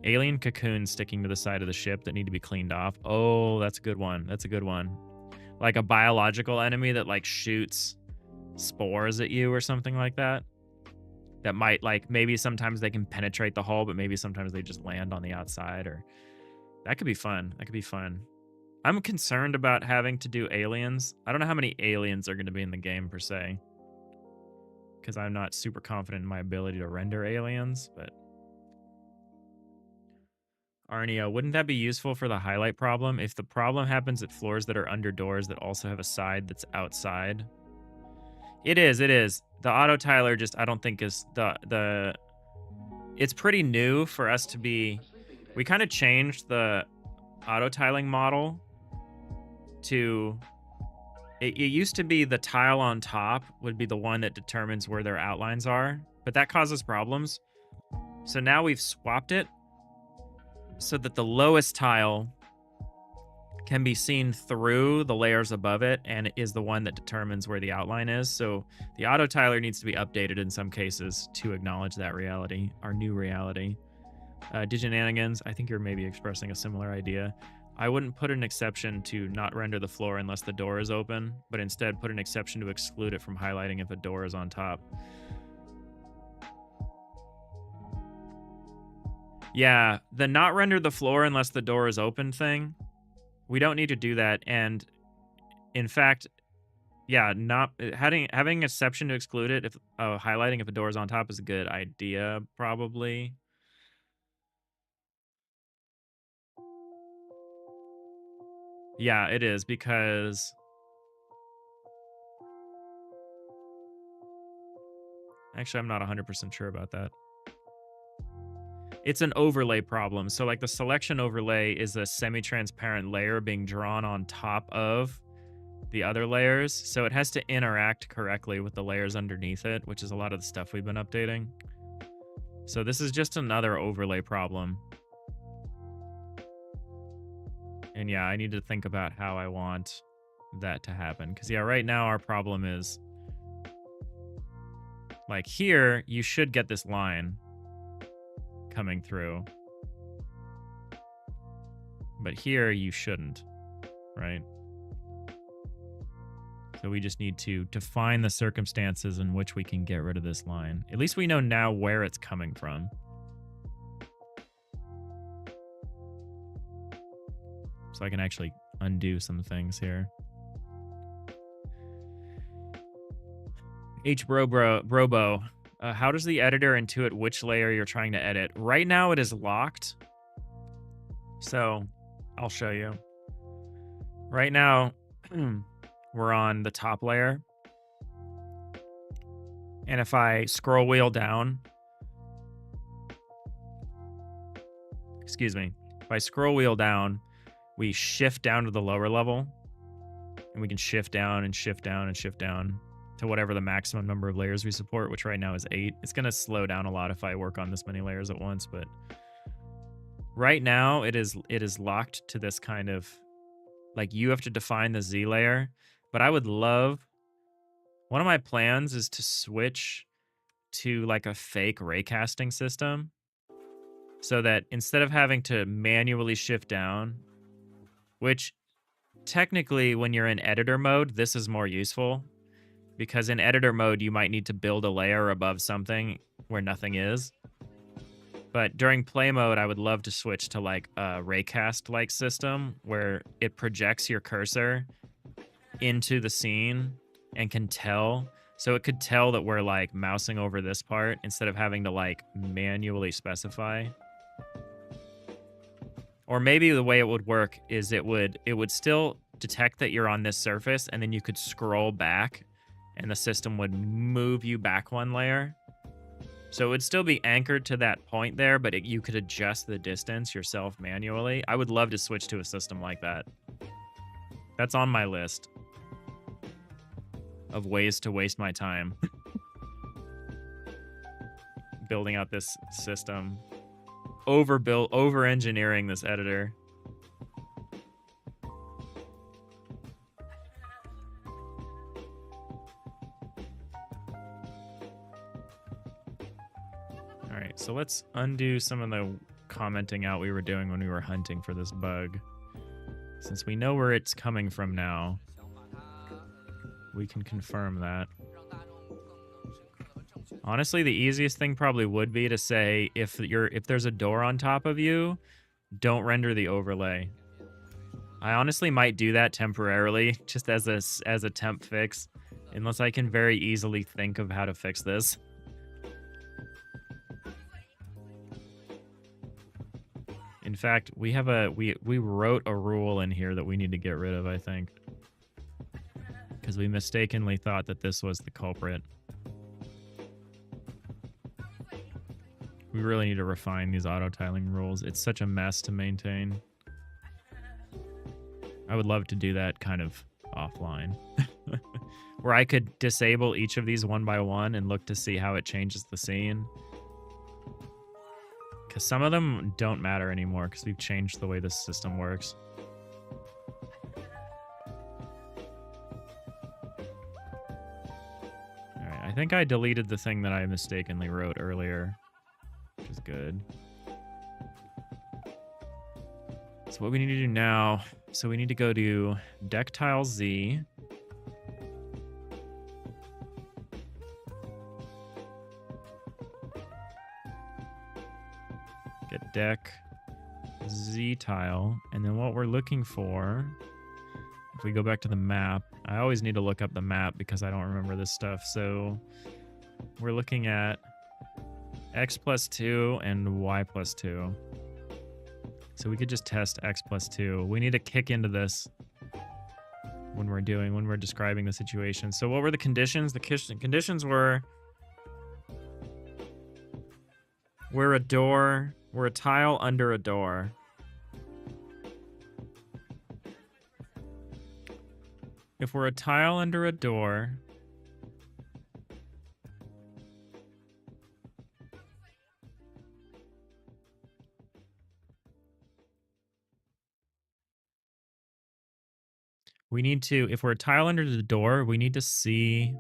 Alien cocoons sticking to the side of the ship that need to be cleaned off. Oh, that's a good one. That's a good one. Like a biological enemy that like shoots spores at you or something like that. That might like, maybe sometimes they can penetrate the hull, but maybe sometimes they just land on the outside, or that could be fun. That could be fun. I'm concerned about having to do aliens. I don't know how many aliens are going to be in the game per se, because I'm not super confident in my ability to render aliens, but Arneo, wouldn't that be useful for the highlight problem? If the problem happens at floors that are under doors that also have a side that's outside. It is. The auto tiler just, I don't think is the it's pretty new for us to be, we kind of changed the auto tiling model to, it used to be the tile on top would be the one that determines where their outlines are, but that causes problems. So now we've swapped it so that the lowest tile can be seen through the layers above it and it is the one that determines where the outline is. So the auto tiler needs to be updated in some cases to acknowledge that reality, our new reality. Diginanigans, I think you're maybe expressing a similar idea. I wouldn't put an exception to not render the floor unless the door is open, but instead put an exception to exclude it from highlighting if a door is on top. Yeah, the not render the floor unless the door is open thing, we don't need to do that. And in fact, yeah, not having an exception to exclude it if highlighting if a door is on top is a good idea, probably. Yeah, it is, because actually I'm not 100% sure about that. It's an overlay problem. So like the selection overlay is a semi-transparent layer being drawn on top of the other layers. So it has to interact correctly with the layers underneath it, which is a lot of the stuff we've been updating. So this is just another overlay problem. And yeah, I need to think about how I want that to happen. Because yeah, right now our problem is like here, you should get this line coming through. But here you shouldn't, right? So we just need to define the circumstances in which we can get rid of this line. At least we know now where it's coming from. So I can actually undo some things here. Brobo, how does the editor intuit which layer you're trying to edit? Right now it is locked. So I'll show you. Right now, we're on the top layer. And if I scroll wheel down, excuse me, if I scroll wheel down, we shift down to the lower level. And we can shift down and shift down and shift down to whatever the maximum number of layers we support, which right now is 8. It's going to slow down a lot if I work on this many layers at once, but right now it is locked to this kind of, like, you have to define the Z layer. But I would love, one of my plans is to switch to like a fake raycasting system so that instead of having to manually shift down, which technically when you're in editor mode, this is more useful because in editor mode, you might need to build a layer above something where nothing is. But during play mode, I would love to switch to like a raycast-like system where it projects your cursor into the scene and can tell. So it could tell that we're like mousing over this part instead of having to like manually specify. Or maybe the way it would work is it would still detect that you're on this surface and then you could scroll back and the system would move you back one layer. So it would still be anchored to that point there, but you could adjust the distance yourself manually. I would love to switch to a system like that. That's on my list of ways to waste my time building out this system. over-engineering this editor. All right, so let's undo some of the commenting out we were doing when we were hunting for this bug. Since we know where it's coming from now, we can confirm that. Honestly, the easiest thing probably would be to say if there's a door on top of you, don't render the overlay. I honestly might do that temporarily, just as a temp fix, unless I can very easily think of how to fix this. In fact, we wrote a rule in here that we need to get rid of, I think. Because we mistakenly thought that this was the culprit. We really need to refine these auto-tiling rules. It's such a mess to maintain. I would love to do that kind of offline. Where I could disable each of these one by one and look to see how it changes the scene. Because some of them don't matter anymore because we've changed the way this system works. Alright, I think I deleted the thing that I mistakenly wrote earlier, which is good. So what we need to do now, so we need to go to deck tile Z. Get deck Z tile, and then what we're looking for, if we go back to the map, I always need to look up the map because I don't remember this stuff. So we're looking at X plus 2 and Y plus 2. So we could just test X plus 2. We need to kick into this when we're describing the situation. So what were the conditions? The conditions were we're a tile under a door. If we're a tile under a door, if we're a tile under the door, we need to see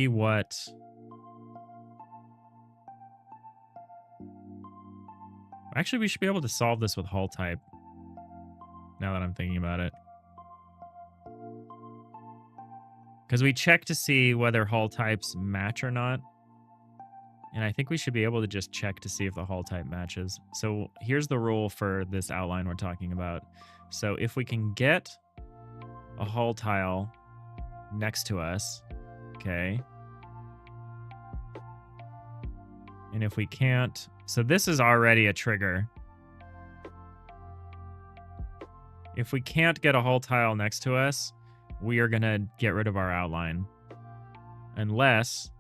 what actually we should be able to solve this with hull type now that I'm thinking about it. Because we check to see whether hull types match or not. And I think we should be able to just check to see if the hull type matches. So here's the rule for this outline we're talking about. So if we can get a hull tile next to us, okay. And if we can't, so this is already a trigger. If we can't get a hull tile next to us, we are gonna get rid of our outline. Unless,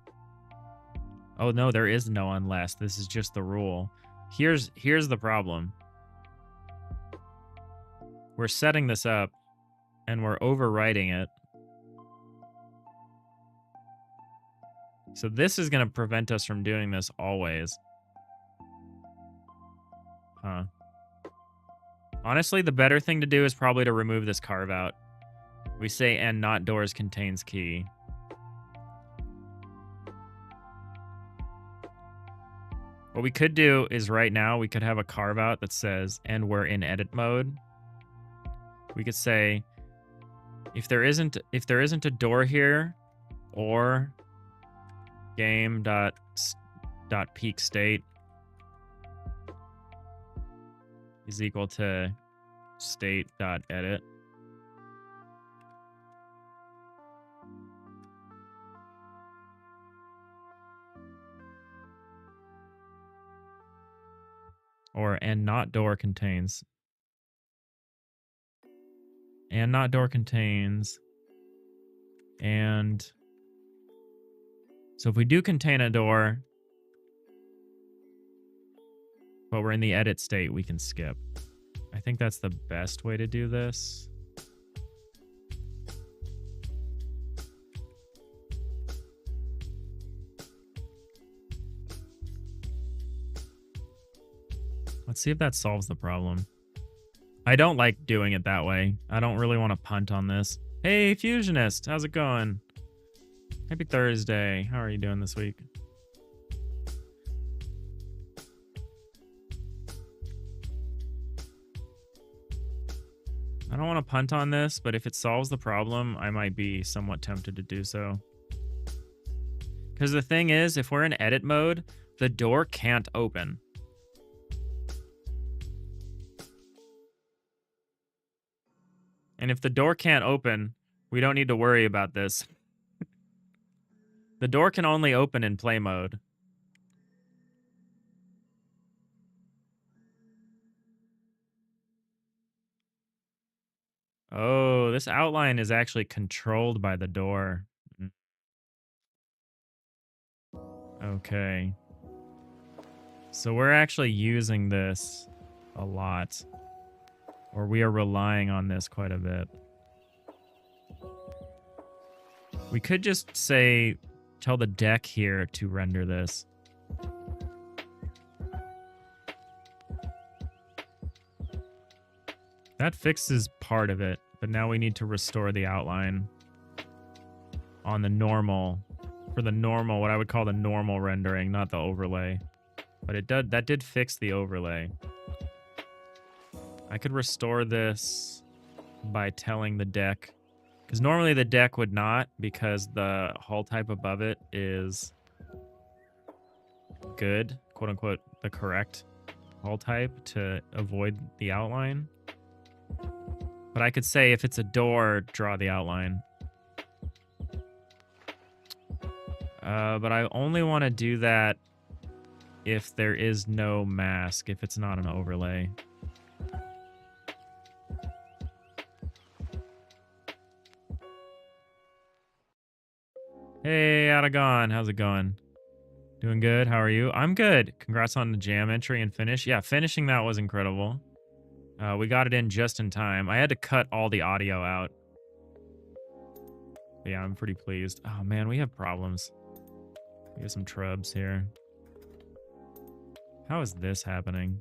oh no, there is no unless. This is just the rule. Here's the problem. We're setting this up and we're overwriting it. So this is gonna prevent us from doing this always. Huh. Honestly, the better thing to do is probably to remove this carve out. We say and not doors contains key. What we could do is right now we could have a carve out that says and we're in edit mode. We could say if there isn't a door here, or game.peak state is equal to state.edit. Or and not door contains. And not door contains. And so if we do contain a door, but we're in the edit state, we can skip. I think that's the best way to do this. Let's see if that solves the problem. I don't like doing it that way. I don't really want to punt on this. Hey, Fusionist, how's it going? Happy Thursday. How are you doing this week? I don't want to punt on this, but if it solves the problem, I might be somewhat tempted to do so. Because the thing is, if we're in edit mode, the door can't open. And if the door can't open, we don't need to worry about this. The door can only open in play mode. Oh, this outline is actually controlled by the door. Okay. So we're actually using this a lot. Or we are relying on this quite a bit. We could just say, tell the deck here to render this. That fixes part of it, but now we need to restore the outline on the normal, for the normal, what I would call the normal rendering, not the overlay. But that did fix the overlay. I could restore this by telling the deck, because normally the deck would not, because the hull type above it is good, quote unquote, the correct hull type to avoid the outline. But I could say if it's a door, draw the outline. But I only want to do that if there is no mask, if it's not an overlay. Hey, Adagon, how's it going? Doing good, how are you? I'm good. Congrats on the jam entry and finish. Yeah, finishing that was incredible. We got it in just in time. I had to cut all the audio out. But yeah, I'm pretty pleased. Oh man, we have problems. We have some trubs here. How is this happening?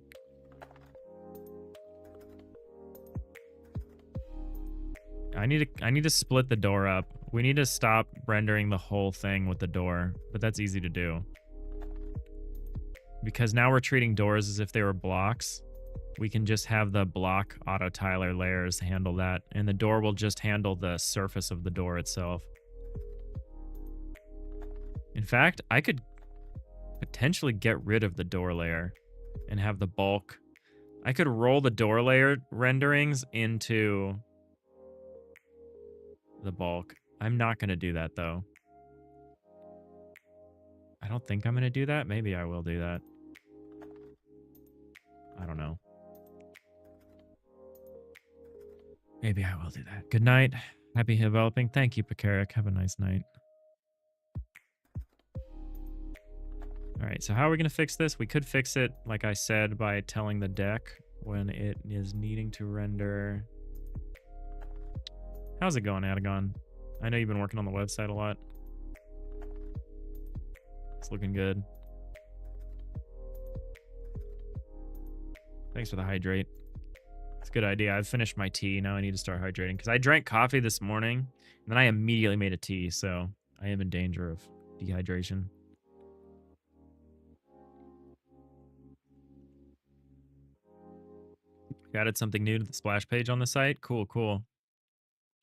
I need to split the door up. We need to stop rendering the whole thing with the door, but that's easy to do. Because now we're treating doors as if they were blocks. We can just have the block auto tiler layers handle that, and the door will just handle the surface of the door itself. In fact, I could potentially get rid of the door layer and have the bulk. I could roll the door layer renderings into the bulk. I'm not going to do that, though. I don't think I'm going to do that. Maybe I will do that. I don't know. Maybe I will do that. Good night. Happy developing. Thank you, Pekarik. Have a nice night. All right, so how are we going to fix this? We could fix it, like I said, by telling the deck when it is needing to render. How's it going, Adagon? I know you've been working on the website a lot. It's looking good. Thanks for the hydrate. It's a good idea. I've finished my tea. Now I need to start hydrating because I drank coffee this morning and then I immediately made a tea. So I am in danger of dehydration. Added something new to the splash page on the site. Cool, cool.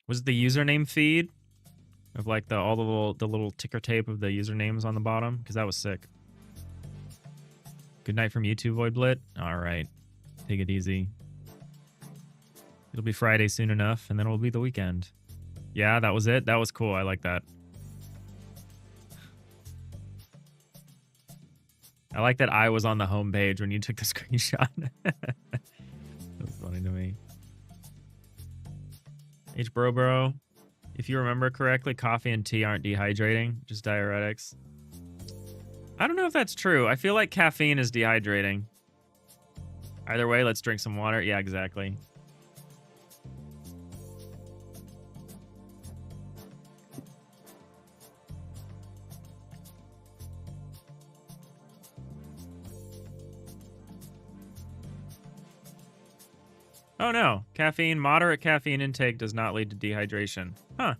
Was it the username feed of like the little ticker tape of the usernames on the bottom? Because that was sick. Good night from you too, Void Blit. All right, take it easy. It'll be Friday soon enough, and then it'll be the weekend. Yeah, that was it. That was cool. I like that. I like that I was on the home page when you took the screenshot. That's funny to me. Bro. If you remember correctly, coffee and tea aren't dehydrating, just diuretics. I don't know if that's true. I feel like caffeine is dehydrating. Either way, let's drink some water. Yeah, exactly. Oh no, moderate caffeine intake does not lead to dehydration. Huh.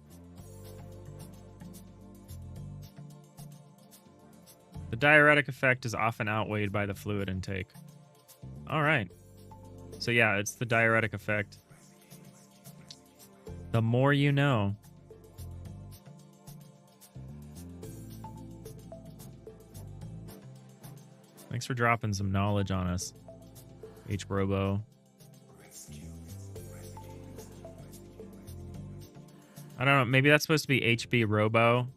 The diuretic effect is often outweighed by the fluid intake. All right. So yeah, it's the diuretic effect. The more you know. Thanks for dropping some knowledge on us, H. Robo. I don't know, maybe that's supposed to be HB Robo.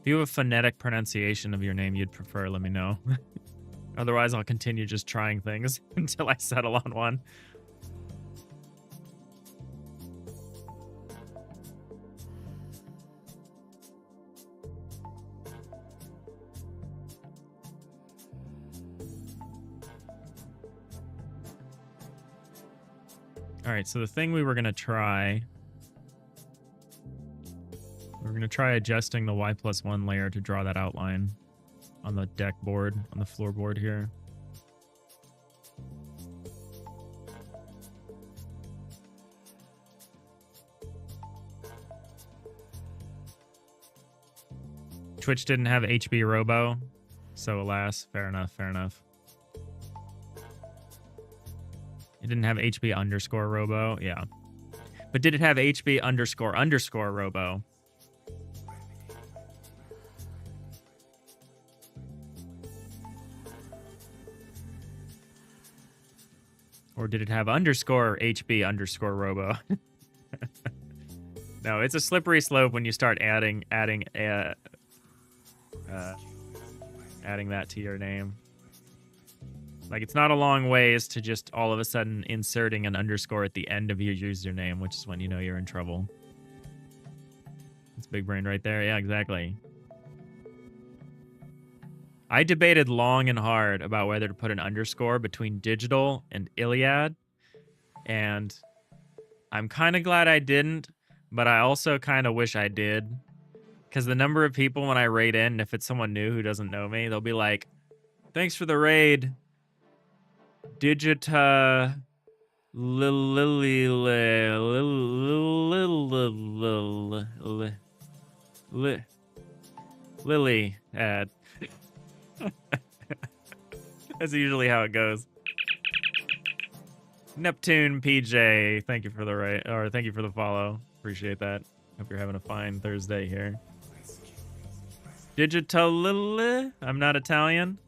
If you have a phonetic pronunciation of your name you'd prefer, let me know. Otherwise, I'll continue just trying things until I settle on one. All right, so the thing we were going to try... We're going to try adjusting the Y+1 layer to draw that outline on the deck board, on the floorboard here. Twitch didn't have HB Robo, so alas, fair enough, fair enough. It didn't have HB underscore Robo, yeah. But did it have HB underscore underscore Robo? Or did it have underscore HB underscore Robo? No, it's a slippery slope when you start adding that to your name. Like, it's not a long ways to just all of a sudden inserting an underscore at the end of your username, which is when you know you're in trouble. That's big brain right there. Yeah, exactly. I debated long and hard about whether to put an underscore between digital and Iliad, and I'm kind of glad I didn't, but I also kind of wish I did, because the number of people when I raid in, if it's someone new who doesn't know me, they'll be like, thanks for the raid, Digita Lily ad. That's usually how it goes. Neptune PJ, thank you for the thank you for the follow. Appreciate that. Hope you're having a fine Thursday here. Digital, I'm not Italian.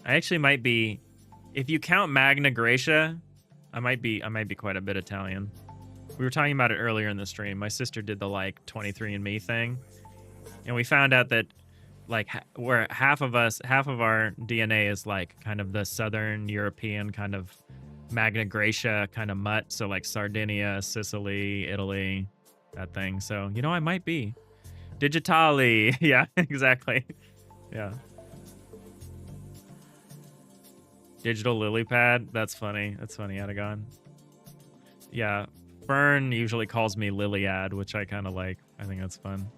I actually might be, if you count Magna Graecia, I might be quite a bit Italian. We were talking about it earlier in the stream. My sister did the like 23andMe thing, and we found out that like where half of our DNA is like kind of the Southern European kind of Magna Graecia kind of mutt. So like Sardinia, Sicily, Italy, that thing. So, you know, I might be. Digitali. Yeah, exactly. Yeah. Digital lily pad. That's funny. That's funny, Adagon. Yeah. Fern usually calls me Liliad, which I kind of like. I think that's fun.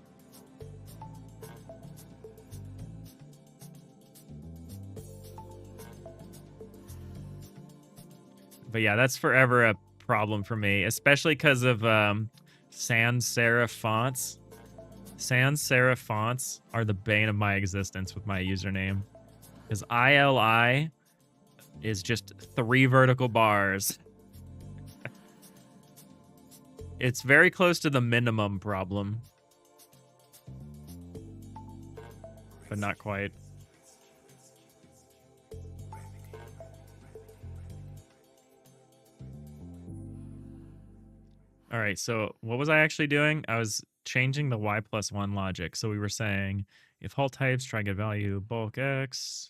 But yeah, that's forever a problem for me, especially because of sans serif fonts. Sans serif fonts are the bane of my existence with my username. Because ILI is just 3 vertical bars. It's very close to the minimum problem. But not quite. All right, so what was I actually doing? I was changing the Y+1 logic. So we were saying if hull types try get value bulk X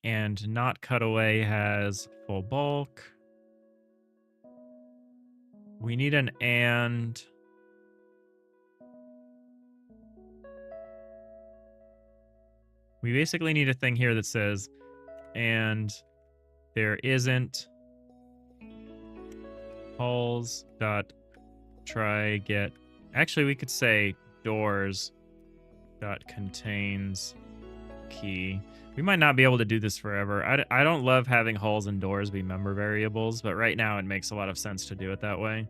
and not cutaway has full bulk, we need an and. We basically need a thing here that says and there isn't hulls dot try get. Actually, we could say doors dot contains key. We might not be able to do this forever. I don't love having hulls and doors be member variables, but right now it makes a lot of sense to do it that way.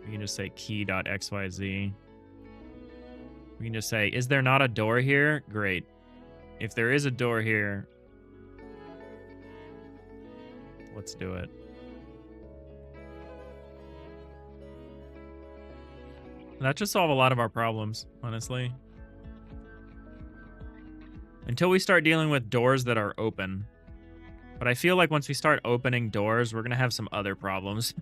We can just say key.xyz. We can just say, is there not a door here? Great. If there is a door here, let's do it. That should solve a lot of our problems, honestly. Until we start dealing with doors that are open. But I feel like once we start opening doors, we're going to have some other problems.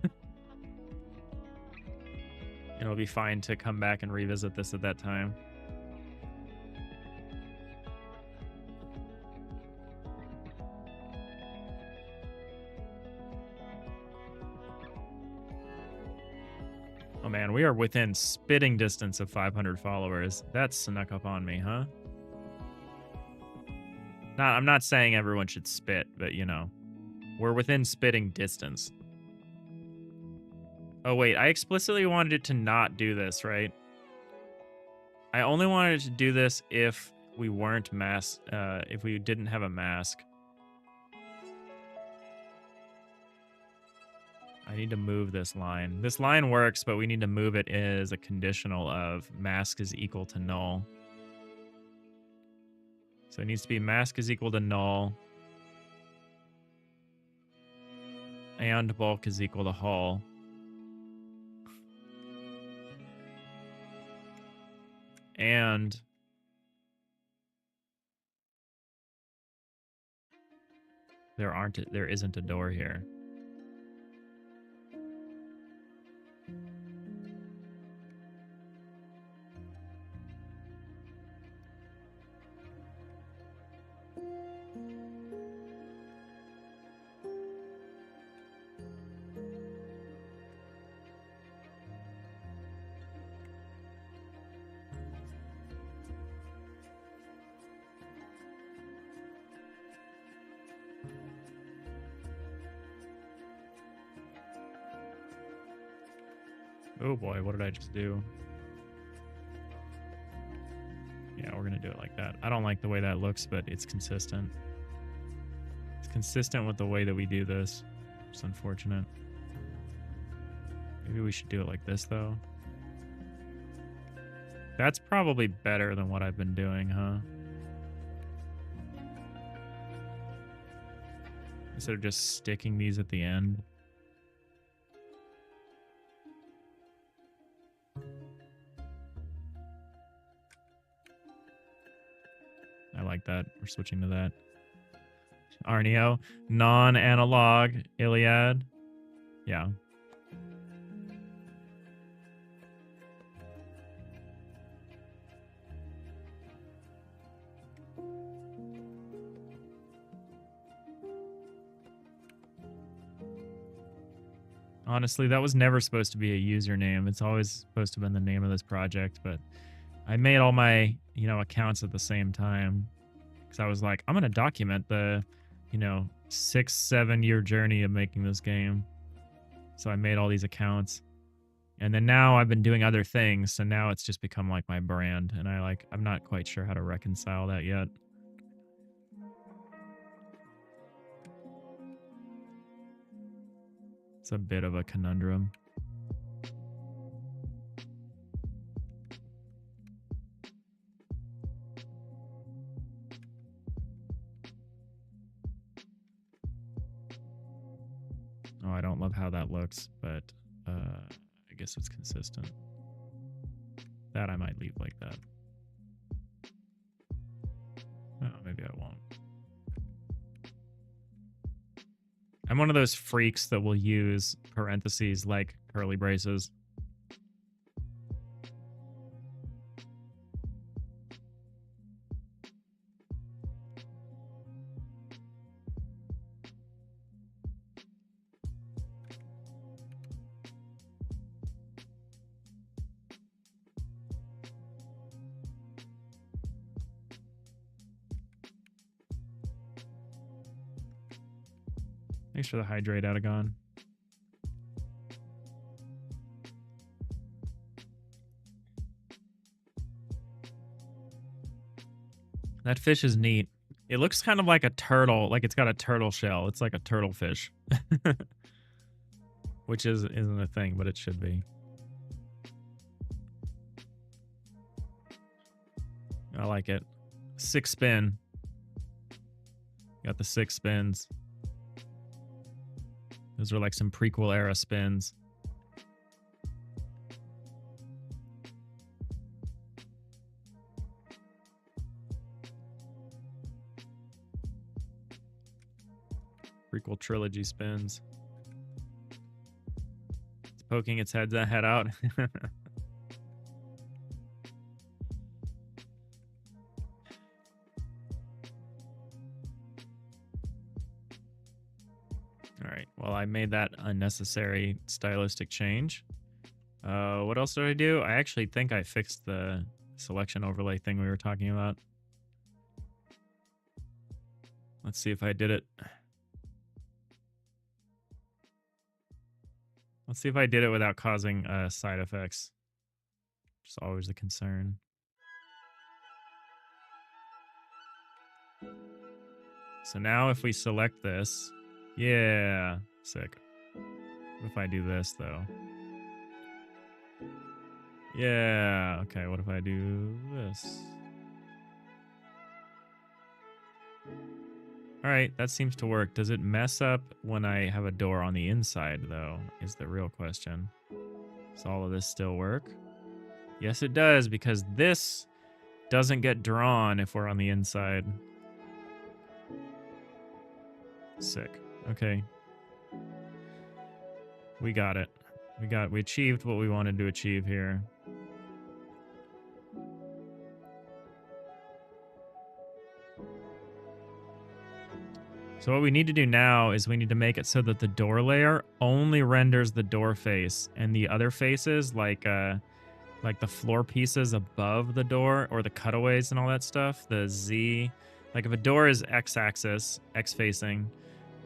It'll be fine to come back and revisit this at that time. Oh man, we are within spitting distance of 500 followers. That snuck up on me, huh? I'm not saying everyone should spit, but you know, we're within spitting distance. Oh wait, I explicitly wanted it to not do this, right? I only wanted it to do this if we weren't if we didn't have a mask. I need to move this line. This line works, but we need to move it as a conditional of mask is equal to null. So it needs to be mask is equal to null. And bulk is equal to hull. And there isn't a door here. Oh boy, what did I just do? Yeah, we're gonna do it like that. I don't like the way that looks, but it's consistent. It's consistent with the way that we do this. It's unfortunate. Maybe we should do it like this, though. That's probably better than what I've been doing, huh? Instead of just sticking these at the end. I like that. We're switching to that. Arneo. Non-analog Iliad. Yeah. Honestly, that was never supposed to be a username. It's always supposed to have been the name of this project, but I made all my, accounts at the same time because I was like, I'm going to document the, 6-7 year journey of making this game. So I made all these accounts. And then now I've been doing other things, so now it's just become like my brand, and I'm not quite sure how to reconcile that yet. It's a bit of a conundrum. Oh, I don't love how that looks, but I guess it's consistent. That I might leave like that. Oh, maybe I won't. I'm one of those freaks that will use parentheses like curly braces. Thanks for the hydrate, Atagon. That fish is neat. It looks kind of like a turtle, like it's got a turtle shell. It's like a turtle fish. Which isn't a thing, but it should be. I like it. 6 spin. Got the 6 spins. Those are like some prequel era spins. Prequel trilogy spins. It's poking its head out. All right. Well, I made that unnecessary stylistic change. What else did I do? I actually think I fixed the selection overlay thing we were talking about. Let's see if I did it. Let's see if I did it without causing side effects. Which is always a concern. So now if we select this, yeah, sick. What if I do this though? Yeah, okay, what if I do this? All right, that seems to work. Does it mess up when I have a door on the inside though, is the real question. Does all of this still work? Yes, it does, because this doesn't get drawn if we're on the inside. Sick. Okay. We got it. We achieved what we wanted to achieve here. So what we need to do now is we need to make it so that the door layer only renders the door face, and the other faces, like the floor pieces above the door or the cutaways and all that stuff, the Z, like if a door is X-axis, X-facing,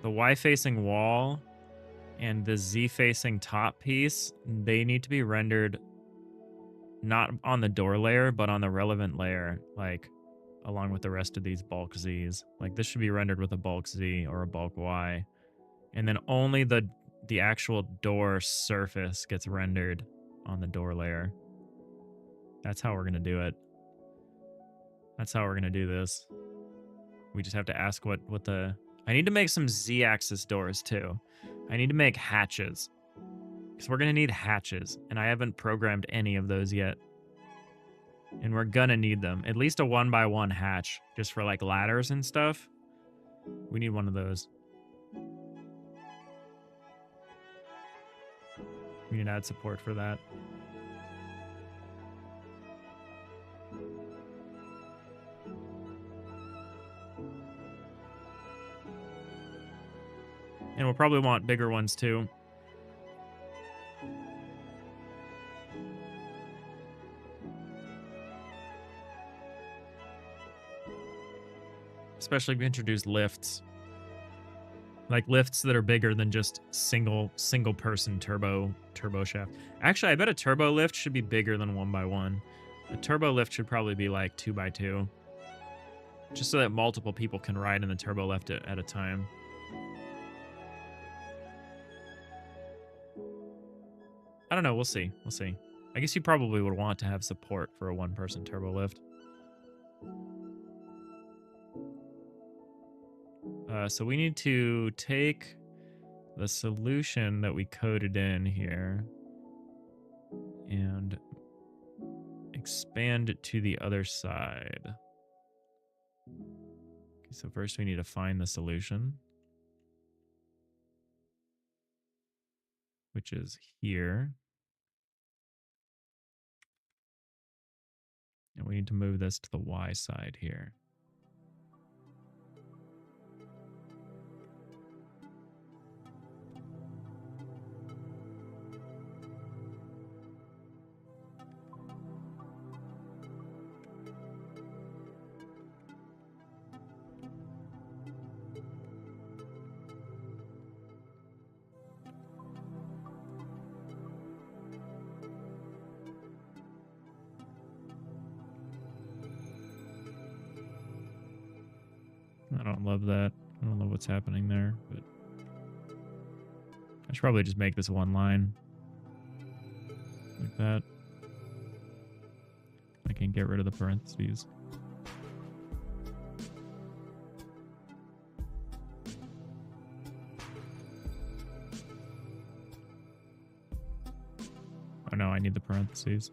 the Y-facing wall and the Z-facing top piece, they need to be rendered not on the door layer, but on the relevant layer, like along with the rest of these bulk Zs. Like this should be rendered with a bulk Z or a bulk Y. And then only the actual door surface gets rendered on the door layer. That's how we're going to do it. That's how we're going to do this. We just have to ask what the... I need to make some Z-axis doors too. I need to make hatches. Because we're going to need hatches. And I haven't programmed any of those yet. And we're going to need them. At least a 1x1 hatch. Just for like ladders and stuff. We need one of those. We need to add support for that. And we'll probably want bigger ones too. Especially if we introduce lifts. Like lifts that are bigger than just single person turbo shaft. Actually, I bet a turbo lift should be bigger than 1x1. A turbo lift should probably be like 2x2. Just so that multiple people can ride in the turbo lift at a time. I don't know. We'll see. We'll see. I guess you probably would want to have support for a one-person turbo lift. So we need to take the solution that we coded in here and expand it to the other side. Okay, so first we need to find the solution, which is here. And we need to move this to the Y side here. don't love that. I don't love what's happening there, but I should probably just make this one line. Like that. I can get rid of the parentheses. Oh no, I need the parentheses.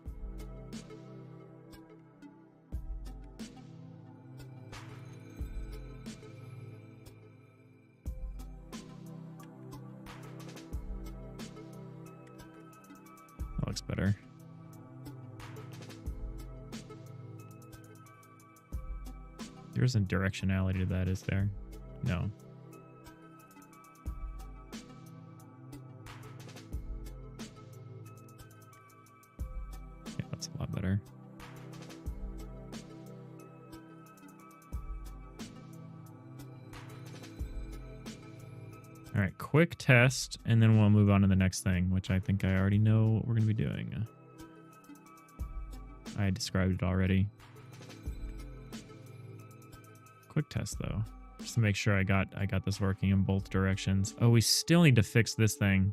That looks better. There isn't directionality to that, is there? No. Yeah, that's a lot better. All right, quick test, and then we'll move on to the next thing, which I think I already know what we're going to be doing. I described it already. Quick test though, just to make sure I got this working in both directions. Oh, we still need to fix this thing.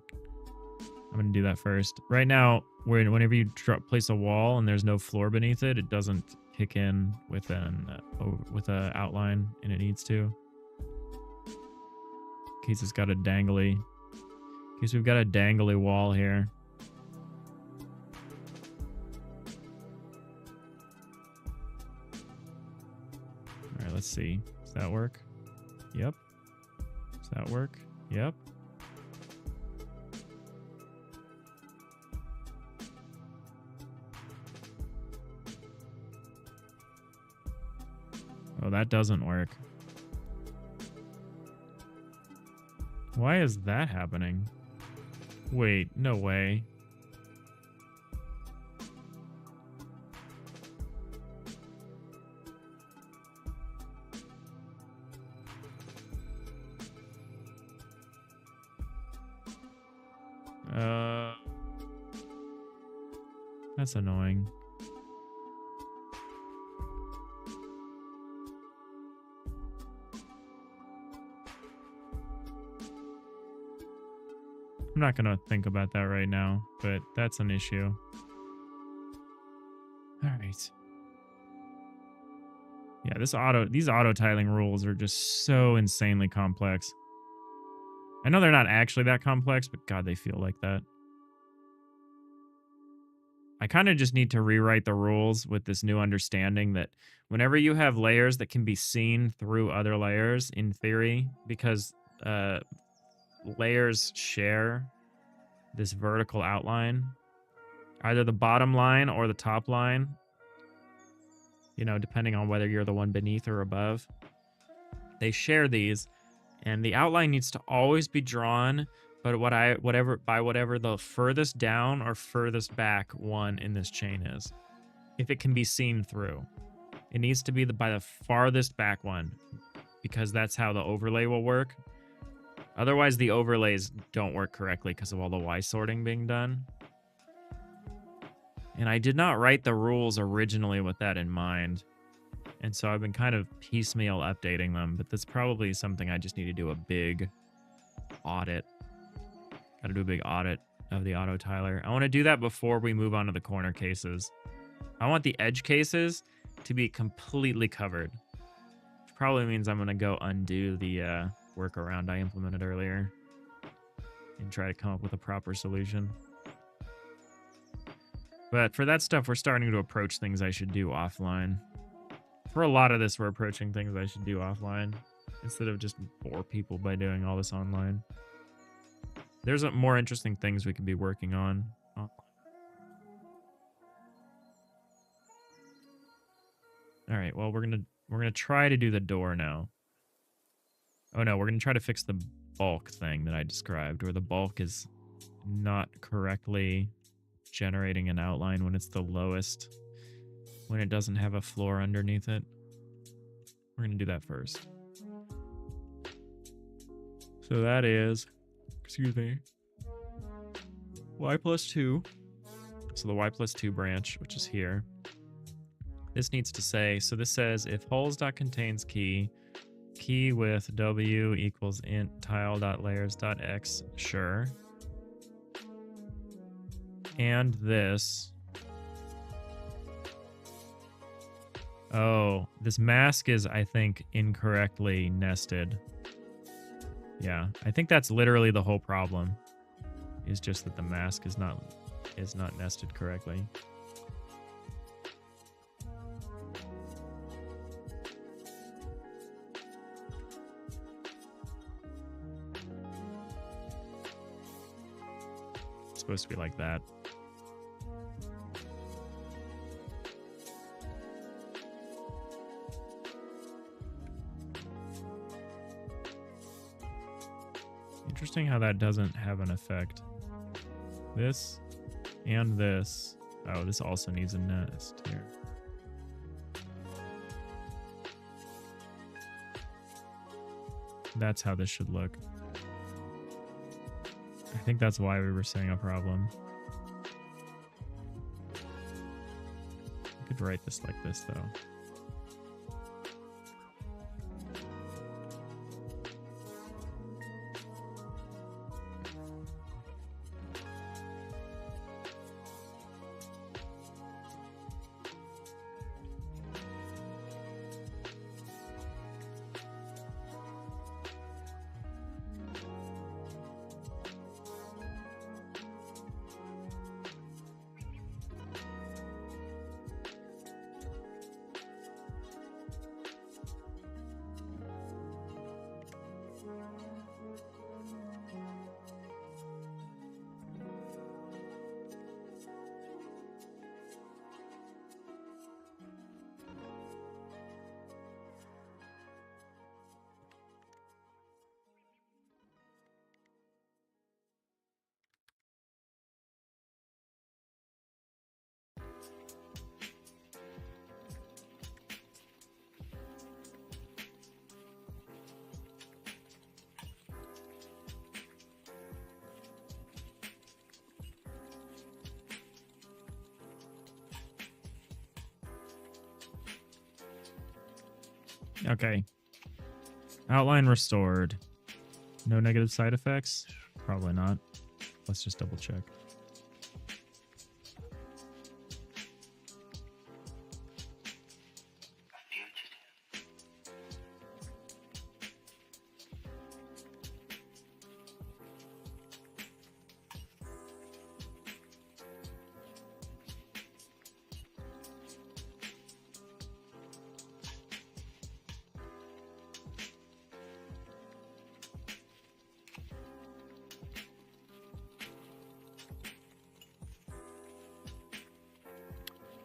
I'm gonna do that first. Right now, whenever you place a wall and there's no floor beneath it, it doesn't kick in with a outline, and it needs to. In case it's got a dangly. In case we've got a dangly wall here. Let's see. Does that work? Yep. Does that work? Yep. Oh, that doesn't work. Why is that happening? Wait, no way. That's annoying. I'm not gonna think about that right now, but that's an issue. All right. Yeah, these auto tiling rules are just so insanely complex. I know they're not actually that complex, but God, they feel like that. I kind of just need to rewrite the rules with this new understanding that whenever you have layers that can be seen through other layers, in theory, because layers share this vertical outline, either the bottom line or the top line, you know, depending on whether you're the one beneath or above, they share these, and the outline needs to always be drawn by whatever the furthest down or furthest back one in this chain is. If it can be seen through, it needs to be by the farthest back one, because that's how the overlay will work. Otherwise, the overlays don't work correctly because of all the Y sorting being done. And I did not write the rules originally with that in mind. And so I've been kind of piecemeal updating them, but that's probably something I just need to do a big audit. Got to do a big audit of the auto tiler. I want to do that before we move on to the corner cases. I want the edge cases to be completely covered. Which probably means I'm going to go undo the workaround I implemented earlier and try to come up with a proper solution. But for that stuff, we're starting to approach things I should do offline. For a lot of this, we're approaching things I should do offline instead of just bore people by doing all this online. There's more interesting things we could be working on. All right, well, we're gonna try to do the door now. Oh no, we're gonna try to fix the bulk thing that I described, where the bulk is not correctly generating an outline when it's the lowest, when it doesn't have a floor underneath it. We're gonna do that first. So that is, excuse me, y+2. So the y+2 branch, which is here. This needs to say, so this says if holes.contains key key with w equals int tile.layers.x. Sure. And this. Oh, this mask is, I think, incorrectly nested. Yeah, I think that's literally the whole problem. Is just that the mask is not nested correctly. It's supposed to be like that. Interesting how that doesn't have an effect. This and this. Oh, this also needs a nest here. That's how this should look. I think that's why we were seeing a problem. I could write this like this, though. Okay. Outline restored. No negative side effects? Probably not. Let's just double check.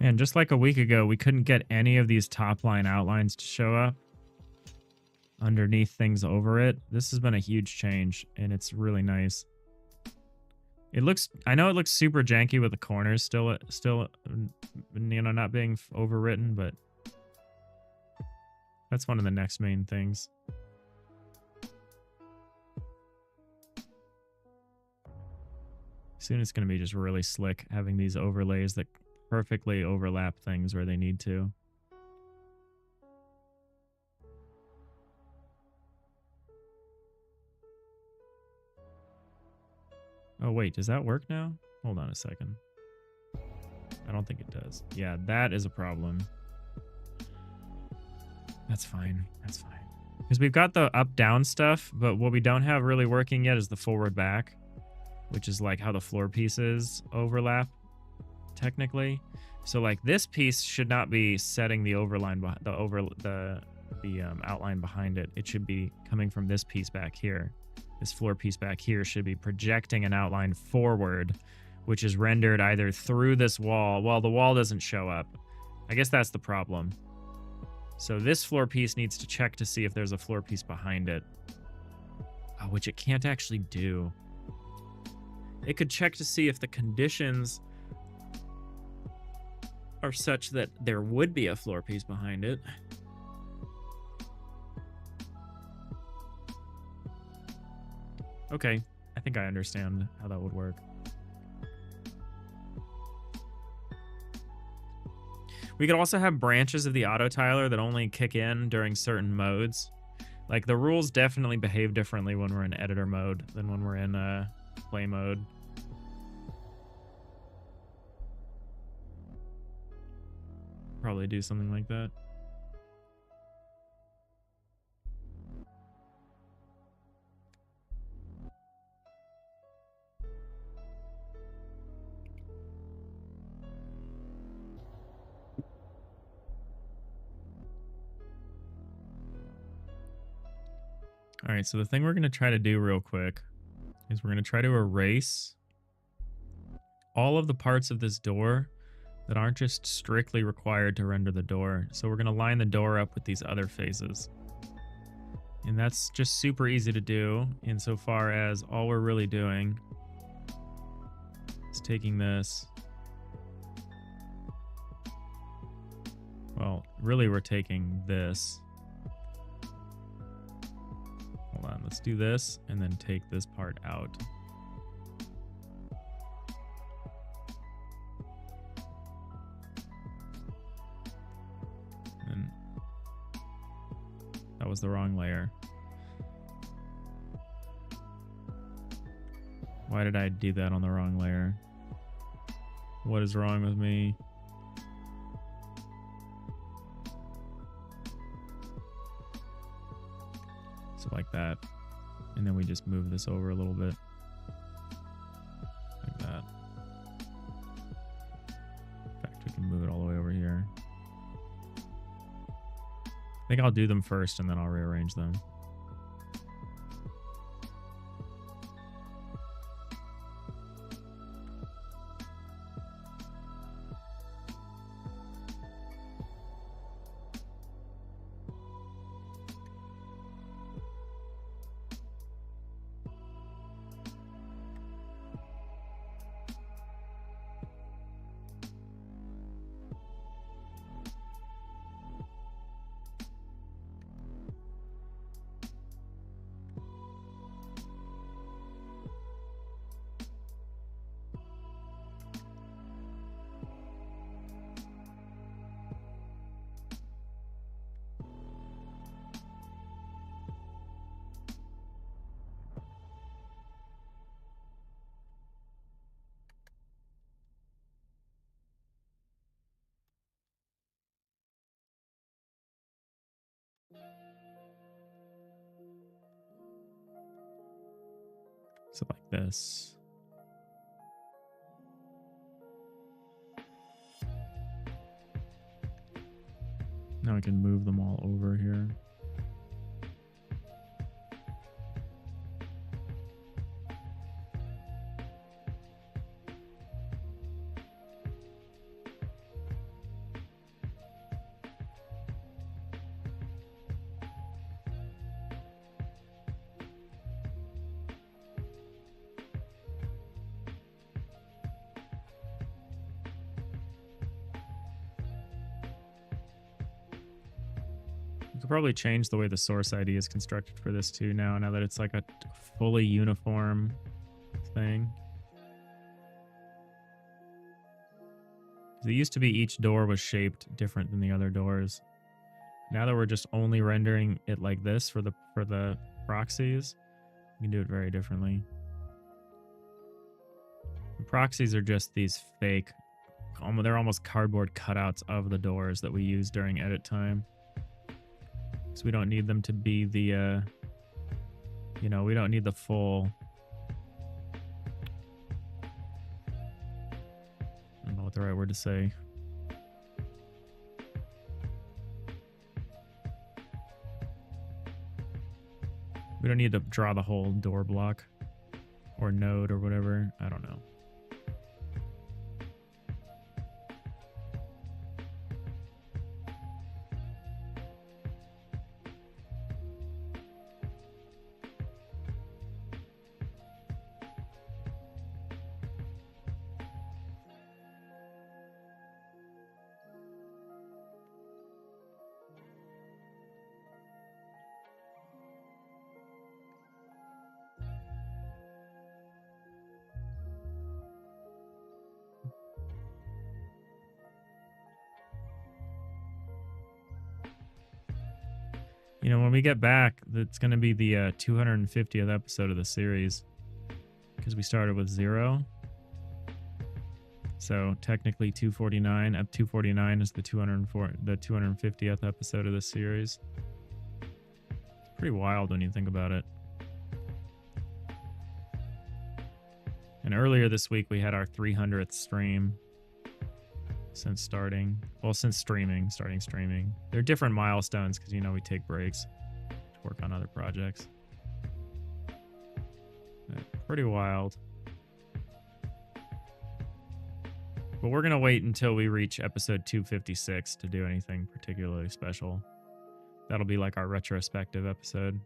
And just like a week ago, we couldn't get any of these top line outlines to show up underneath things over it. This has been a huge change, and it's really nice. It looks, I know it looks super janky with the corners still, you know, not being overwritten, but that's one of the next main things. Soon it's going to be just really slick having these overlays that perfectly overlap things where they need to. Oh, wait, does that work now? Hold on a second. I don't think it does. Yeah, that is a problem. That's fine. That's fine. Because we've got the up-down stuff, but what we don't have really working yet is the forward-back, which is like how the floor pieces overlap, technically. So like this piece should not be setting the overline, the outline behind it. It should be coming from this piece back here. This floor piece back here should be projecting an outline forward, which is rendered either through this wall. Well, the wall doesn't show up. I guess that's the problem. So this floor piece needs to check to see if there's a floor piece behind it. Oh, which it can't actually do. It could check to see if the conditions are such that there would be a floor piece behind it. Okay, I think I understand how that would work. We could also have branches of the auto tiler that only kick in during certain modes. Like, the rules definitely behave differently when we're in editor mode than when we're in play mode. Probably do something like that. All right, so the thing we're going to try to do real quick is we're going to try to erase all of the parts of this door that aren't just strictly required to render the door. So we're going to line the door up with these other faces. And that's just super easy to do insofar as all we're really doing is taking this. Well, really we're taking this. Hold on, let's do this and then take this part out. And that was the wrong layer. Why did I do that on the wrong layer? What is wrong with me? So like that. And then we just move this over a little bit. Like that. In fact, we can move it all the way over here. I think I'll do them first and then I'll rearrange them. So like this. Now we can move them all over here. You could probably change the way the source ID is constructed for this too now that it's like a fully uniform thing. It used to be each door was shaped different than the other doors. Now that we're just only rendering it like this for the proxies, we can do it very differently. The proxies are just these fake, they're almost cardboard cutouts of the doors that we use during edit time. So we don't need them to be the, we don't need the full, I don't know what the right word to say. We don't need to draw the whole door block or node or whatever. I don't know. You know, when we get back, it's going to be the 250th episode of the series because we started with 0. So technically 249. 249 is the 250th episode of the series. It's pretty wild when you think about it. And earlier this week we had our 300th stream since starting. Well, since starting streaming. There are different milestones because, you know, we take breaks to work on other projects. Pretty wild. But we're going to wait until we reach episode 256 to do anything particularly special. That'll be like our retrospective episode.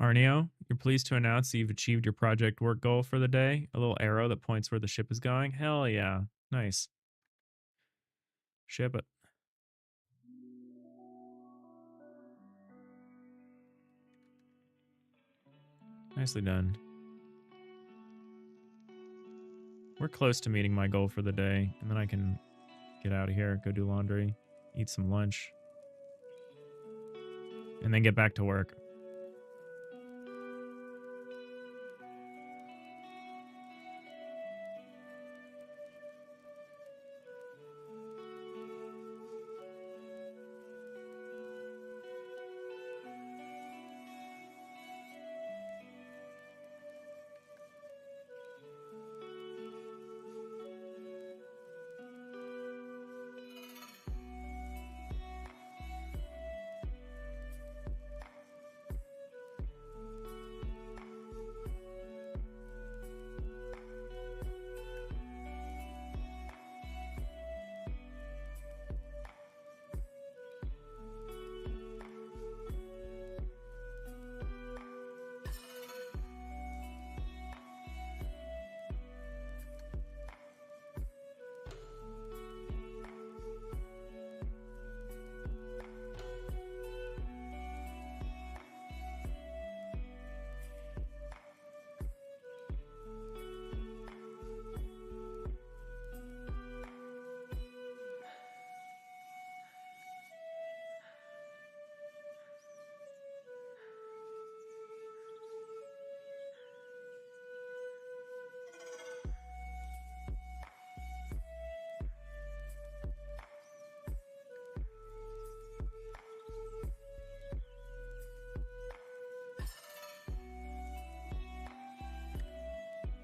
Arneo, you're pleased to announce that you've achieved your project work goal for the day. A little arrow that points where the ship is going. Hell yeah. Nice. Ship it. Nicely done. We're close to meeting my goal for the day, and then I can get out of here, go do laundry, eat some lunch, and then get back to work.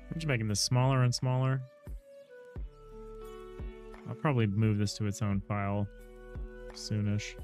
I'm just making this smaller and smaller. I'll probably move this to its own file soonish.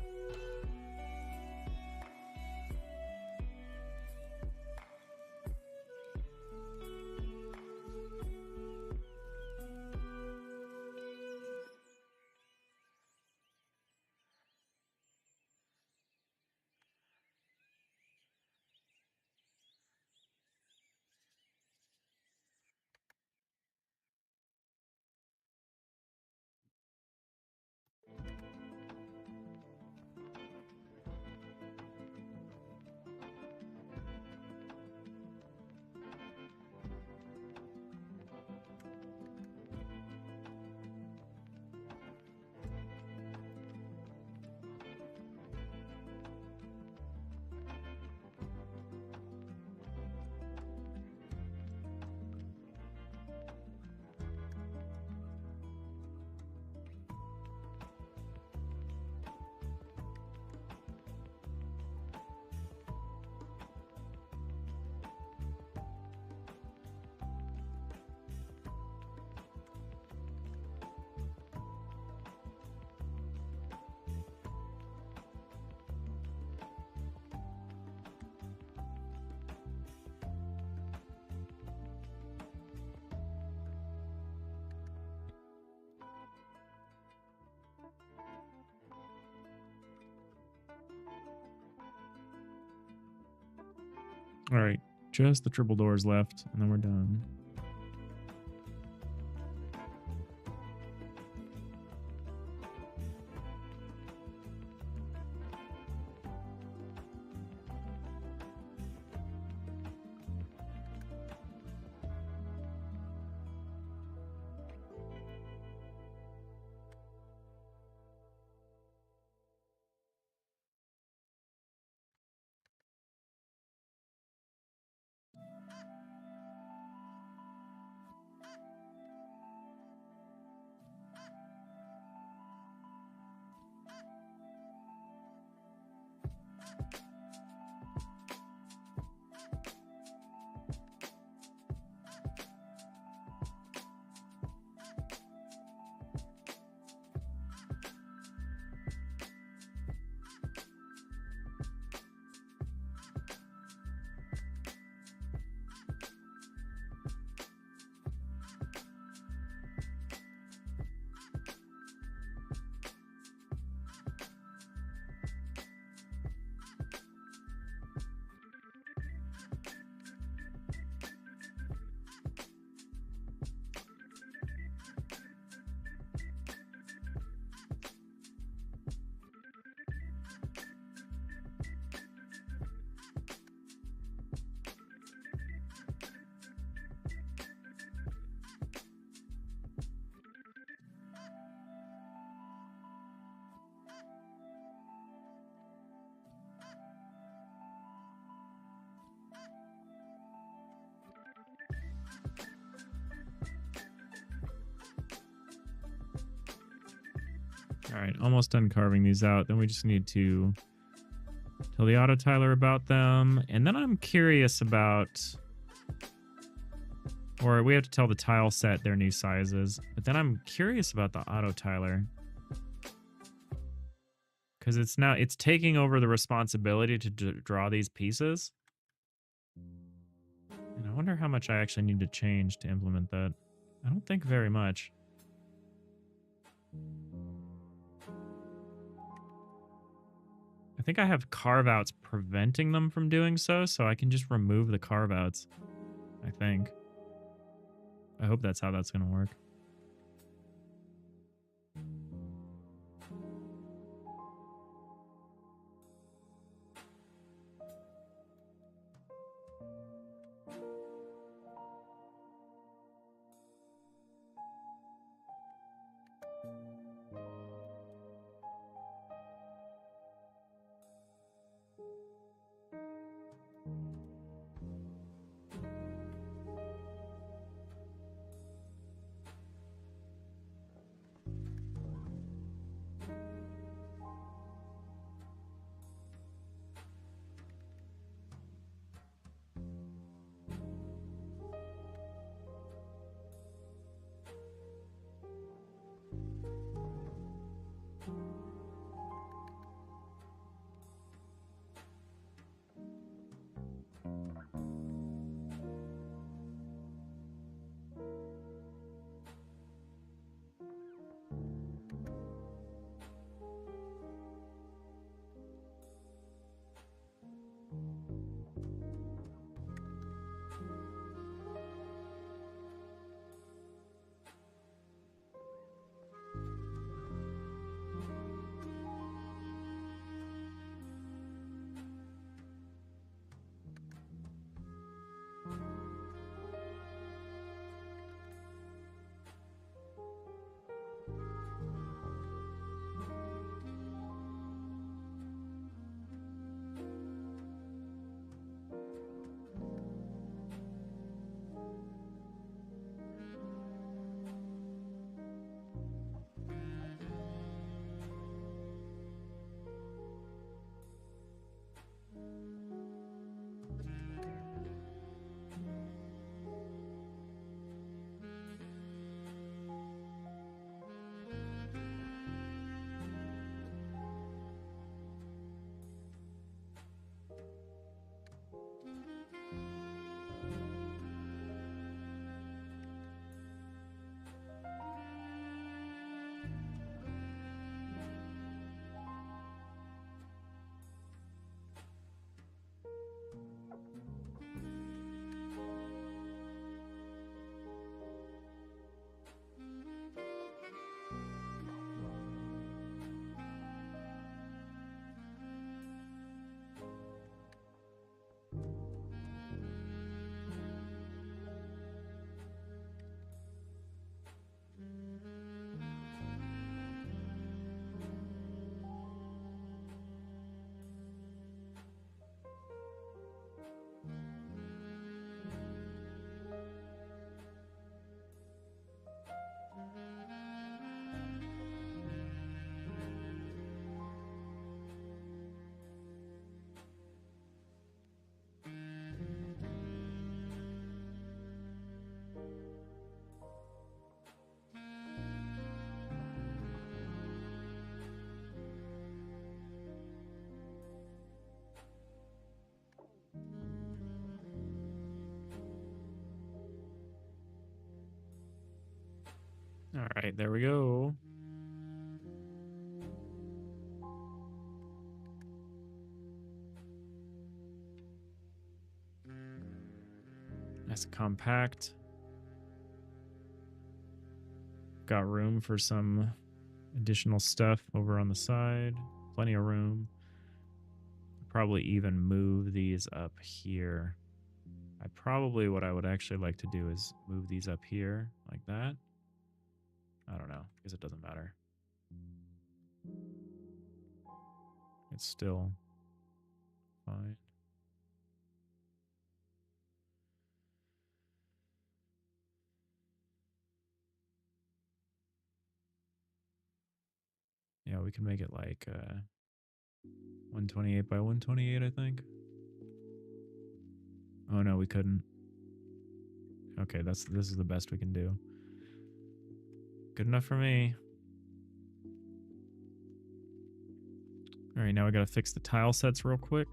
All right, just the triple doors left, and then we're done. All right, almost done carving these out. Then we just need to tell the auto tiler about them. And then I'm curious about, or we have to tell the tile set their new sizes. But then I'm curious about the auto tiler. Because it's taking over the responsibility to draw these pieces. And I wonder how much I actually need to change to implement that. I don't think very much. I think I have carve-outs preventing them from doing so I can just remove the carve-outs, I think. I hope that's how that's going to work. All right, there we go. Nice and compact. Got room for some additional stuff over on the side. Plenty of room. Probably even move these up here. What I would actually like to do is move these up here like that. I don't know, because it doesn't matter. It's still fine. Yeah, we can make it like 128 by 128, I think. Oh no, we couldn't. Okay, this is the best we can do. Good enough for me. All right, now we gotta fix the tile sets real quick.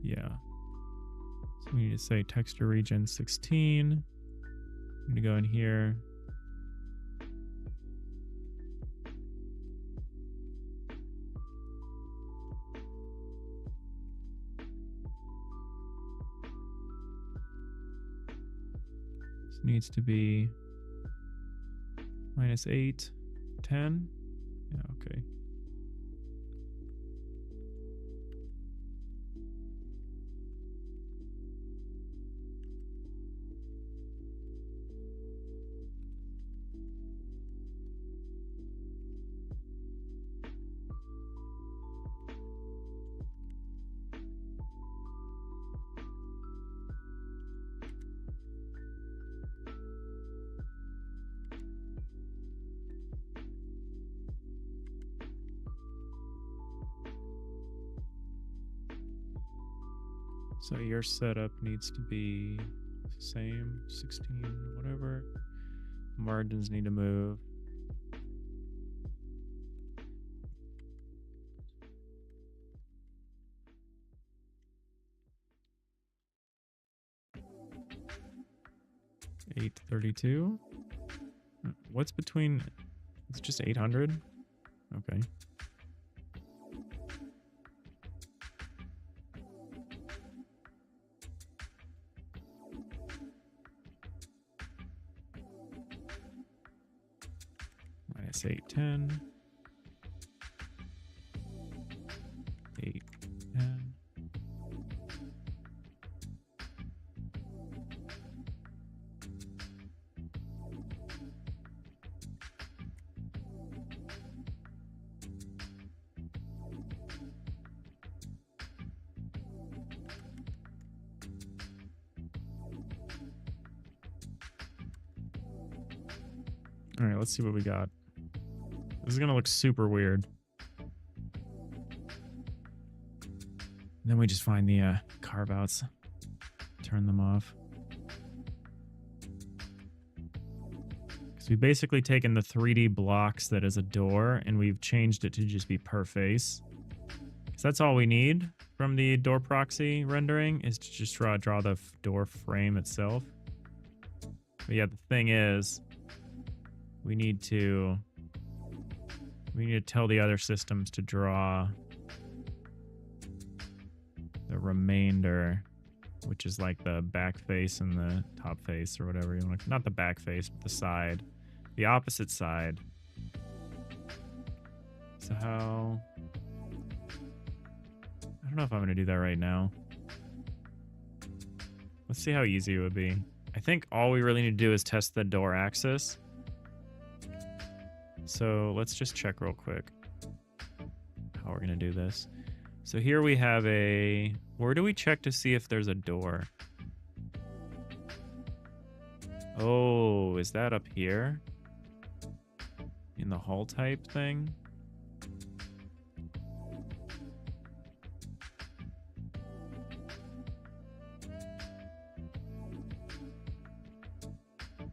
Yeah. So we need to say texture region 16. I'm gonna go in here. This needs to be -8, 10. Yeah, okay. So your setup needs to be the same, 16, whatever. Margins need to move. $832. What's between? It's just 800. Okay. -810. 810. All right, let's see what we got. This is gonna look super weird. Then we just find the carve outs, turn them off. Because we've basically taken the 3D blocks that is a door and we've changed it to just be per face. So that's all we need from the door proxy rendering is to just draw the door frame itself. But yeah, the thing is, we need to tell the other systems to draw the remainder, which is like the back face and the top face or whatever you want to, not the back face, but the side, the opposite side. So how, I don't know if I'm going to do that right now. Let's see how easy it would be. I think all we really need to do is test the door axis. So let's just check real quick how we're going to do this. So here we have a... Where do we check to see if there's a door? Oh, is that up here? In the hull type thing?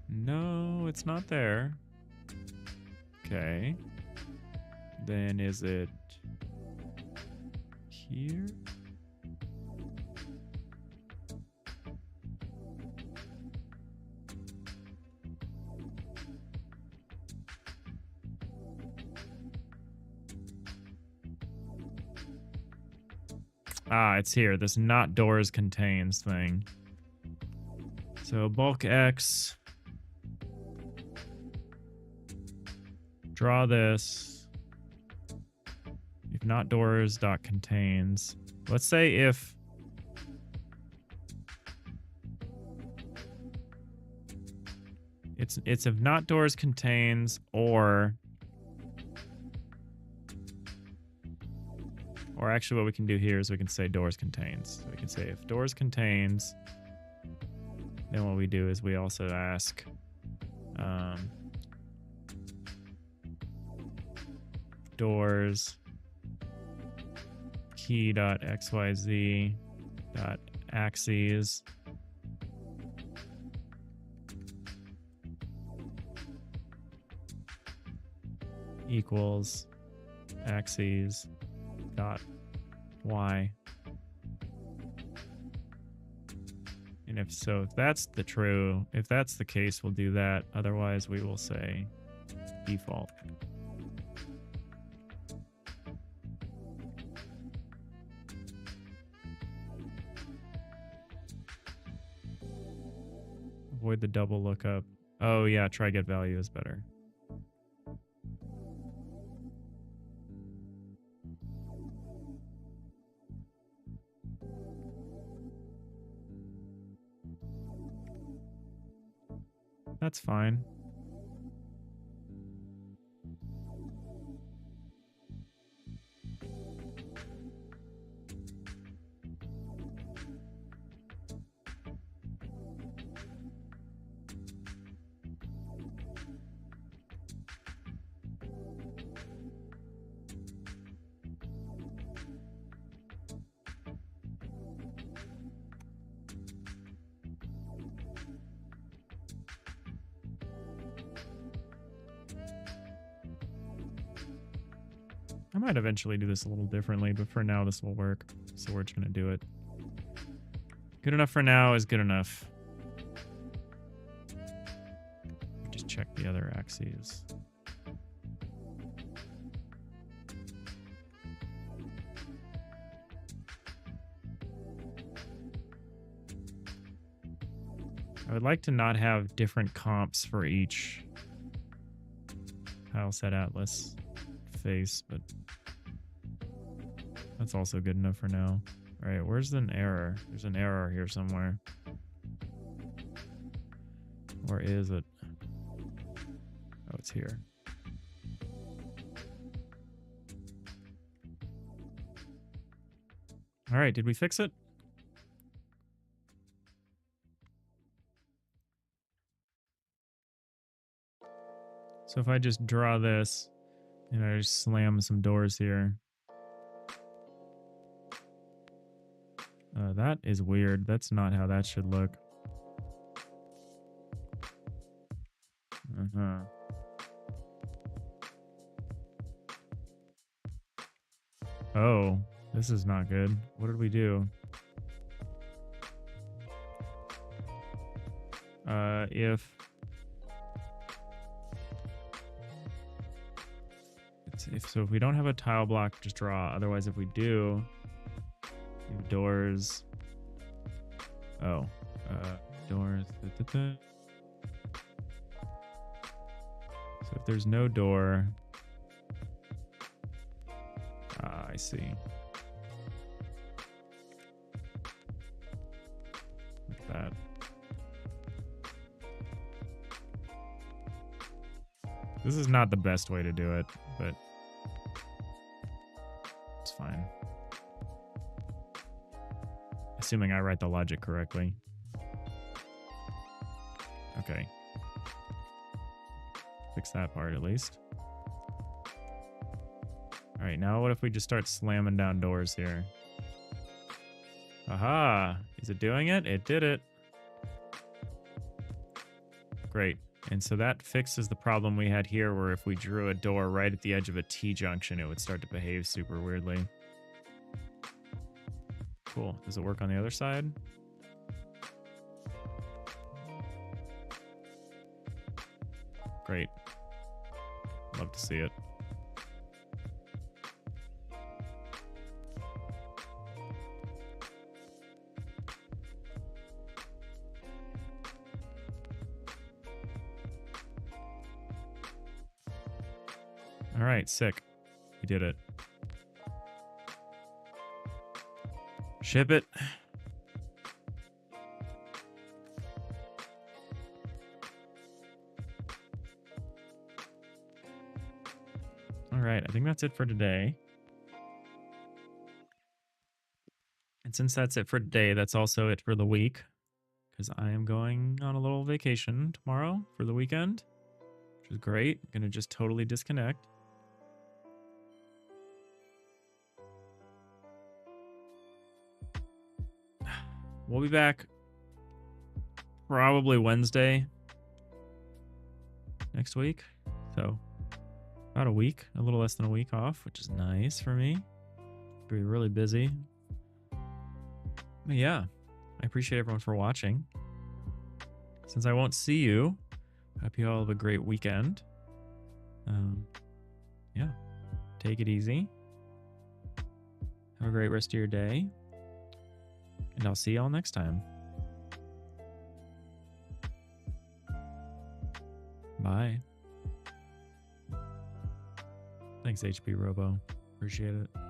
No, it's not there. Okay. Then is it here? Ah, it's here. This not doors contains thing. So bulk X. Draw this. If not doors dot contains. Let's say if it's if not doors contains or Or actually what we can do here is we can say doors contains. So we can say if doors contains, then what we do is we also ask doors key.xyz.axes equals axes dot y. And if that's the case, we'll do that. Otherwise we will say default. Avoid the double lookup. Oh yeah, try get value is better. That's fine. I might eventually do this a little differently, but for now this will work. So we're just going to do it. Good enough for now is good enough. Just check the other axes. I would like to not have different comps for each tile set atlas face, but that's also good enough for now. All right, where's an error? There's an error here somewhere. Or is it? Oh, it's here. All right, did we fix it? So if I just draw this and I just slam some doors here. That is weird. That's not how that should look. Oh, this is not good. What did we do? If we don't have a tile block, just draw. Otherwise, if we do, doors. Oh, doors. So if there's no door, I see. Like that. This is not the best way to do it, but it's fine. Assuming I write the logic correctly. Okay. Fix that part at least. All right, now what if we just start slamming down doors here? Aha! Is it doing it? It did it. Great. And so that fixes the problem we had here where if we drew a door right at the edge of a T-junction, it would start to behave super weirdly. Cool. Does it work on the other side? Great. Love to see it. All right, sick. We did it. Ship it. All right, I think that's it for today. And since that's it for today, that's also it for the week. Because I am going on a little vacation tomorrow for the weekend, which is great. Gonna just totally disconnect. We'll be back probably Wednesday next week. So about a week, a little less than a week off, which is nice for me. Be really busy. But yeah, I appreciate everyone for watching. Since I won't see you, I hope you all have a great weekend. Yeah, take it easy. Have a great rest of your day. And I'll see y'all next time. Bye. Thanks, HP Robo. Appreciate it.